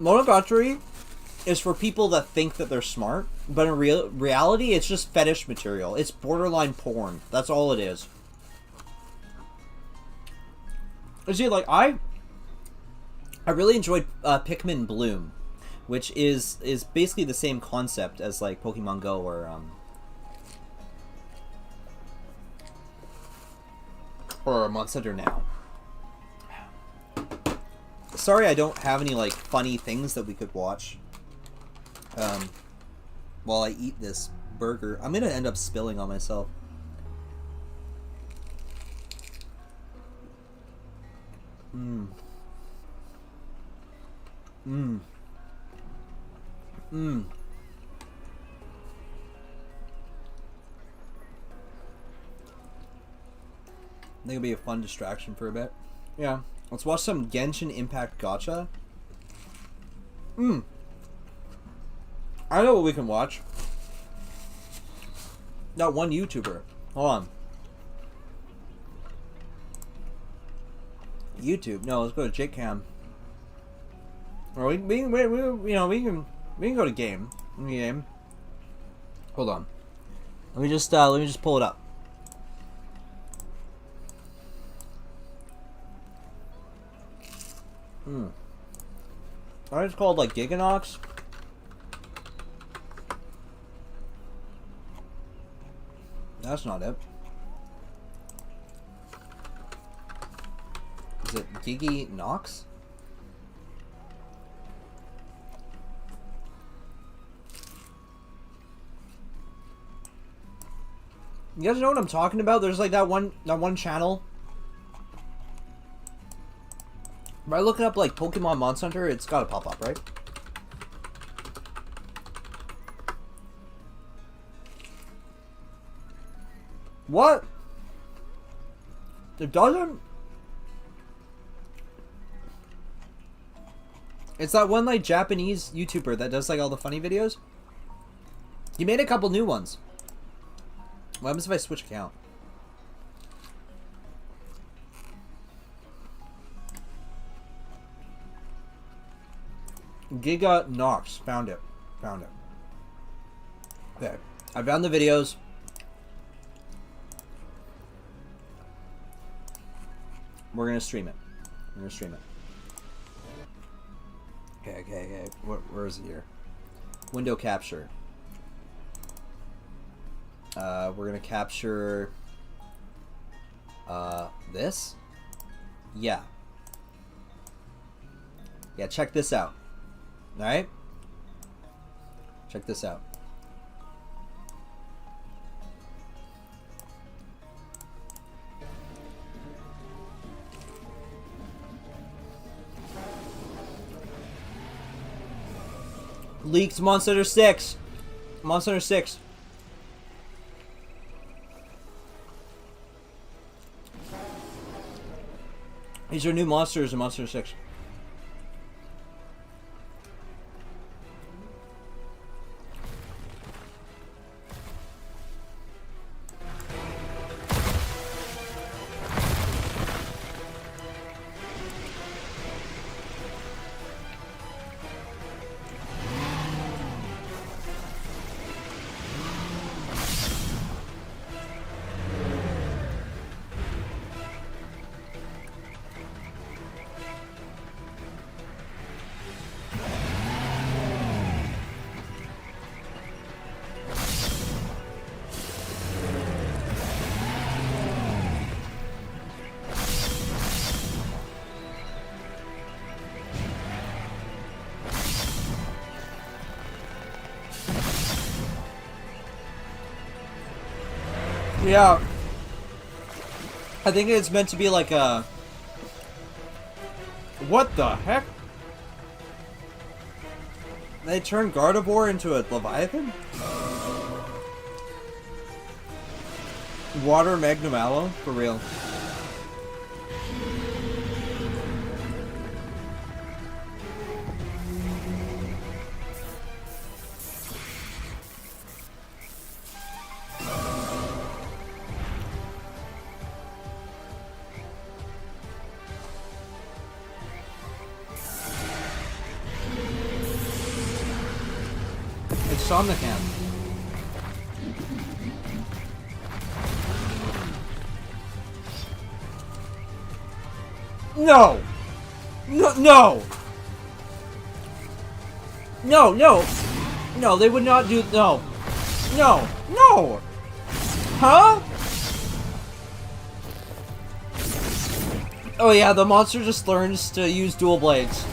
Monogatari is for people that think that they're smart, but in reality, it's just fetish material. It's borderline porn. That's all it is. You see, like, I really enjoyed Pikmin Bloom, which is basically the same concept as, like, Pokemon Go or Monster Hunter Now. Sorry I don't have any, like, funny things that we could watch while I eat this burger. I'm gonna end up spilling on myself. I think it'll be a fun distraction for a bit. Yeah. Let's watch some Genshin Impact gacha. I know what we can watch. That one YouTuber. Hold on. YouTube. No, let's go to JCam. Or we can go to game. Game. Hold on. Let me just pull it up. Alright, it's called like Giganox. That's not it. Is it Gigi Nox? You guys know what I'm talking about? There's like that one channel. If I look it up like Pokemon Monster Hunter, it's gotta pop up, right? What? It doesn't? It's that one like Japanese YouTuber that does like all the funny videos. He made a couple new ones. What happens if I switch account? Giga Nox. Found it. Found it. Okay. I found the videos. We're gonna stream it. We're gonna stream it. Okay. Where is it here? Window capture. We're gonna capture this? Yeah. Yeah, check this out. Alright? Check this out. Leaked Monster Hunter 6. Monster Hunter 6. These are new monsters in Monster Hunter 6. Yeah. I think it's meant to be like a... What the heck? They turned Gardevoir into a Leviathan? Water Magnamalo? For real. It's on the hand. No! No! No! No! No! No! They would not do. No! No! No! Huh? Oh yeah, the monster just learns to use dual blades.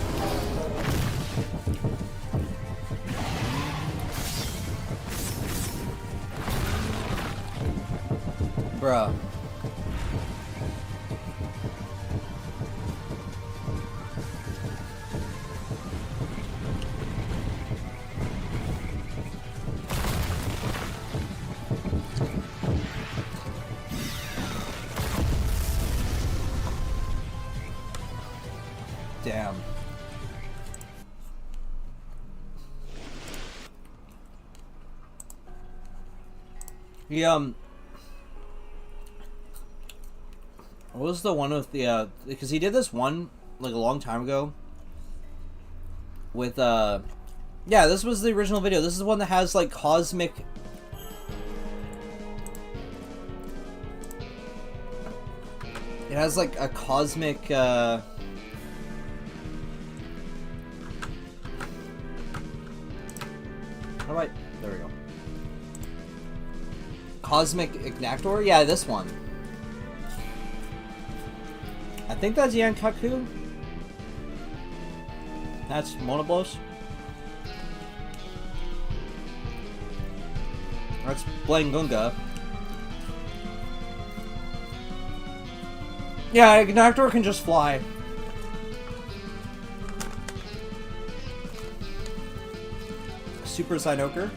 Bruh. Damn. What was the one with the, because he did this one, like, a long time ago. With, yeah, this was the original video. This is the one that has, like, cosmic... It has, like, a cosmic, How do I... There we go. Cosmic Ignactor? Yeah, this one. I think that's Yankaku. That's Monoblos. That's Blangunga. Yeah, Ignactor can just fly. Super Cynoker.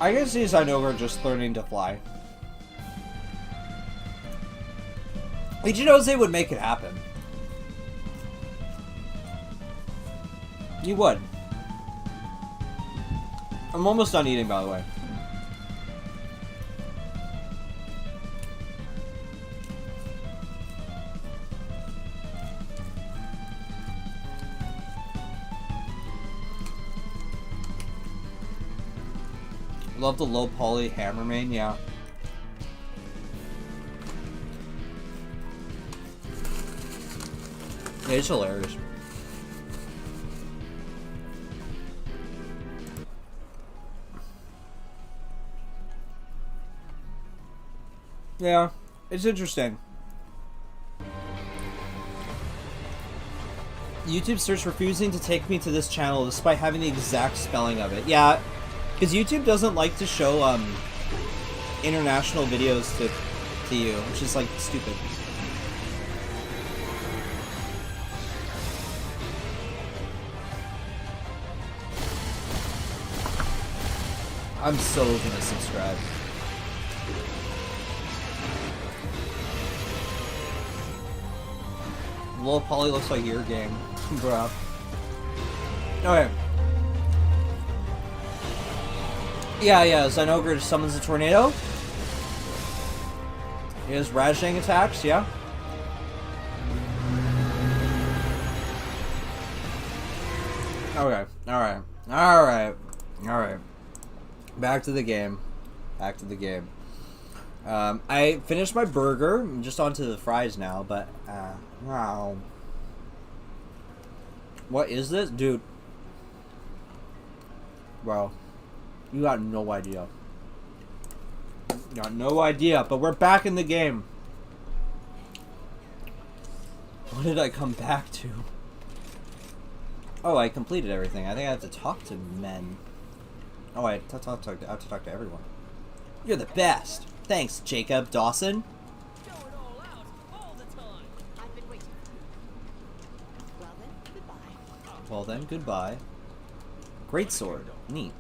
I can see Cynoker just learning to fly. Ichidose would make it happen. You would. I'm almost done eating, by the way. Love the low poly Hammermane, yeah. Yeah, it's hilarious. Yeah, it's interesting. YouTube starts refusing to take me to this channel despite having the exact spelling of it. Yeah, because YouTube doesn't like to show international videos to you, which is like stupid. I'm so gonna subscribe. Low poly looks like your game, bro. Okay. Yeah, Zynogra just summons a tornado. He has Rajang attacks, yeah. Okay, alright. Back to the game. I finished my burger. I'm just onto the fries now, but, wow. What is this? Dude. Bro. You got no idea. Got no idea, but we're back in the game. What did I come back to? Oh, I completed everything. I think I have to talk to men. Oh, I have to talk to everyone. You're the best. Thanks, Jacob Dawson. Going all out all the time. I've been waiting for you. Well then, goodbye. Well then, goodbye. Great sword. Neat.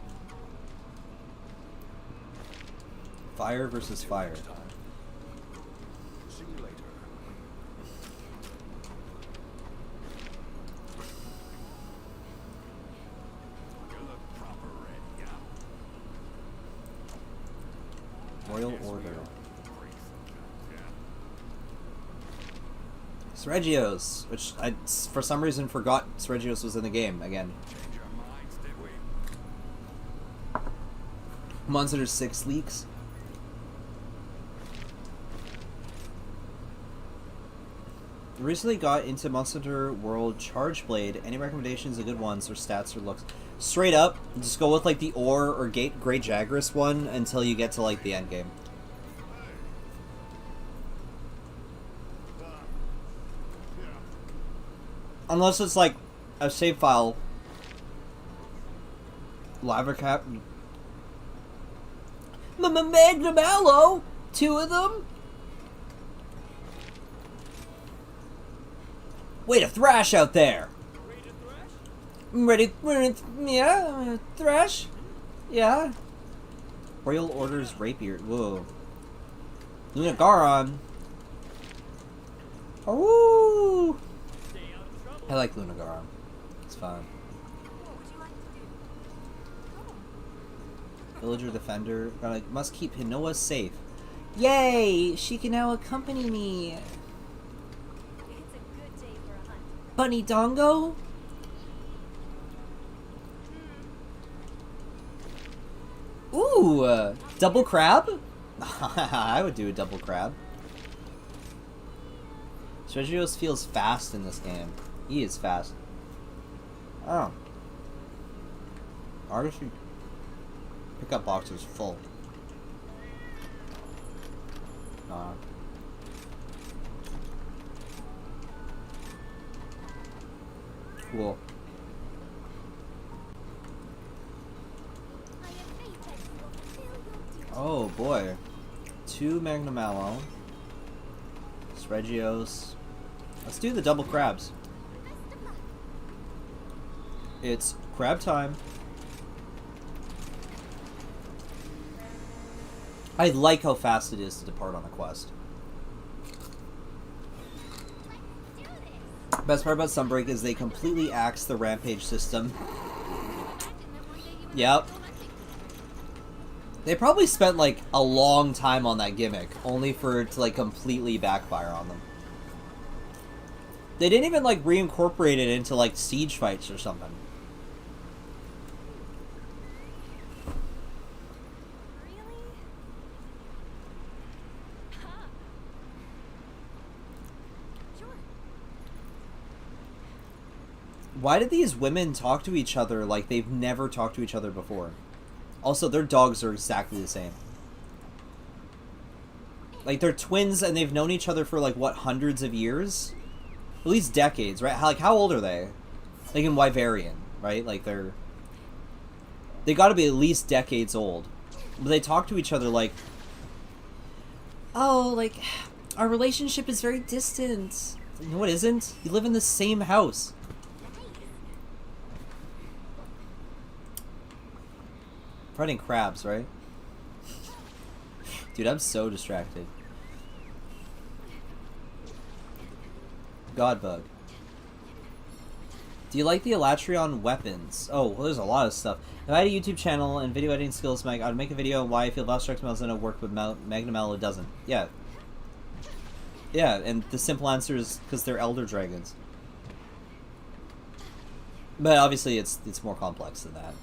Fire versus fire. See you later. You look proper ready, yeah? Royal Order. Break sometimes, yeah? Sregios, which I, for some reason, forgot Sregios was in the game again. Change our minds, did we? Monster 6 leaks. Recently got into Monster Hunter World Charge Blade. Any recommendations of good ones or stats or looks? Straight up, just go with like the Ore or Great Jagras one until you get to like the end game. Unless it's like a save file. Lava Cap. Magnamalo! 2 of them? Way to thrash out there! Ready to thrash? Yeah, thrash? Yeah. Royal Order's Rapier. Whoa. Lunagaron. Oh! Stay out of trouble. I like Lunagaron. It's fun. What would you like to do? Come on. Villager Defender. Must keep Hinoa safe. Yay! She can now accompany me. It's a good day for a hunt. Bunny Dongo? Ooh! Double crab? I would do a double crab. Sergios feels fast in this game. He is fast. Oh. Artistry pickup box is full. Cool. I am Apex will fulfill your duty. Oh boy. 2 Magnamalo. Sregios. Let's do the double crabs. Best of luck. It's crab time. I like how fast it is to depart on a quest. Let's do this. Best part about Sunbreak is they completely axe the rampage system. Imagine that one day you would Yep. go hunting. They probably spent like a long time on that gimmick, only for it to like completely backfire on them. They didn't even like reincorporate it into like siege fights or something. Really? Ha. Sure. Why did these women talk to each other like they've never talked to each other before? Also, their dogs are exactly the same. Like, they're twins and they've known each other for, like, what, hundreds of years? At least decades, right? How old are they? Like, in Wyverian, right? Like, they gotta be at least decades old. But they talk to each other like, oh, like, our relationship is very distant. No, it isn't. You live in the same house. Fighting crabs, right? Dude, I'm so distracted. Godbug. Do you like the Elatrion weapons? Oh, well, there's a lot of stuff. If I had a YouTube channel and video editing skills, I would make a video on why I feel Valstrax Malzeno work, but Magnamalo doesn't. Yeah. Yeah, and the simple answer is because they're Elder Dragons. But obviously it's more complex than that.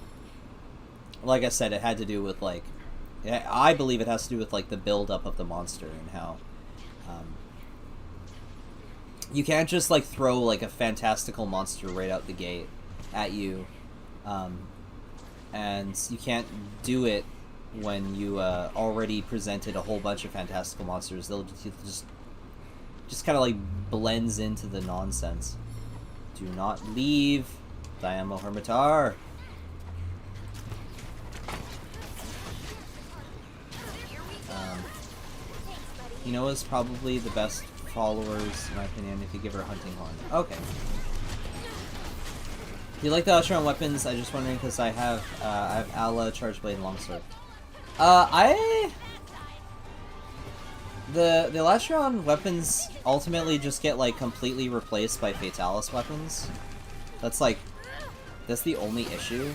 Like I said, it had to do with, like... I believe it has to do with, like, the build-up of the monster and how... you can't just, like, throw, like, a fantastical monster right out the gate at you. And you can't do it when you already presented a whole bunch of fantastical monsters. They'll just kind of, like, blends into the nonsense. Do not leave. Diamo Hermitar. You know is probably the best followers, in my opinion, if you give her a hunting horn. Okay. Do you like the Elastron weapons? I'm just wondering because I have Ala, Charge Blade, and Longsword. The Elastron weapons ultimately just get like completely replaced by Fatalis weapons. That's the only issue.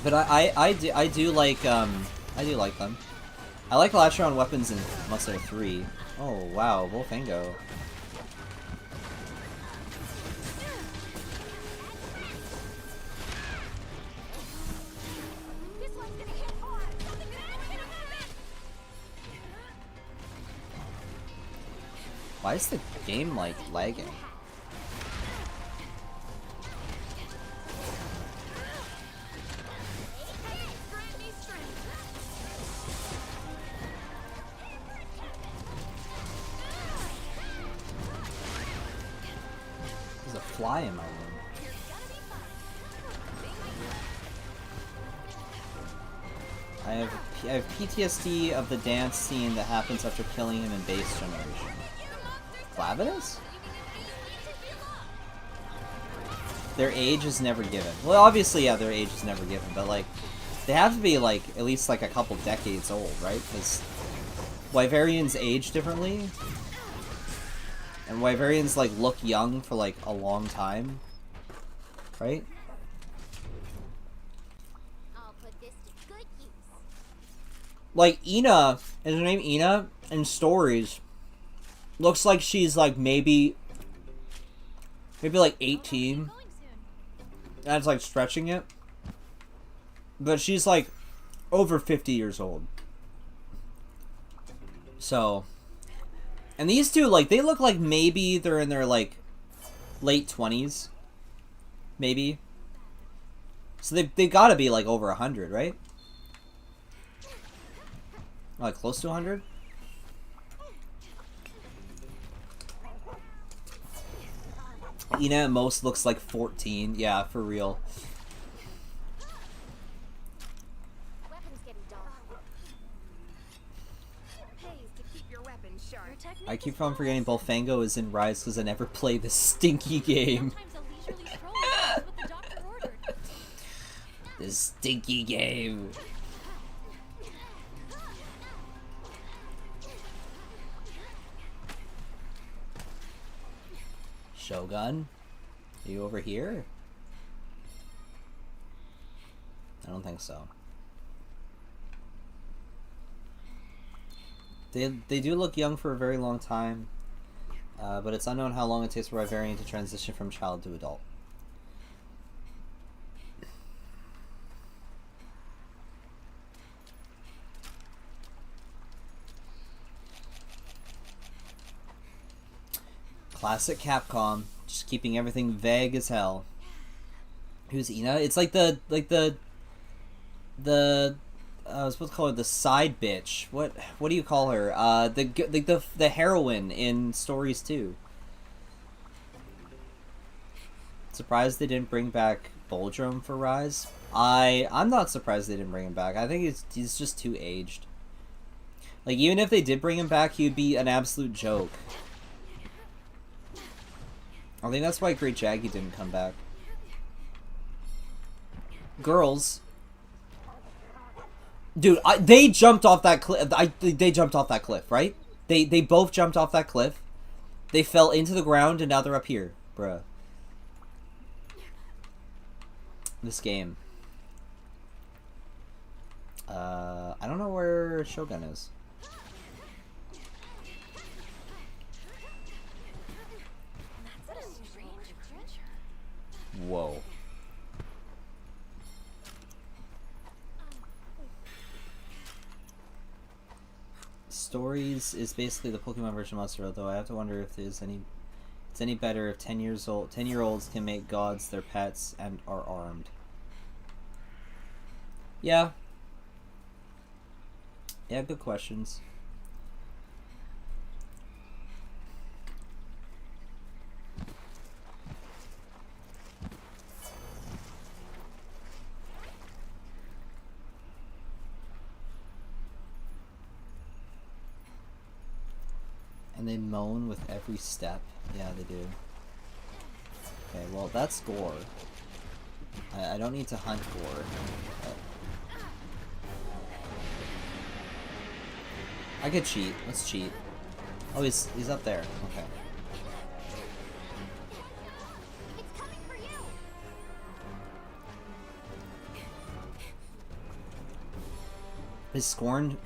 But I do like them. I like Elastron weapons in Monster 3. Oh wow, Volfango. This one's gonna hit hard. Something gonna hit him. Why is the game like lagging? Grant me strength. There's a fly in my room. I have PTSD of the dance scene that happens after killing him in base generation. Clavitus? Their age is never given. Well, obviously, yeah, their age is never given, but like, they have to be like at least like a couple decades old, right? Because Wyverians age differently, and Wyverians like look young for like a long time, right? I'll put this to good use. Like Ina, is her name Ina? In stories, looks like she's like maybe like 18. Going soon. That's like stretching it. But she's like over 50 years old. So, and these two, like, they look like maybe they're in their like late 20s. Maybe. So they gotta be like over 100, right? Like close to 100? Ina at most looks like 14. Yeah, for real. Weapons getting dull. Pays to keep your weapons sharp. Your technique I keep is on forgetting flawless. Bolfango is in Rise because I never play this stinky game. Sometimes a leisurely stroll is what the doctor ordered. This stinky game. Shogun? Are you over here? I don't think so. They do look young for a very long time, but it's unknown how long it takes for Wyverian to transition from child to adult. Classic Capcom, just keeping everything vague as hell. Who's Ina? It's like the I was supposed to call her the side bitch. What do you call her? The heroine in Stories 2. Surprised they didn't bring back Boldrum for Rise. I'm not surprised they didn't bring him back. I think he's just too aged. Like, even if they did bring him back, he'd be an absolute joke. I think that's why Great Jaggy didn't come back. Girls. Dude, they jumped off that cliff. They jumped off that cliff, right? They both jumped off that cliff. They fell into the ground, and now they're up here. Bruh. This game. I don't know where Shogun is. What a strange creature. Whoa. Stories is basically the Pokemon version of Monster, though I have to wonder if it's any better if 10-year-olds can make gods their pets and are armed. Yeah. Yeah, good questions. And they moan with every step. Yeah, they do. Okay, well, that's gore. I don't need to hunt gore. But I could cheat. Let's cheat. Oh, he's up there. Okay. It's coming for you. His Scorn...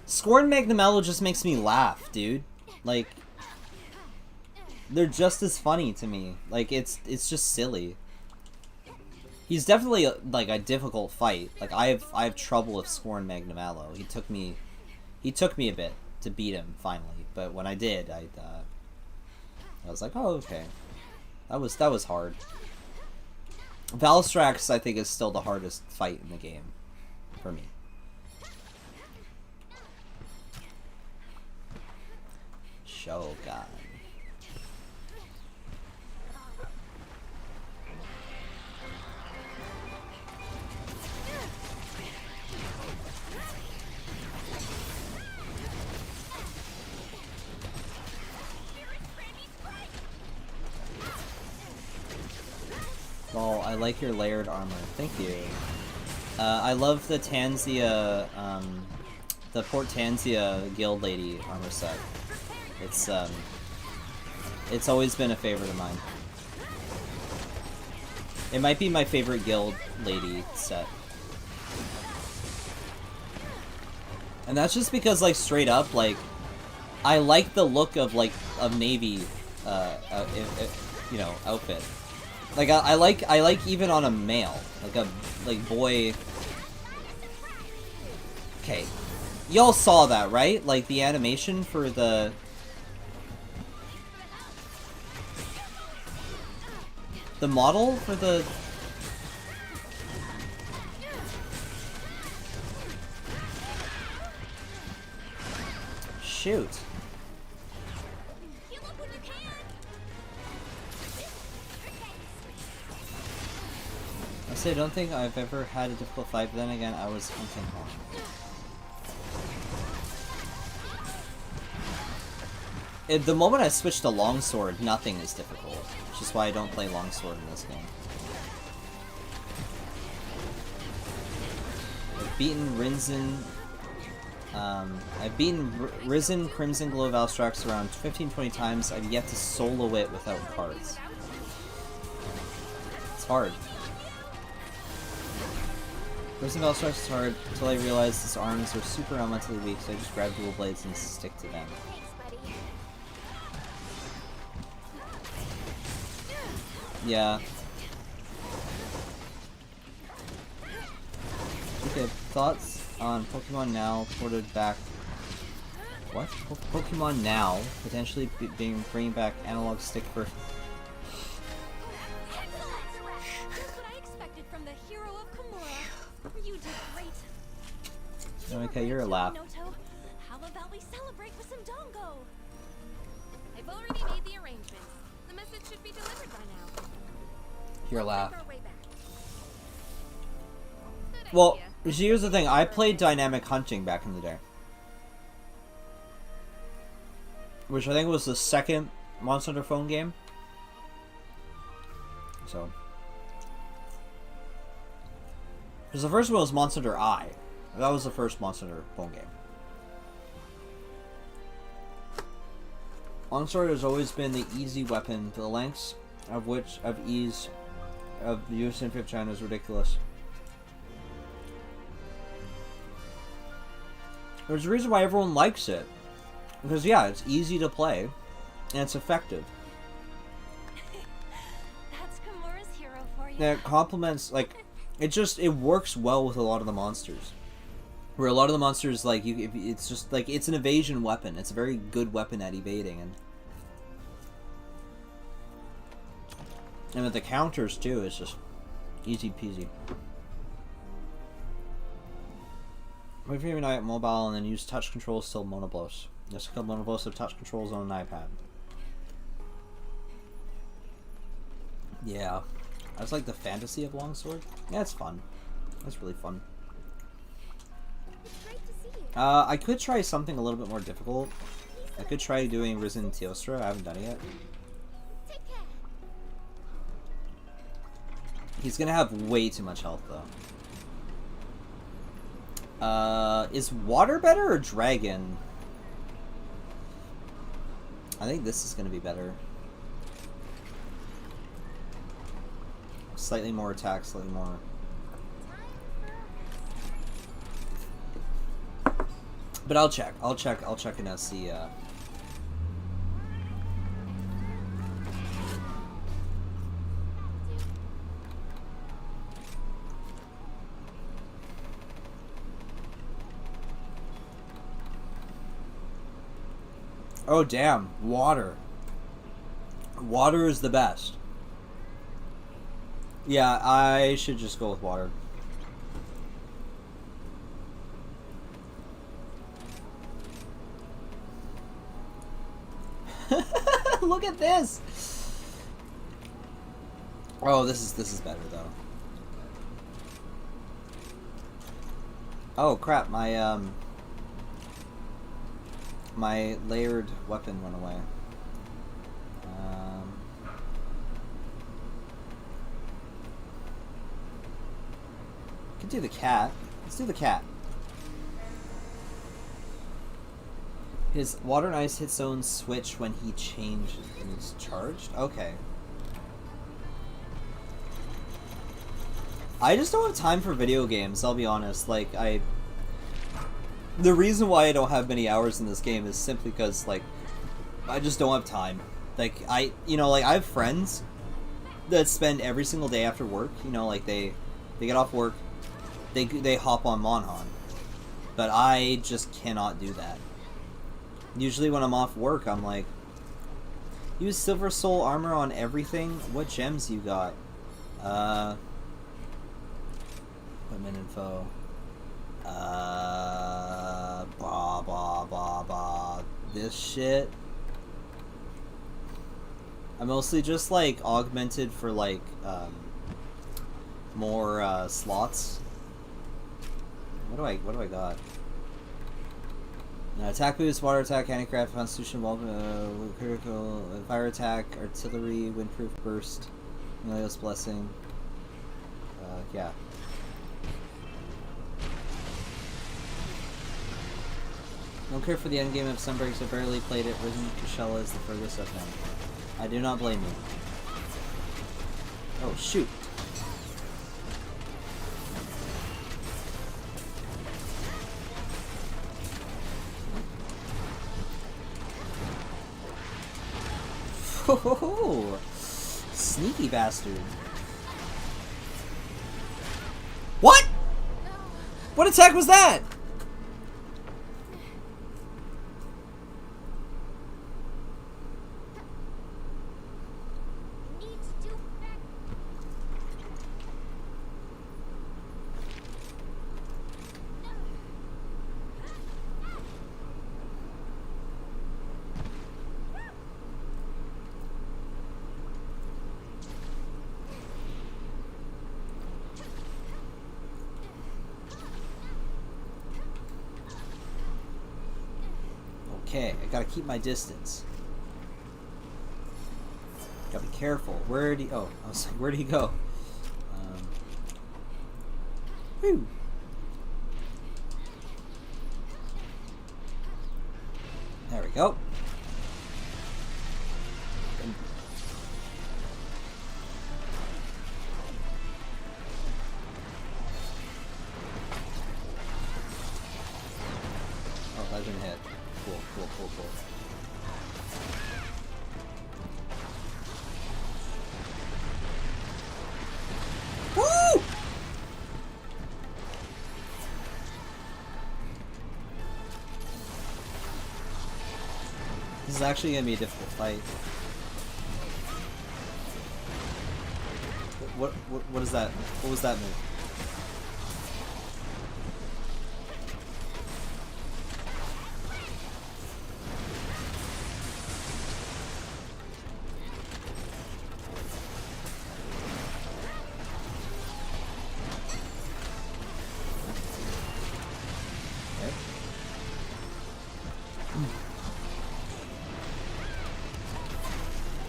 Scorn Magnamalo just makes me laugh, dude. Like... They're just as funny to me. Like, it's just silly. He's definitely, like, a difficult fight. Like, I have trouble with Scorn Magnamalo. He took me a bit to beat him, finally. But when I did, I was like, oh, okay. That was hard. Valstrax, I think, is still the hardest fight in the game. For me. Shogun. Well, I like your layered armor. Thank you. I love the Tanzia, the Port Tanzia Guild Lady armor set. It's always been a favorite of mine. It might be my favorite Guild Lady set. And that's just because, like, straight up, like, I like the look of, like, a Navy, you know, outfit. Like, I like even on a male, like boy. Okay, y'all saw that, right? Like the animation for the model for the. Shoot. I don't think I've ever had a difficult fight, but then again, I was hunting home. At the moment I switched to longsword, nothing is difficult, which is why I don't play longsword in this game. I've beaten Rinzen. I've beaten Risen, Crimson Glow, Valstrax around 15-20 times. I've yet to solo it without cards. It's hard. Risen Valstrax is hard until I realized his arms are super elementally weak, so I just grab dual blades and stick to them. Yeah. Okay, thoughts on Pokemon Now ported back... What? Pokemon Now potentially bringing back analog stick for... Okay, you're a laugh. How about we celebrate with some dongo? I've already made the arrangements. The message should be delivered by now. You're a laugh. Make our way back. Good Well, idea. here's the thing. I played Dynamic Hunting back in the day. Which I think was the second Monster Hunter phone game. So. Because the first one was Monster Hunter I. That was the first Monster Hunter phone game. Longsword has always been the easy weapon, the lengths of which of ease of use in 5th China is ridiculous. There's a reason why everyone likes it. Because yeah, it's easy to play and it's effective. That's Kimura's hero for you. And it complements, like, it works well with a lot of the monsters. Where a lot of the monsters, like, it's just, like, it's an evasion weapon. It's a very good weapon at evading. And with the counters, too, it's just easy peasy. What if you're not at mobile and then use touch controls till monoblos? Just a couple monoblos of touch controls on an iPad. Yeah. That's like the fantasy of longsword. Yeah, it's fun. That's really fun. It's great to see you. I could try something a little bit more difficult. Please I could try doing Risen Teostra. I haven't done it yet. Take care. He's gonna have way too much health though. Is water better or dragon? I think this is gonna be better. Slightly more attack, slightly more. But I'll check and see. Oh damn, water. Water is the best. Yeah, I should just go with water. Look at this. Oh, this is better though. Oh crap, my my layered weapon went away. Could do the cat. Let's do the cat. His water and ice hit zones switch when he changes charged? Okay. I just don't have time for video games, I'll be honest. Like, the reason why I don't have many hours in this game is simply because, like, I just don't have time. Like, I have friends that spend every single day after work, like, they get off work, they hop on Monhon. But I just cannot do that. Usually when I'm off work, I'm like, use Silver Soul armor on everything? What gems you got? Equipment info. This shit. I mostly just, like, augmented for, like, more, slots. What do I got? Attack boost, water attack, handicraft, constitution, critical, fire attack, artillery, windproof burst, Melios blessing. Yeah. Don't care for the endgame of Sunbreak, so barely played it. Risen Kushella is the furthest of them. I do not blame you. Oh, shoot. Oh, sneaky bastard. What? What attack was that? Need to do better. Okay, I gotta keep my distance. Gotta be careful. Where'd he? Oh, I was like, where'd he go? Whew. There we go. Oh, that didn't hit. Cool. Woo! This is actually gonna be a difficult fight. What is that? What was that move?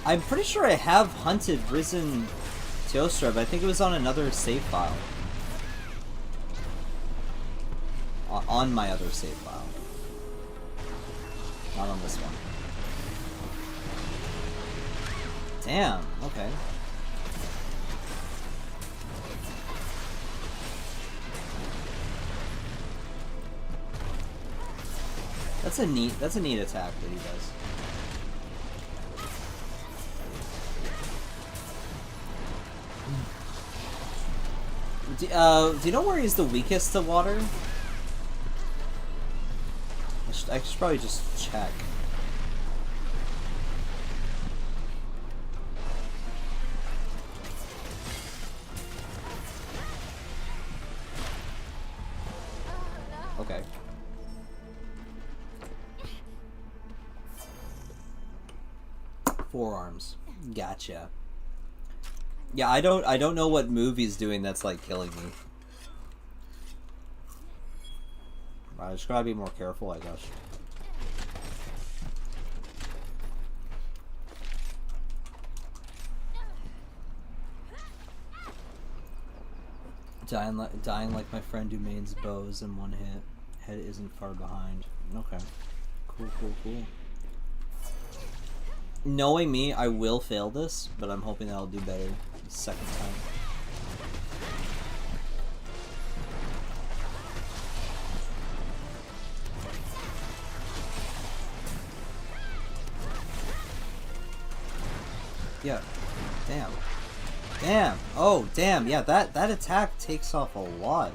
I'm pretty sure I have hunted Risen Teostra, but I think it was on another save file. On my other save file. Not on this one. Damn, okay. That's a neat attack that he does. Do you know where he's the weakest to water? I should probably just check. Okay. Forearms. Gotcha. Yeah, I don't know what move he's doing that's like killing me. I just gotta be more careful, I guess. Dying like my friend who mains bows in one hit. Head isn't far behind. Okay. Cool, cool, cool. Knowing me, I will fail this, but I'm hoping that I'll do better the second time. Yeah. Damn. Damn. Oh, damn. Yeah, that attack takes off a lot.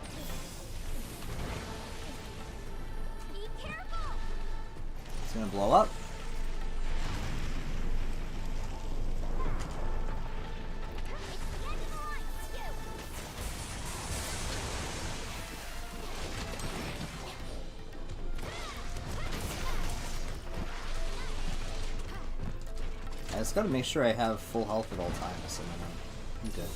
Be careful. It's gonna blow up. I just gotta make sure I have full health at all times, and then I'm good.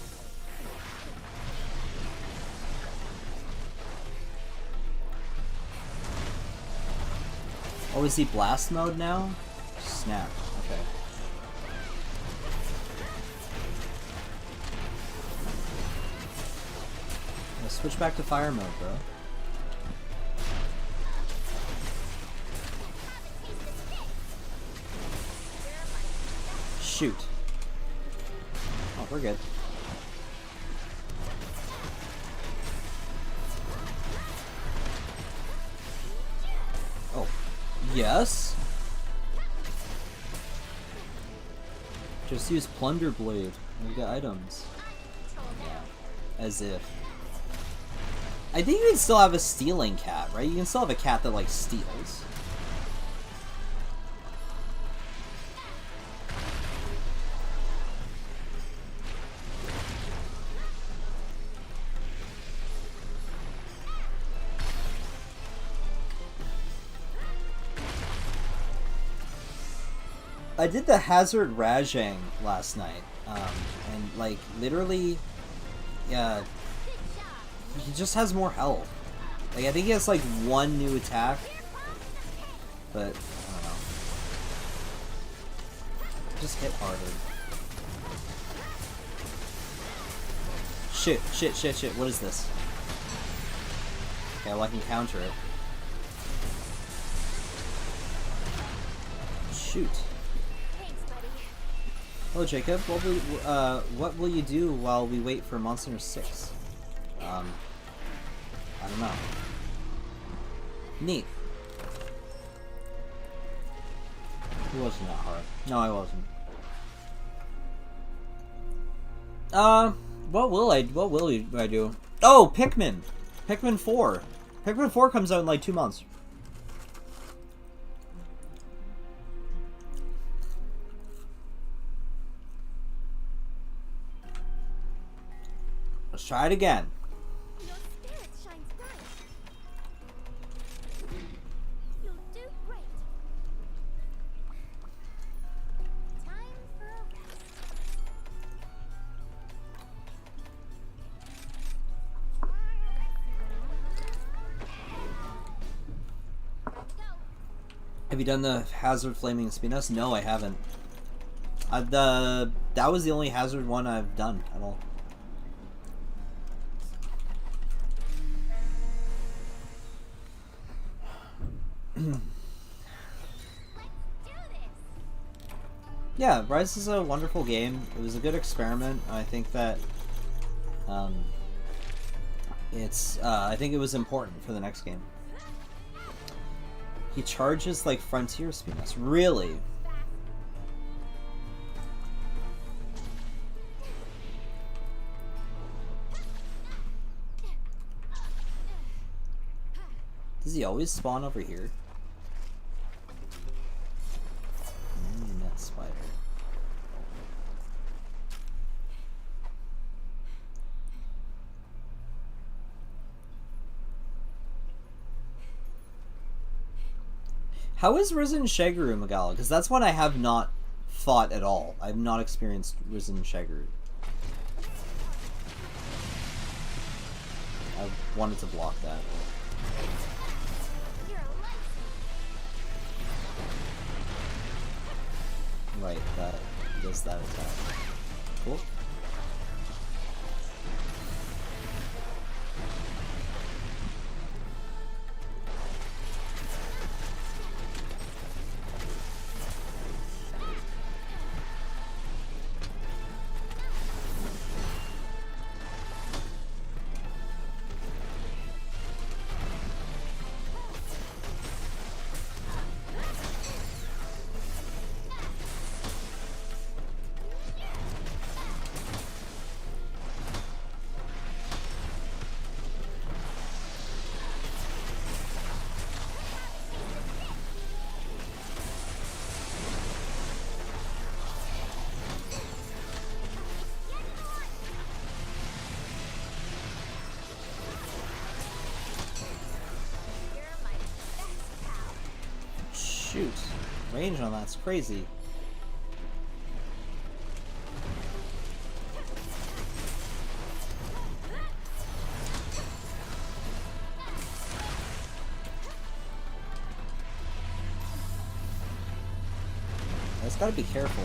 Oh, is he blast mode now? Snap. Okay. Let's switch back to fire mode, bro. Shoot. Oh, we're good. Oh. Yes? Just use Plunder Blade. We got items. As if. I think you can still have a stealing cat, right? You can still have a cat that, like, steals. I did the Hazard Rajang last night, and like literally, yeah, he just has more health. Like I think he has like one new attack, but I don't know. Just hit harder. Shit! Shit! Shit! Shit! What is this? Okay, well I can counter it. Shoot. Hello, Jacob. What will you do while we wait for Monster 6? I don't know. Neat. It wasn't that hard. No, I wasn't. What will I do? Oh, Pikmin! Pikmin 4. Pikmin 4 comes out in like 2 months. Let's try it again. Your spirit shines bright. You'll do great. Time for a rest. Go. Have you done the Hazard Flaming Spinos? No, I haven't. That was the only Hazard one I've done at all. Yeah, Rise is a wonderful game. It was a good experiment. I think that I think it was important for the next game. He charges like Frontier Speedness. Really? Does he always spawn over here? Net spider. How is Risen Shaguru, Magala? Because that's one I have not fought at all. I have not experienced Risen Shaguru. I wanted to block that. Right, that does that attack. Cool. Shoot. Range on that's crazy. I just gotta be careful.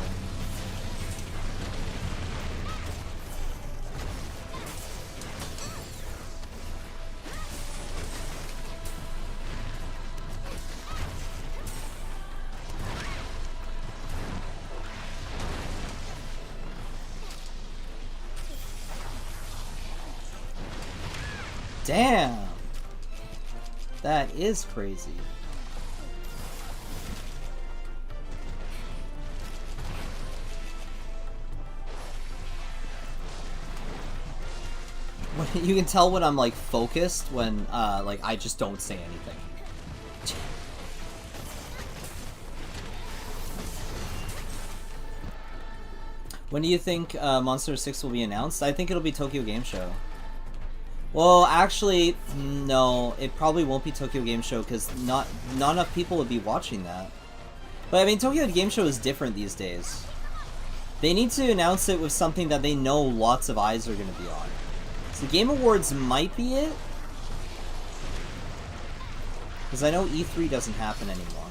Damn! That is crazy. You can tell when I'm like focused when like I just don't say anything. When do you think Monster 6 will be announced? I think it'll be Tokyo Game Show. Well, actually, no. It probably won't be Tokyo Game Show because not enough people would be watching that. But I mean, Tokyo Game Show is different these days. They need to announce it with something that they know lots of eyes are going to be on. So the Game Awards might be it. Because I know E3 doesn't happen anymore.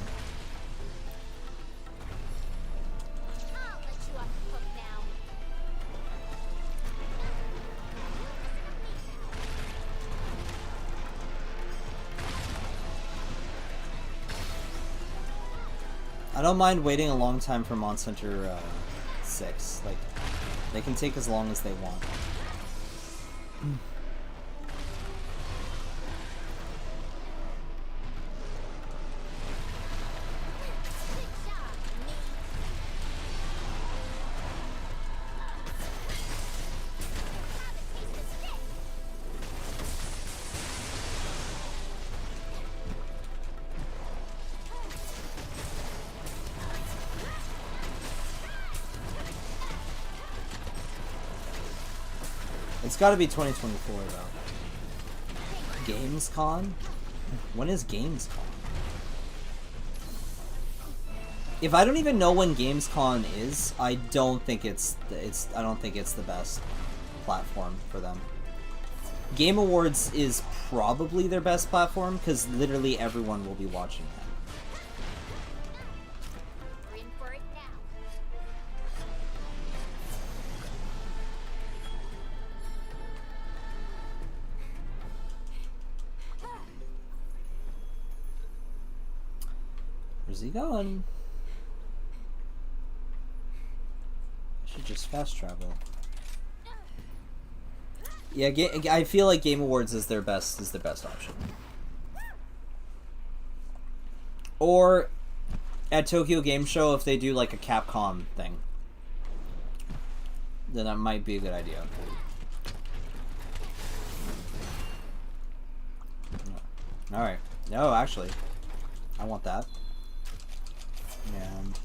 I don't mind waiting a long time for Monster Hunter 6. Like, they can take as long as they want. It's gotta be 2024 though. Gamescom? When is Gamescom? If I don't even know when Gamescom is, I don't think it's the best platform for them. Game Awards is probably their best platform because literally everyone will be watching that. Where's he going? I should just fast travel. Yeah, I feel like Game Awards is their best option. Or at Tokyo Game Show, if they do like a Capcom thing, then that might be a good idea. Alright. No, actually, I want that. And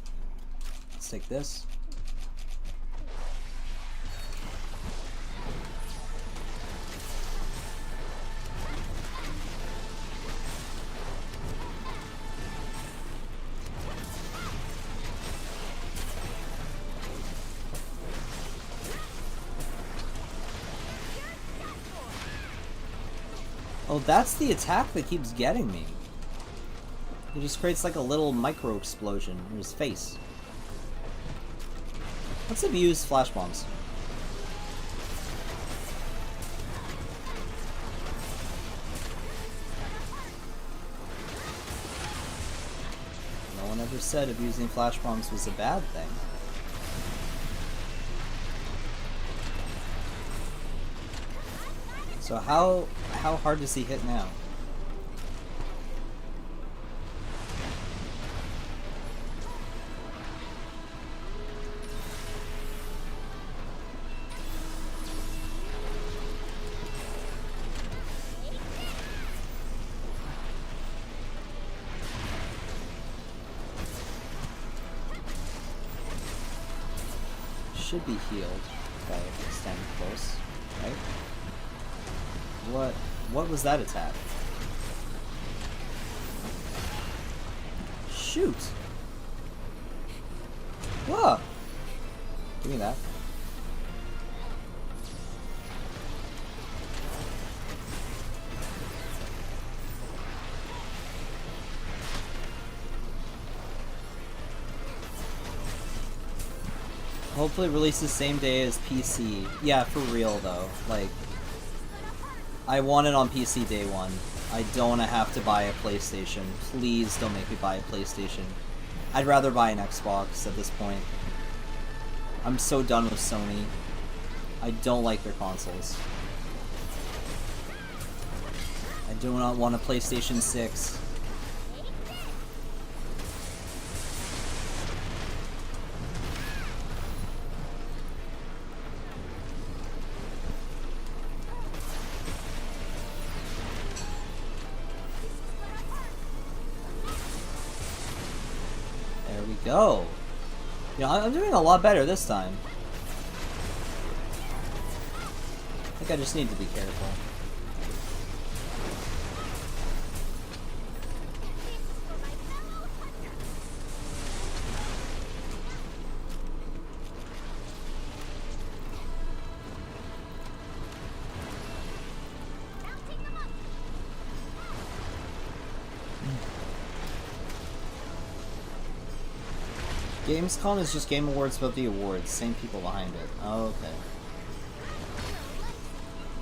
let's take this. Oh, that's the attack that keeps getting me. It just creates like a little micro explosion in his face. Let's have used flash bombs. No one ever said abusing flash bombs was a bad thing. So how hard does he hit now? Should be healed by standing close, right? What was that attack? Shoot! Whoa! Give me that. Hopefully releases same day as PC. Yeah, for real though. Like, I want it on PC day one. I don't want to have to buy a PlayStation. Please don't make me buy a PlayStation. I'd rather buy an Xbox at this point. I'm so done with Sony. I don't like their consoles. I do not want a PlayStation 6. Go. You know, I'm doing a lot better this time. I think I just need to be careful. Gamescom is just Game Awards without the awards. Same people behind it. Oh, okay.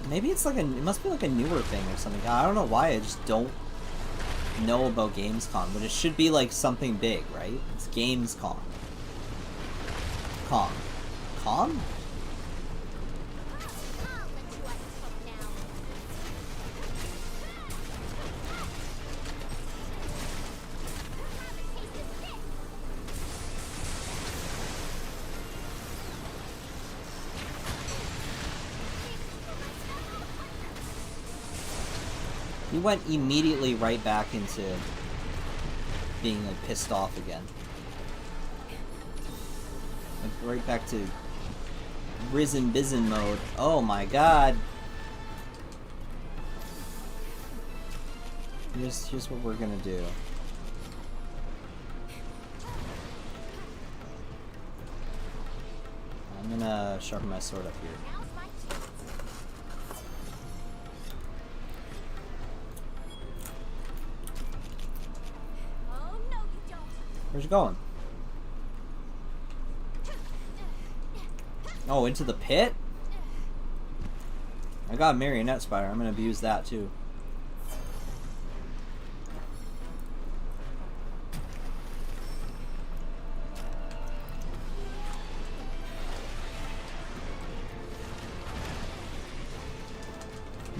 Maybe it's like it must be like a newer thing or something. I don't know why, I just don't know about Gamescom, but it should be like something big, right? It's Gamescom. Com. Com? He went immediately right back into being like pissed off again. Like right back to Risen Bizen mode. Oh my god. Here's what we're gonna do. I'm gonna sharpen my sword up here. Where's it going? Oh, into the pit? I got a marionette spider. I'm gonna abuse that too.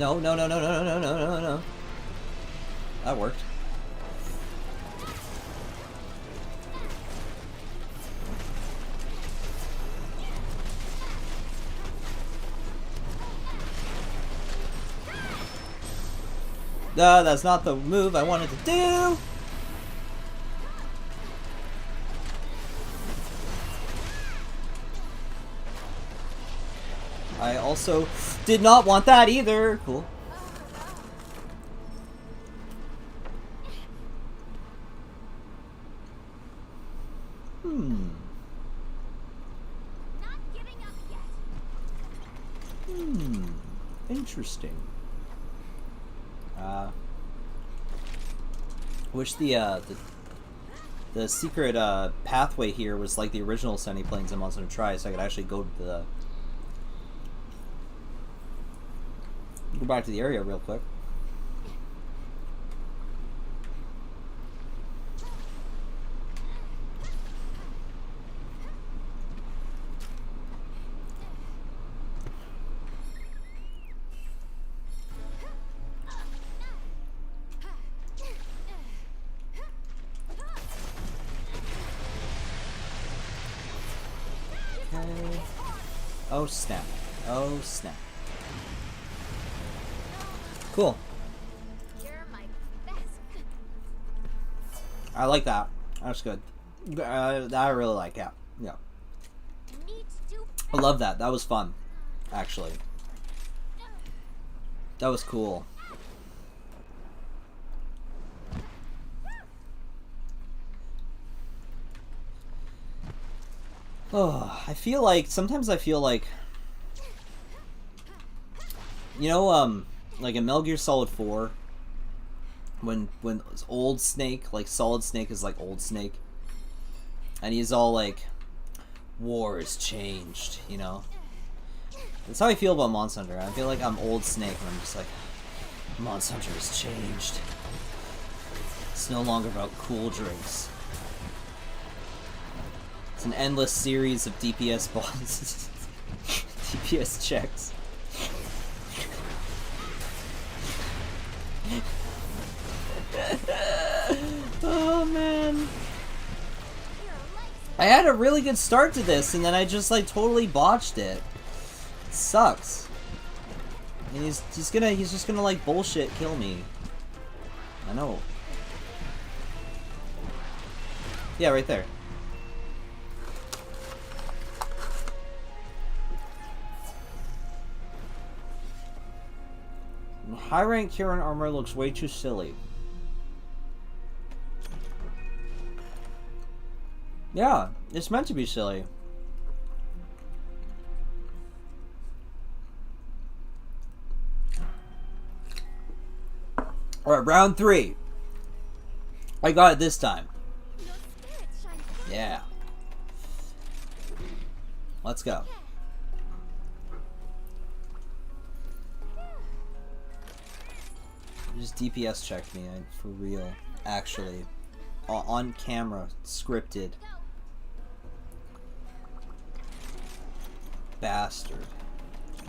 No, no, no, no, no, no, no, no, no. That worked. That's not the move I wanted to do! I also did not want that either. Cool. Not giving up yet. Interesting. Wish the secret pathway here was like the original Sunny Plains in Monster Hunter Tri, so I could actually go back to the area real quick. Okay. Oh snap. Oh snap. Cool. You're my best. I like that. That's good. I really like that. Yeah. Need to. I love that. That was fun. Actually. That was cool. Oh, sometimes I feel like, you know, like in Metal Gear Solid 4, when old Snake, like Solid Snake is like old Snake, and he's all like, war has changed, you know? That's how I feel about Monster Hunter. I feel like I'm old Snake, and I'm just like, Monster Hunter has changed. It's no longer about cool drinks. It's an endless series of DPS bonds. DPS checks. Oh man. I had a really good start to this and then I just like totally botched it. It sucks. And he's just gonna like bullshit kill me. I know. Yeah, right there. High rank Kieran armor looks way too silly. Yeah, it's meant to be silly. Alright, round 3. I got it this time. Yeah. Let's go. Just DPS checked me, for real. Actually. On camera. Scripted. Bastard.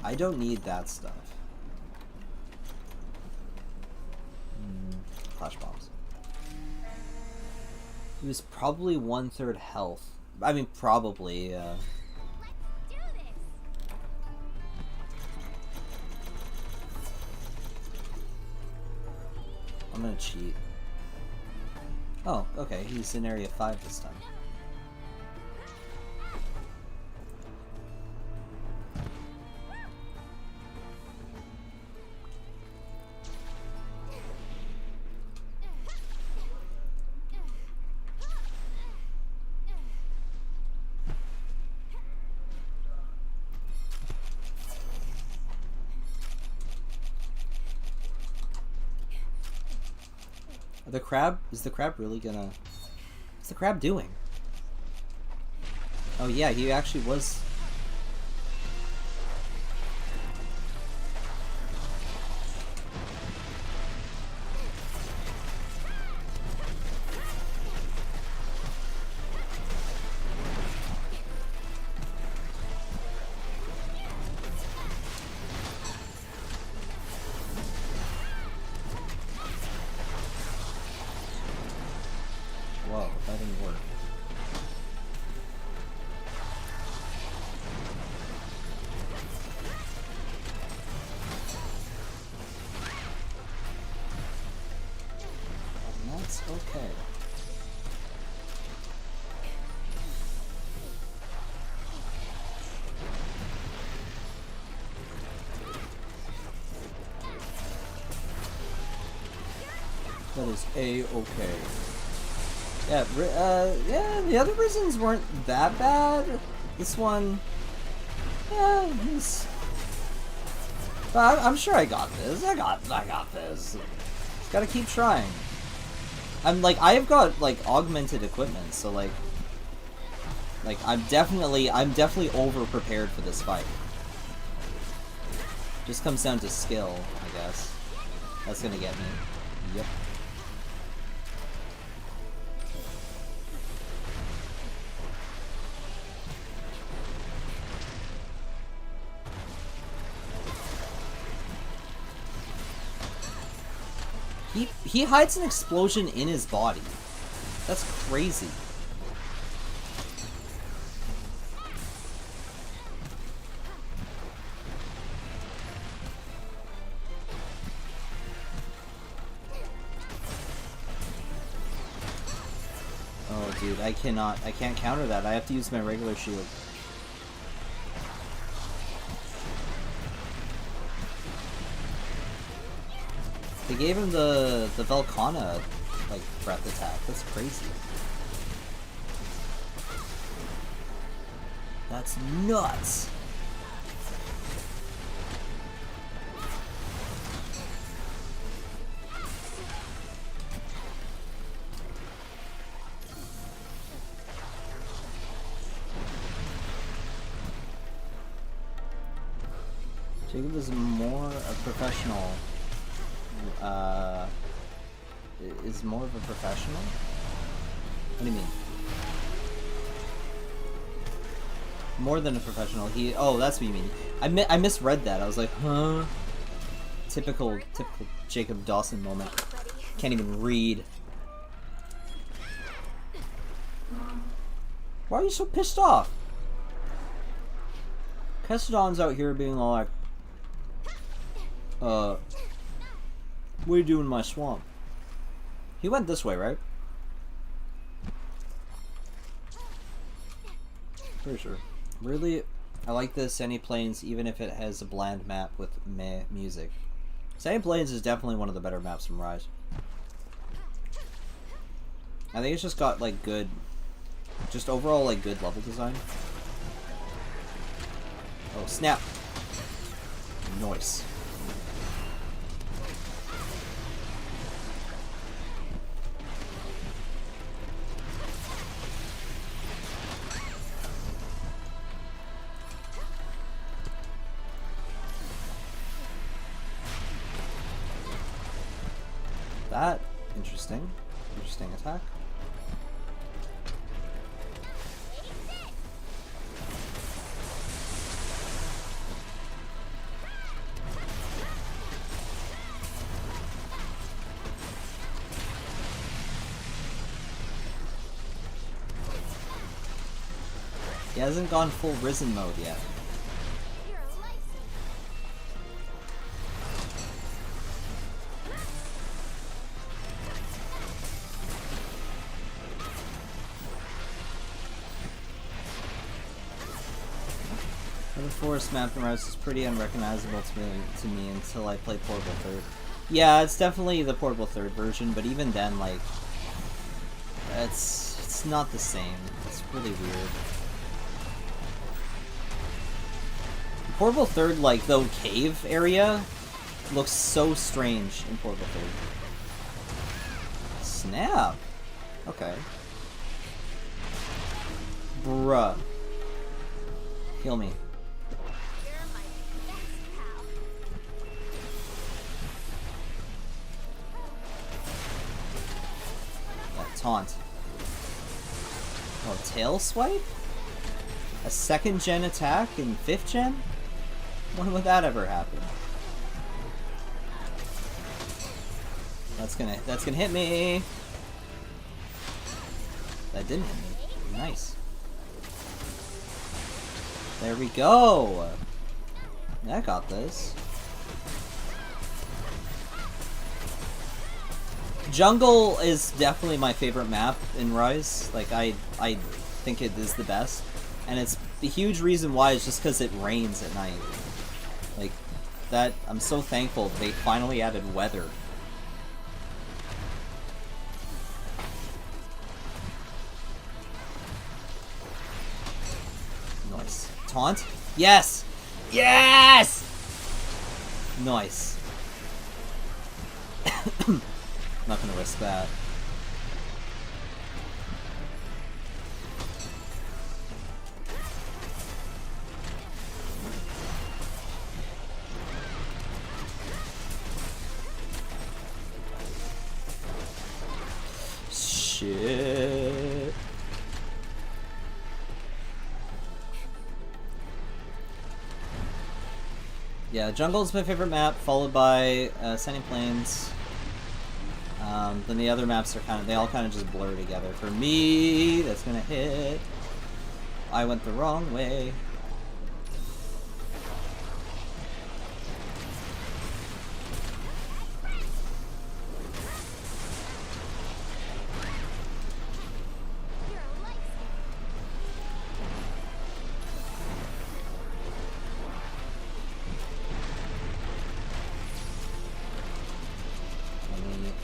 I don't need that stuff. Flash bombs. He was probably 1/3 health. I mean, probably, Let's do this. I'm gonna cheat. Oh, okay, he's in area 5 this time. The crab? Is the crab really gonna... What's the crab doing? Oh yeah, he actually was... That didn't work. And that's okay. That is A-okay. Yeah, yeah, the other reasons weren't that bad. This one, yeah, it's... But I'm sure I got this. I got this. Just gotta keep trying. I've got, like, augmented equipment, so, like, I'm definitely over-prepared for this fight. Just comes down to skill, I guess. That's gonna get me. Yep. He hides an explosion in his body. That's crazy. Oh, dude, I can't counter that. I have to use my regular shield. They gave him the Velkhana, like, breath attack. That's crazy. That's nuts! Jacob is more a professional. Is more of a professional? What do you mean? More than a professional. Oh, that's what you mean. I misread that. I was like, huh? Typical Jacob Dawson moment. Can't even read. Why are you so pissed off? Kestodon's out here being all like, what are you doing in my swamp? He went this way, right? Pretty sure. Really, I like the Sandy Plains even if it has a bland map with meh music. Sandy Plains is definitely one of the better maps from Rise. I think it's just got like good, just overall like good level design. Oh snap! Nice. That interesting attack. He hasn't gone full Risen mode yet. The forest map in Rise is pretty unrecognizable to me until I play Portable Third. Yeah, it's definitely the Portable Third version, but even then, like, it's not the same. It's really weird. The Portable Third, like, the cave area looks so strange in Portable Third. Snap! Okay. Bruh. Heal me. Taunt. Oh, tail swipe? A 2nd gen attack in 5th gen? When would that ever happen? That's gonna hit me. That didn't hit me. Nice. There we go. I got this. Jungle is definitely my favorite map in Rise. Like, I think it is the best. And it's the huge reason why is just because it rains at night. Like, that, I'm so thankful they finally added weather. Nice. Taunt? Yes! Yes! Nice. Not gonna risk that. Shit. Yeah, jungle is my favorite map, followed by Sandy Plains. Then the other maps are they all kind of just blur together. For me, that's gonna hit. I went the wrong way.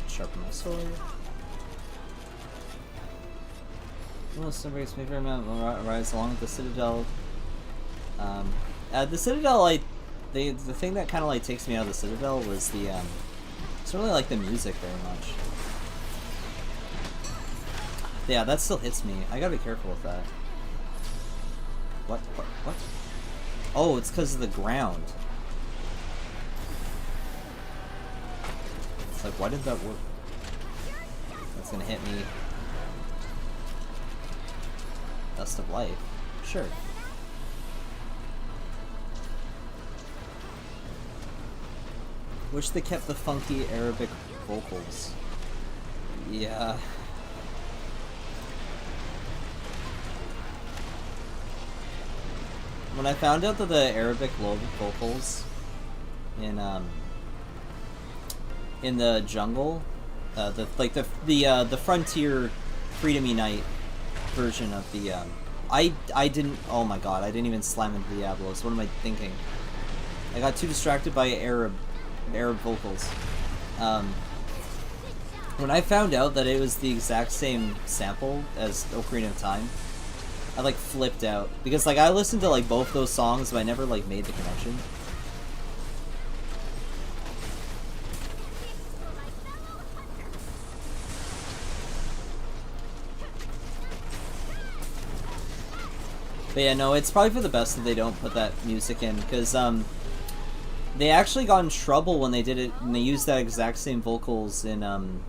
Sharpen my sword. Sunbreak's my favorite map will rise along with the Citadel. The Citadel, the thing that kind of takes me out of the Citadel was the it's really like the music very much. Yeah, that still hits me. I gotta be careful with that. What? Oh, it's because of the ground. It's like, why did that work? That's gonna hit me. Dust of life. Sure. Wish they kept the funky Arabic vocals. Yeah. When I found out that the Arabic vocals in the jungle, the Frontier Freedom Unite version of the I didn't, oh my god, I didn't even slam into Diablos. What am I thinking? I got too distracted by Arab vocals. When I found out that it was the exact same sample as Ocarina of Time, I flipped out because I listened to both those songs, but I never made the connection. But yeah, no, it's probably for the best that they don't put that music in, because they actually got in trouble when they did it, and they used that exact same vocals in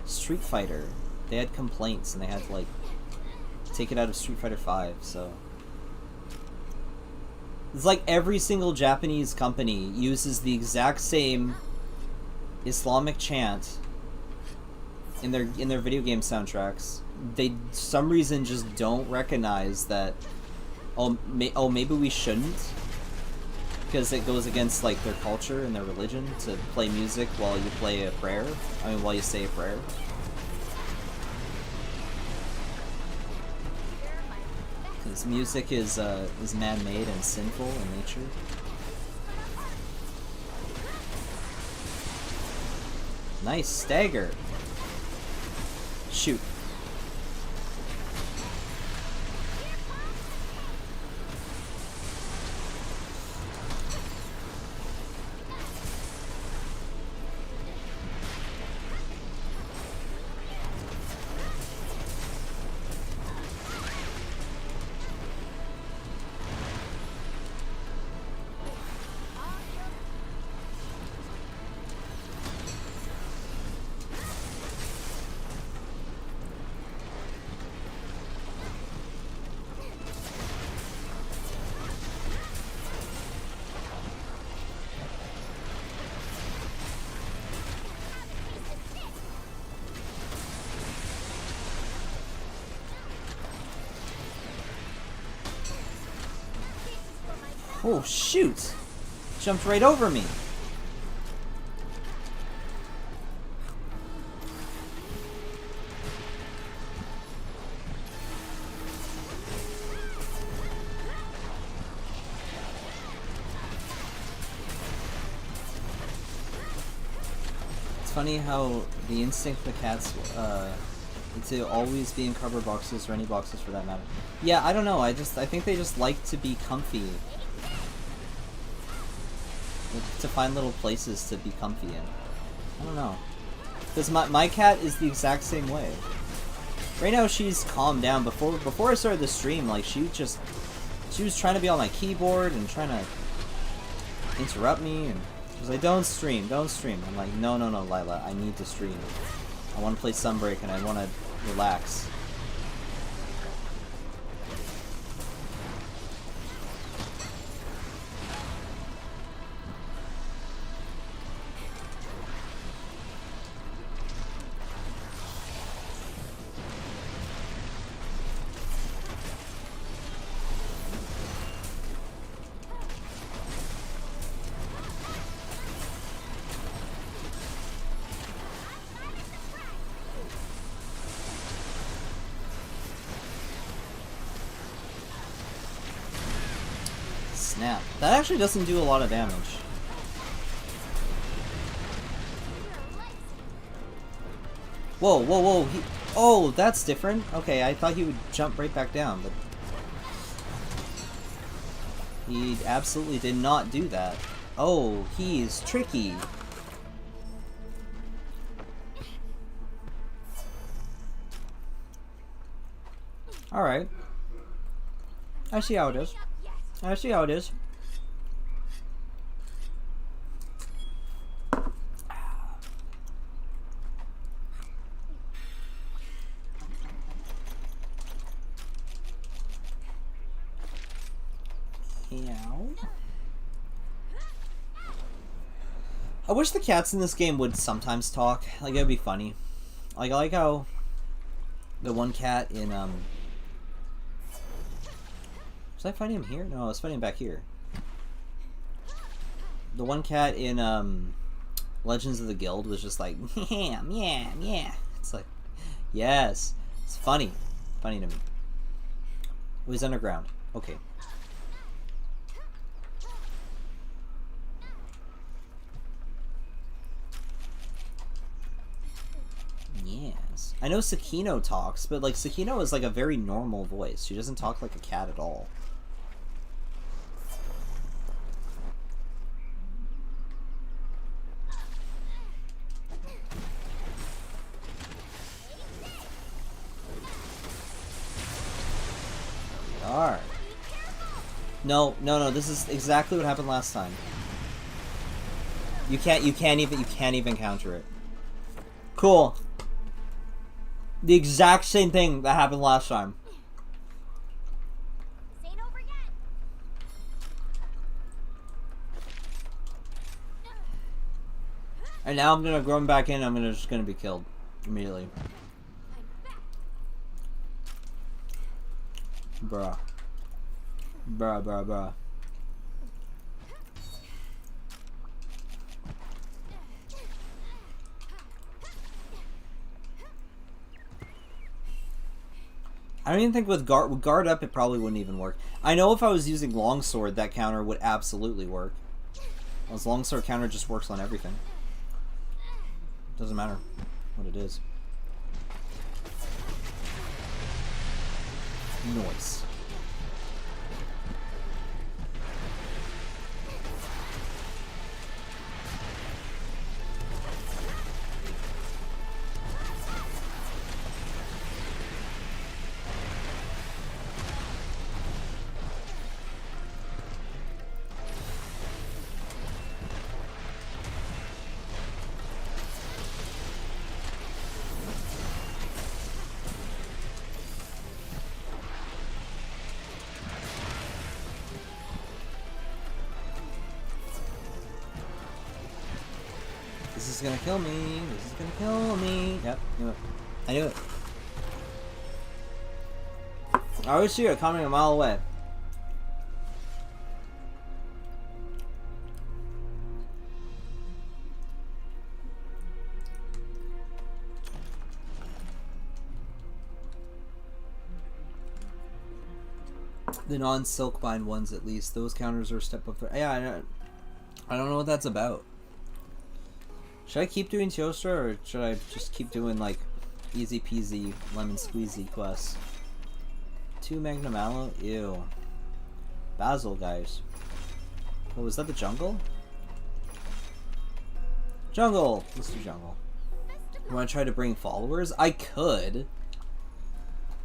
Street Fighter. They had complaints, and they had to take it out of Street Fighter 5, so... It's every single Japanese company uses the exact same Islamic chant in their video game soundtracks. They, for some reason, just don't recognize that, maybe we shouldn't, because it goes against, their culture and their religion to play music while you play a prayer. While you say a prayer. Because music is man-made and sinful in nature. Nice stagger. Shoot. Oh, shoot! Jumped right over me. It's funny how the instinct for cats to always be in cardboard boxes, or any boxes for that matter. Yeah, I don't know. I think they just like to be comfy. To find little places to be comfy in. I don't know. Because my cat is the exact same way. Right now she's calmed down. Before I started the stream, like she was trying to be on my keyboard and trying to interrupt me, and she was like, don't stream. I'm like, no, Lila, I need to stream. I want to play Sunbreak and I want to relax. Snap. That actually doesn't do a lot of damage. Whoa. Oh, that's different. Okay, I thought he would jump right back down, but he absolutely did not do that. Oh, he's tricky. Alright. I see how it is. I see how it is. I wish the cats in this game would sometimes talk. Like, it'd be funny. Like, I like how the one cat in, was I fighting him here? No, I was fighting him back here. The one cat in, Legends of the Guild was just like, yeah. It's like, yes. It's funny. Funny to me. Oh, he's underground. Okay. Yes. I know Sakino talks, but like Sakino is like a very normal voice. She doesn't talk like a cat at all. Alright. No, this is exactly what happened last time. You can't even counter it. Cool. The exact same thing that happened last time. Ain't over yet. And now I'm gonna grow him back in. I'm just gonna be killed immediately. Bruh. I don't even think with guard up it probably wouldn't even work. I know if I was using longsword that counter would absolutely work. Well, longsword counter just works on everything. Doesn't matter what it is. Noise. This is gonna kill me. This is gonna kill me. Yep, knew it. I knew it. I always see it coming a mile away. The non-silkbind ones, at least, those counters are a step up there. Yeah, I don't know what that's about. Should I keep doing Teostra, or should I just keep doing, like, easy peasy, lemon squeezy quests? 2 Magnamalo? Ew. Basil, guys. Oh, was that the jungle? Jungle! Let's do jungle. You want to try to bring followers? I could.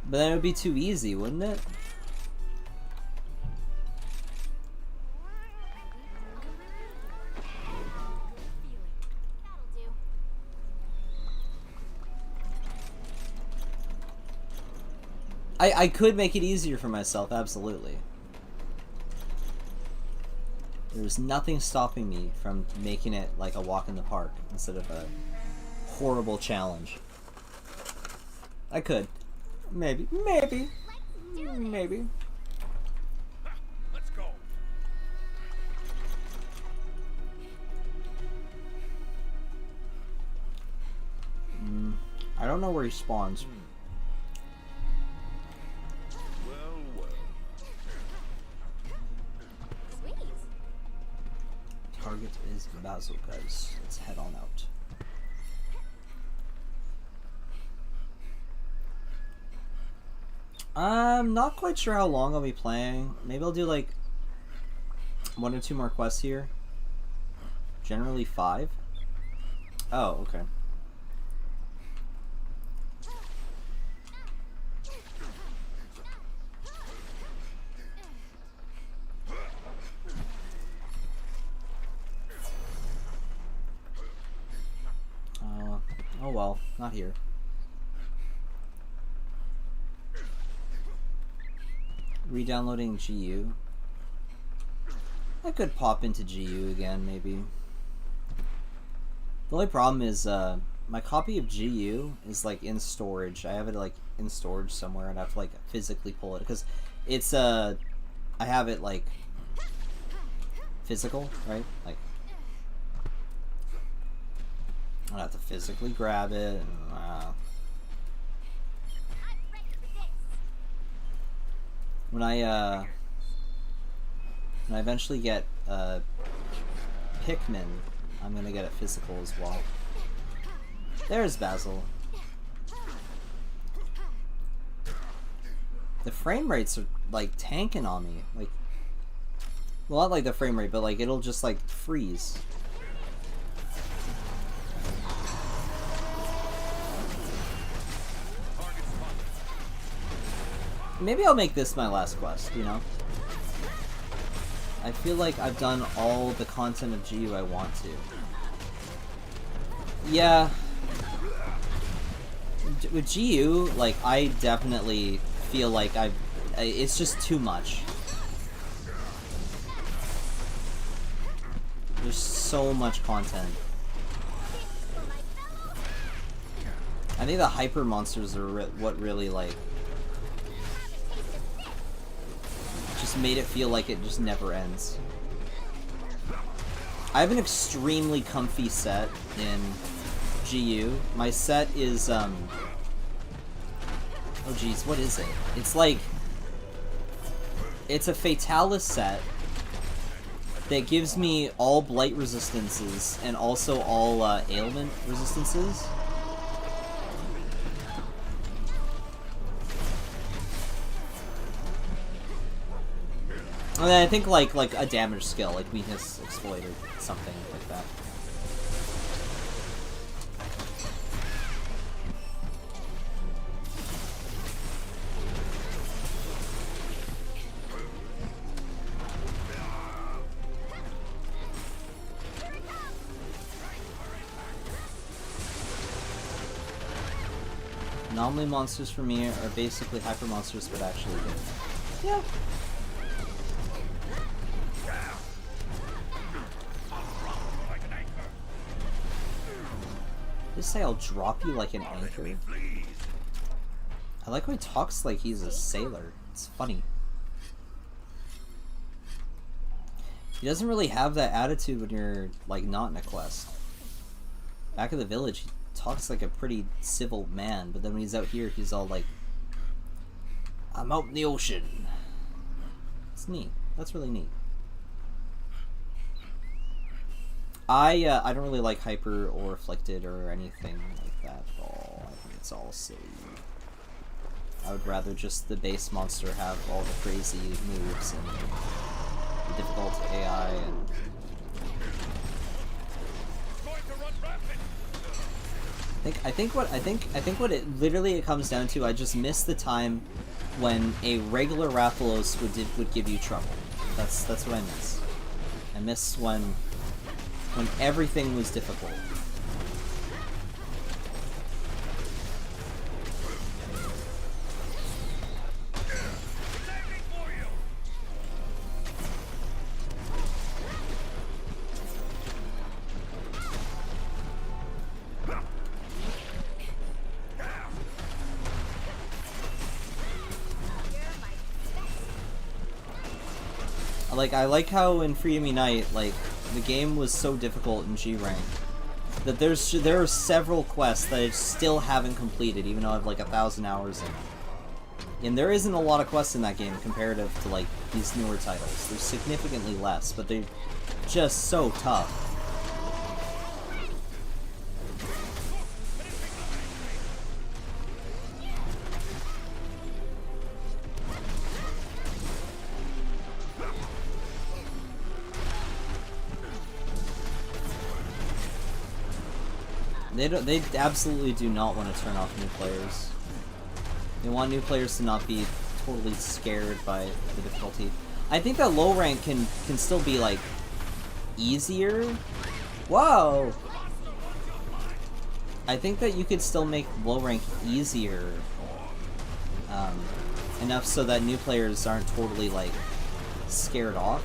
But then it would be too easy, wouldn't it? I could make it easier for myself, absolutely. There's nothing stopping me from making it like a walk in the park instead of a horrible challenge. I could. Maybe. Maybe. Maybe. Let's go. I don't know where he spawns. Well, well. Sweet. Target is Basil, guys. Let's head on out. I'm not quite sure how long I'll be playing. Maybe I'll do like 1 or 2 more quests here. Generally 5. Oh, okay. Oh well, not here. Re-downloading GU. I could pop into GU again, maybe. The only problem is, my copy of GU is, like, in storage. I have it, like, in storage somewhere, and I have to, like, physically pull it. Because it's, I have it, like, physical, right? Like, I have to physically grab it, and, when I eventually get Pikmin, I'm gonna get it physical as well. There's Basil. The frame rates are like tanking on me. Like, well, not like the frame rate, but like it'll just like freeze. Maybe I'll make this my last quest, you know? I feel like I've done all the content of GU I want to. Yeah. With GU, like, I definitely feel like it's just too much. There's so much content. I think the hyper monsters are what really, like, just made it feel like it just never ends. I have an extremely comfy set in GU. My set is, oh geez, what is it? It's like, it's a Fatalis set that gives me all blight resistances and also all ailment resistances. And then I think like a damage skill, like weakness exploit or something like that. Anomaly monsters for me are basically hyper monsters, but actually good. Yeah. Just say I'll drop you like an anchor. I like how he talks like he's a sailor. It's funny. He doesn't really have that attitude when you're like not in a quest. Back at the village, he talks like a pretty civil man, but then when he's out here, he's all like, "I'm out in the ocean. It's neat. That's really neat. I don't really like hyper or afflicted or anything like that at all. I think it's all silly. I would rather just the base monster have all the crazy moves and the difficult AI and I think what it literally comes down to, I just miss the time when a regular Rathalos would give you trouble. That's what I miss. I miss when everything was difficult. I like how in Freedom Unite, like, the game was so difficult in G rank that there are several quests that I still haven't completed, even though I have like 1,000 hours in it. And there isn't a lot of quests in that game comparative to like these newer titles. There's significantly less, but they're just so tough. They absolutely do not want to turn off new players. They want new players to not be totally scared by the difficulty. I think that low rank can still be like easier. Whoa! I think that you could still make low rank easier enough so that new players aren't totally like scared off.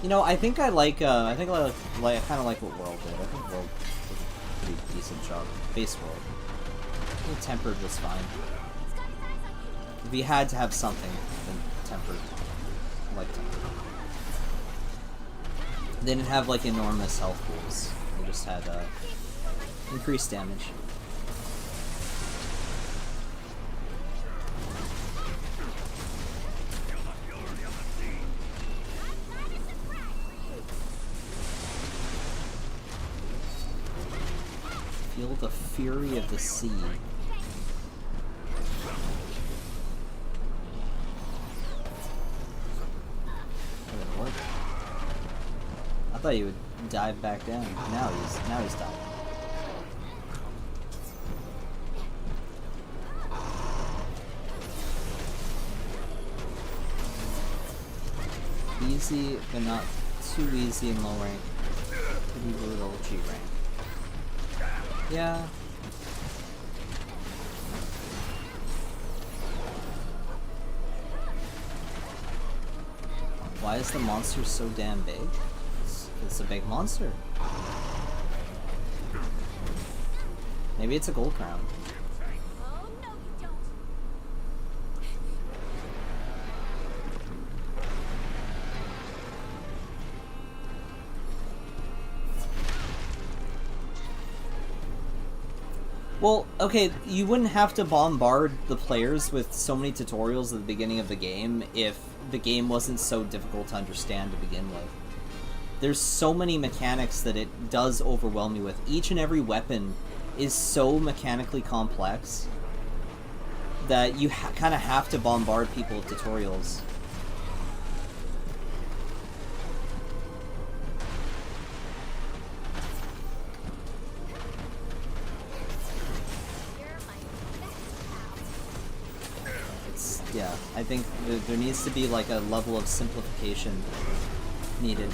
You know, I think I kind of like what World did. I think World did a pretty decent job. Base World. I think Tempered was fine. If he had to have something, then Tempered. I like Tempered. They didn't have like enormous health pools. They just had increased damage. Feel the fury of the sea. What? I thought he would dive back down. Now he's diving. Easy, but not too easy in low rank. Pretty brutal G rank. Yeah. Why is the monster so damn big? It's a big monster. Maybe it's a gold crown. Oh, no, you don't. Well, okay, you wouldn't have to bombard the players with so many tutorials at the beginning of the game if the game wasn't so difficult to understand to begin with. There's so many mechanics that it does overwhelm you with. Each and every weapon is so mechanically complex that you kind of have to bombard people with tutorials. Yeah, I think there needs to be like a level of simplification needed.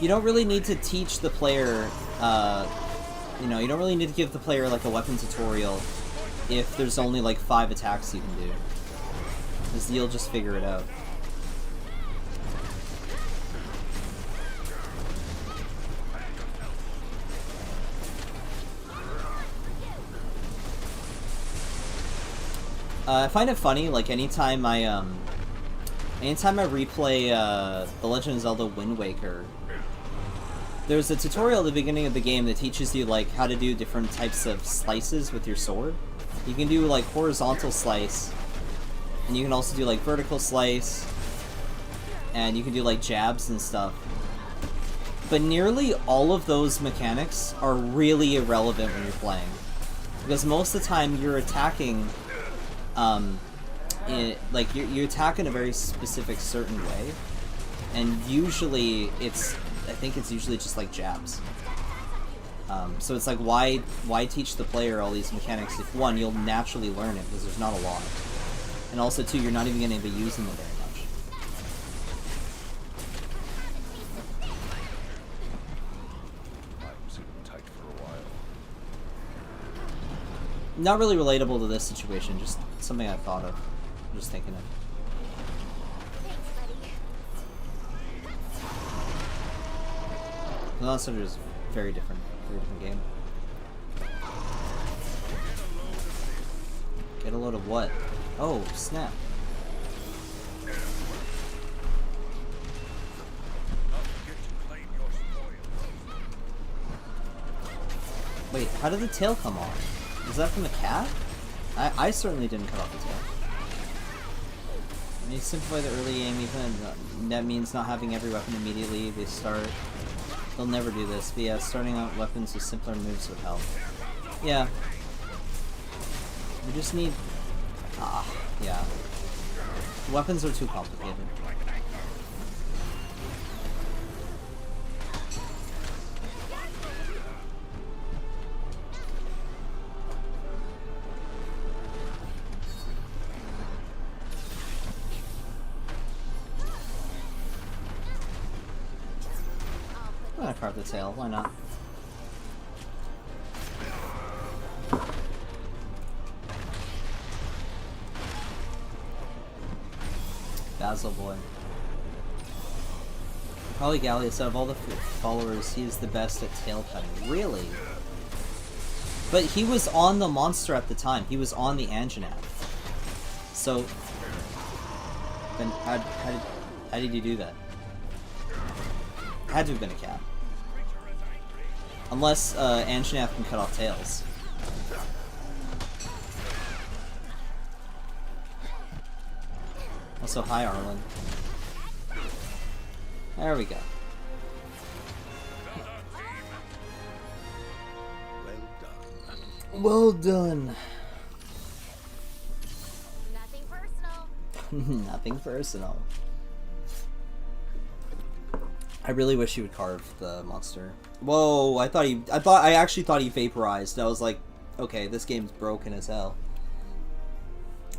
You don't really need to teach the player, you know, you don't really need to give the player like a weapon tutorial if there's only like 5 attacks you can do. Because you'll just figure it out. I find it funny, like, anytime I replay, The Legend of Zelda Wind Waker, there's a tutorial at the beginning of the game that teaches you, like, how to do different types of slices with your sword. You can do like horizontal slice, and you can also do like vertical slice, and you can do like jabs and stuff. But nearly all of those mechanics are really irrelevant when you're playing, because most of the time you're attacking, you attack in a very specific certain way, and usually I think it's usually just like jabs. So it's like, why teach the player all these mechanics if, one, you'll naturally learn it because there's not a lot, and also, two, you're not even going to be using them very much. I'm sitting tight for a while. Not really relatable to this situation, just something I thought of. I'm just thinking of. The Monster is very different game. Get a load of what? Oh, snap. Wait, how did the tail come off? Is that from the cat? I certainly didn't cut off the tail. When you simplify the early aim, even that means not having every weapon immediately they start. They'll never do this, but yeah, starting out weapons with simpler moves would help. Yeah. We just need... yeah. Weapons are too complicated. I'm gonna carve the tail, why not? Basil boy. Probably Gallius, out of all the followers, he is the best at tail cutting. Really? But he was on the monster at the time. He was on the Anjanath. So, then how did you do that? Had to have been a cat. Unless Anjanath can cut off tails. Also, hi Arlen. There we go. Well done. Nothing personal. Nothing personal. I really wish he would carve the monster. Whoa, I actually thought he vaporized. I was like, okay, this game's broken as hell.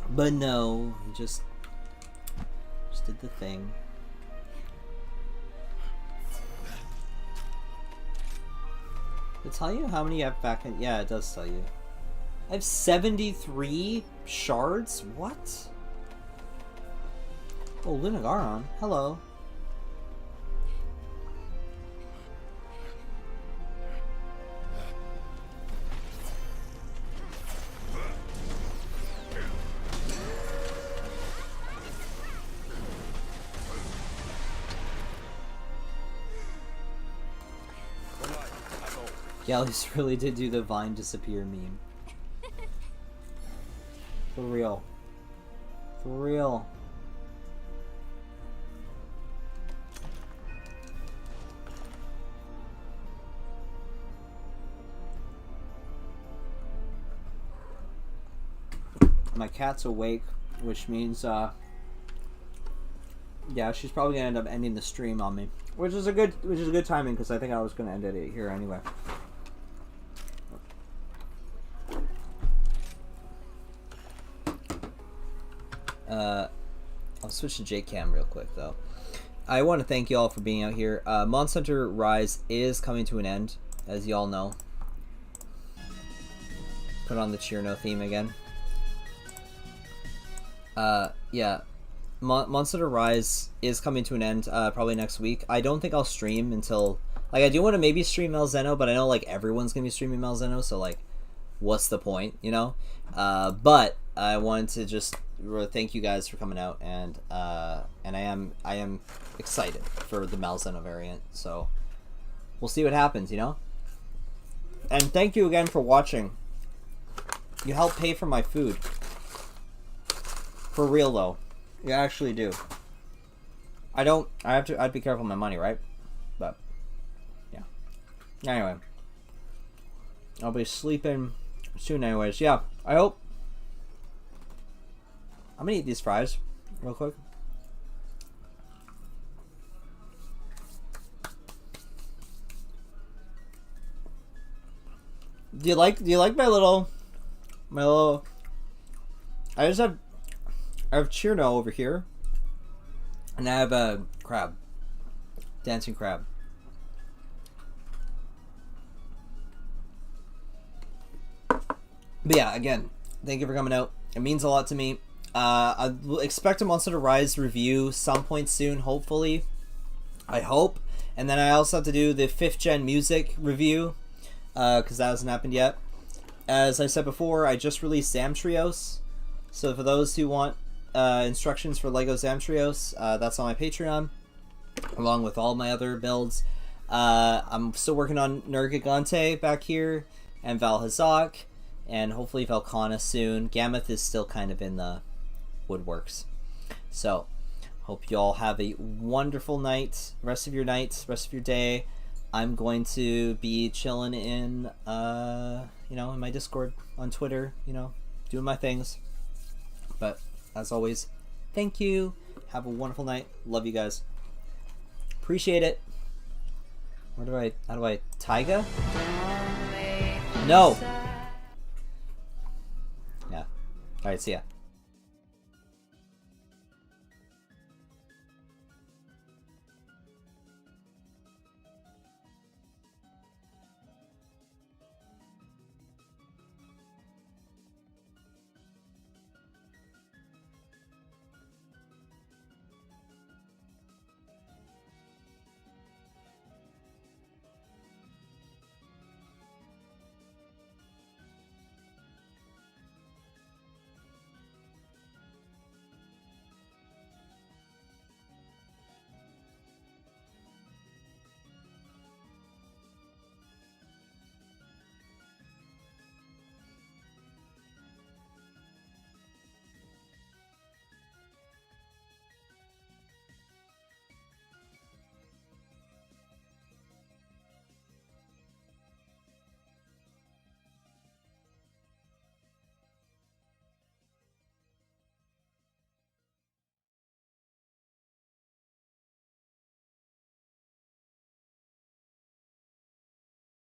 But no, he just did the thing. Did it tell you how many you have back in? Yeah, it does tell you. I have 73 shards? What? Oh, Lunagaron. Hello. Gallius really did do the vine disappear meme. For real. For real. My cat's awake, which means, yeah, she's probably gonna end up ending the stream on me, which is a good timing because I think I was gonna end it here anyway. I'll switch to JCam real quick though. I want to thank you all for being out here. Monster Hunter Rise is coming to an end, as you all know. Put on the Cheerno theme again. Yeah. Monster Hunter Rise is coming to an end, probably next week. I don't think I'll stream until... Like, I do want to maybe stream Malzeno, but I know, like, everyone's going to be streaming Malzeno, so, like, what's the point, you know? But I wanted to just thank you guys for coming out, and I am excited for the Malzeno variant, so we'll see what happens, you know? And thank you again for watching. You help pay for my food. For real though. You actually do. I'd be careful with my money, right? But yeah. Anyway. I'll be sleeping soon anyways. Yeah, I hope. I'm gonna eat these fries real quick. Do you like my little I have Cheerno over here. And I have a crab. Dancing crab. But yeah, again, thank you for coming out. It means a lot to me. I will expect a Monster to Rise review some point soon, hopefully. I hope. And then I also have to do the 5th gen music review, because that hasn't happened yet. As I said before, I just released Zamtrios. So for those who want instructions for Lego Zamtrios, that's on my Patreon, along with all my other builds. I'm still working on Nergigante back here, and Valhazak, and hopefully Velkhana soon. Gammoth is still kind of in the woodworks. So, hope you all have a wonderful night, rest of your day. I'm going to be chilling in, in my Discord, on Twitter, doing my things. But, as always, thank you. Have a wonderful night. Love you guys. Appreciate it. How do I, Taiga? No! Yeah. Alright, see ya.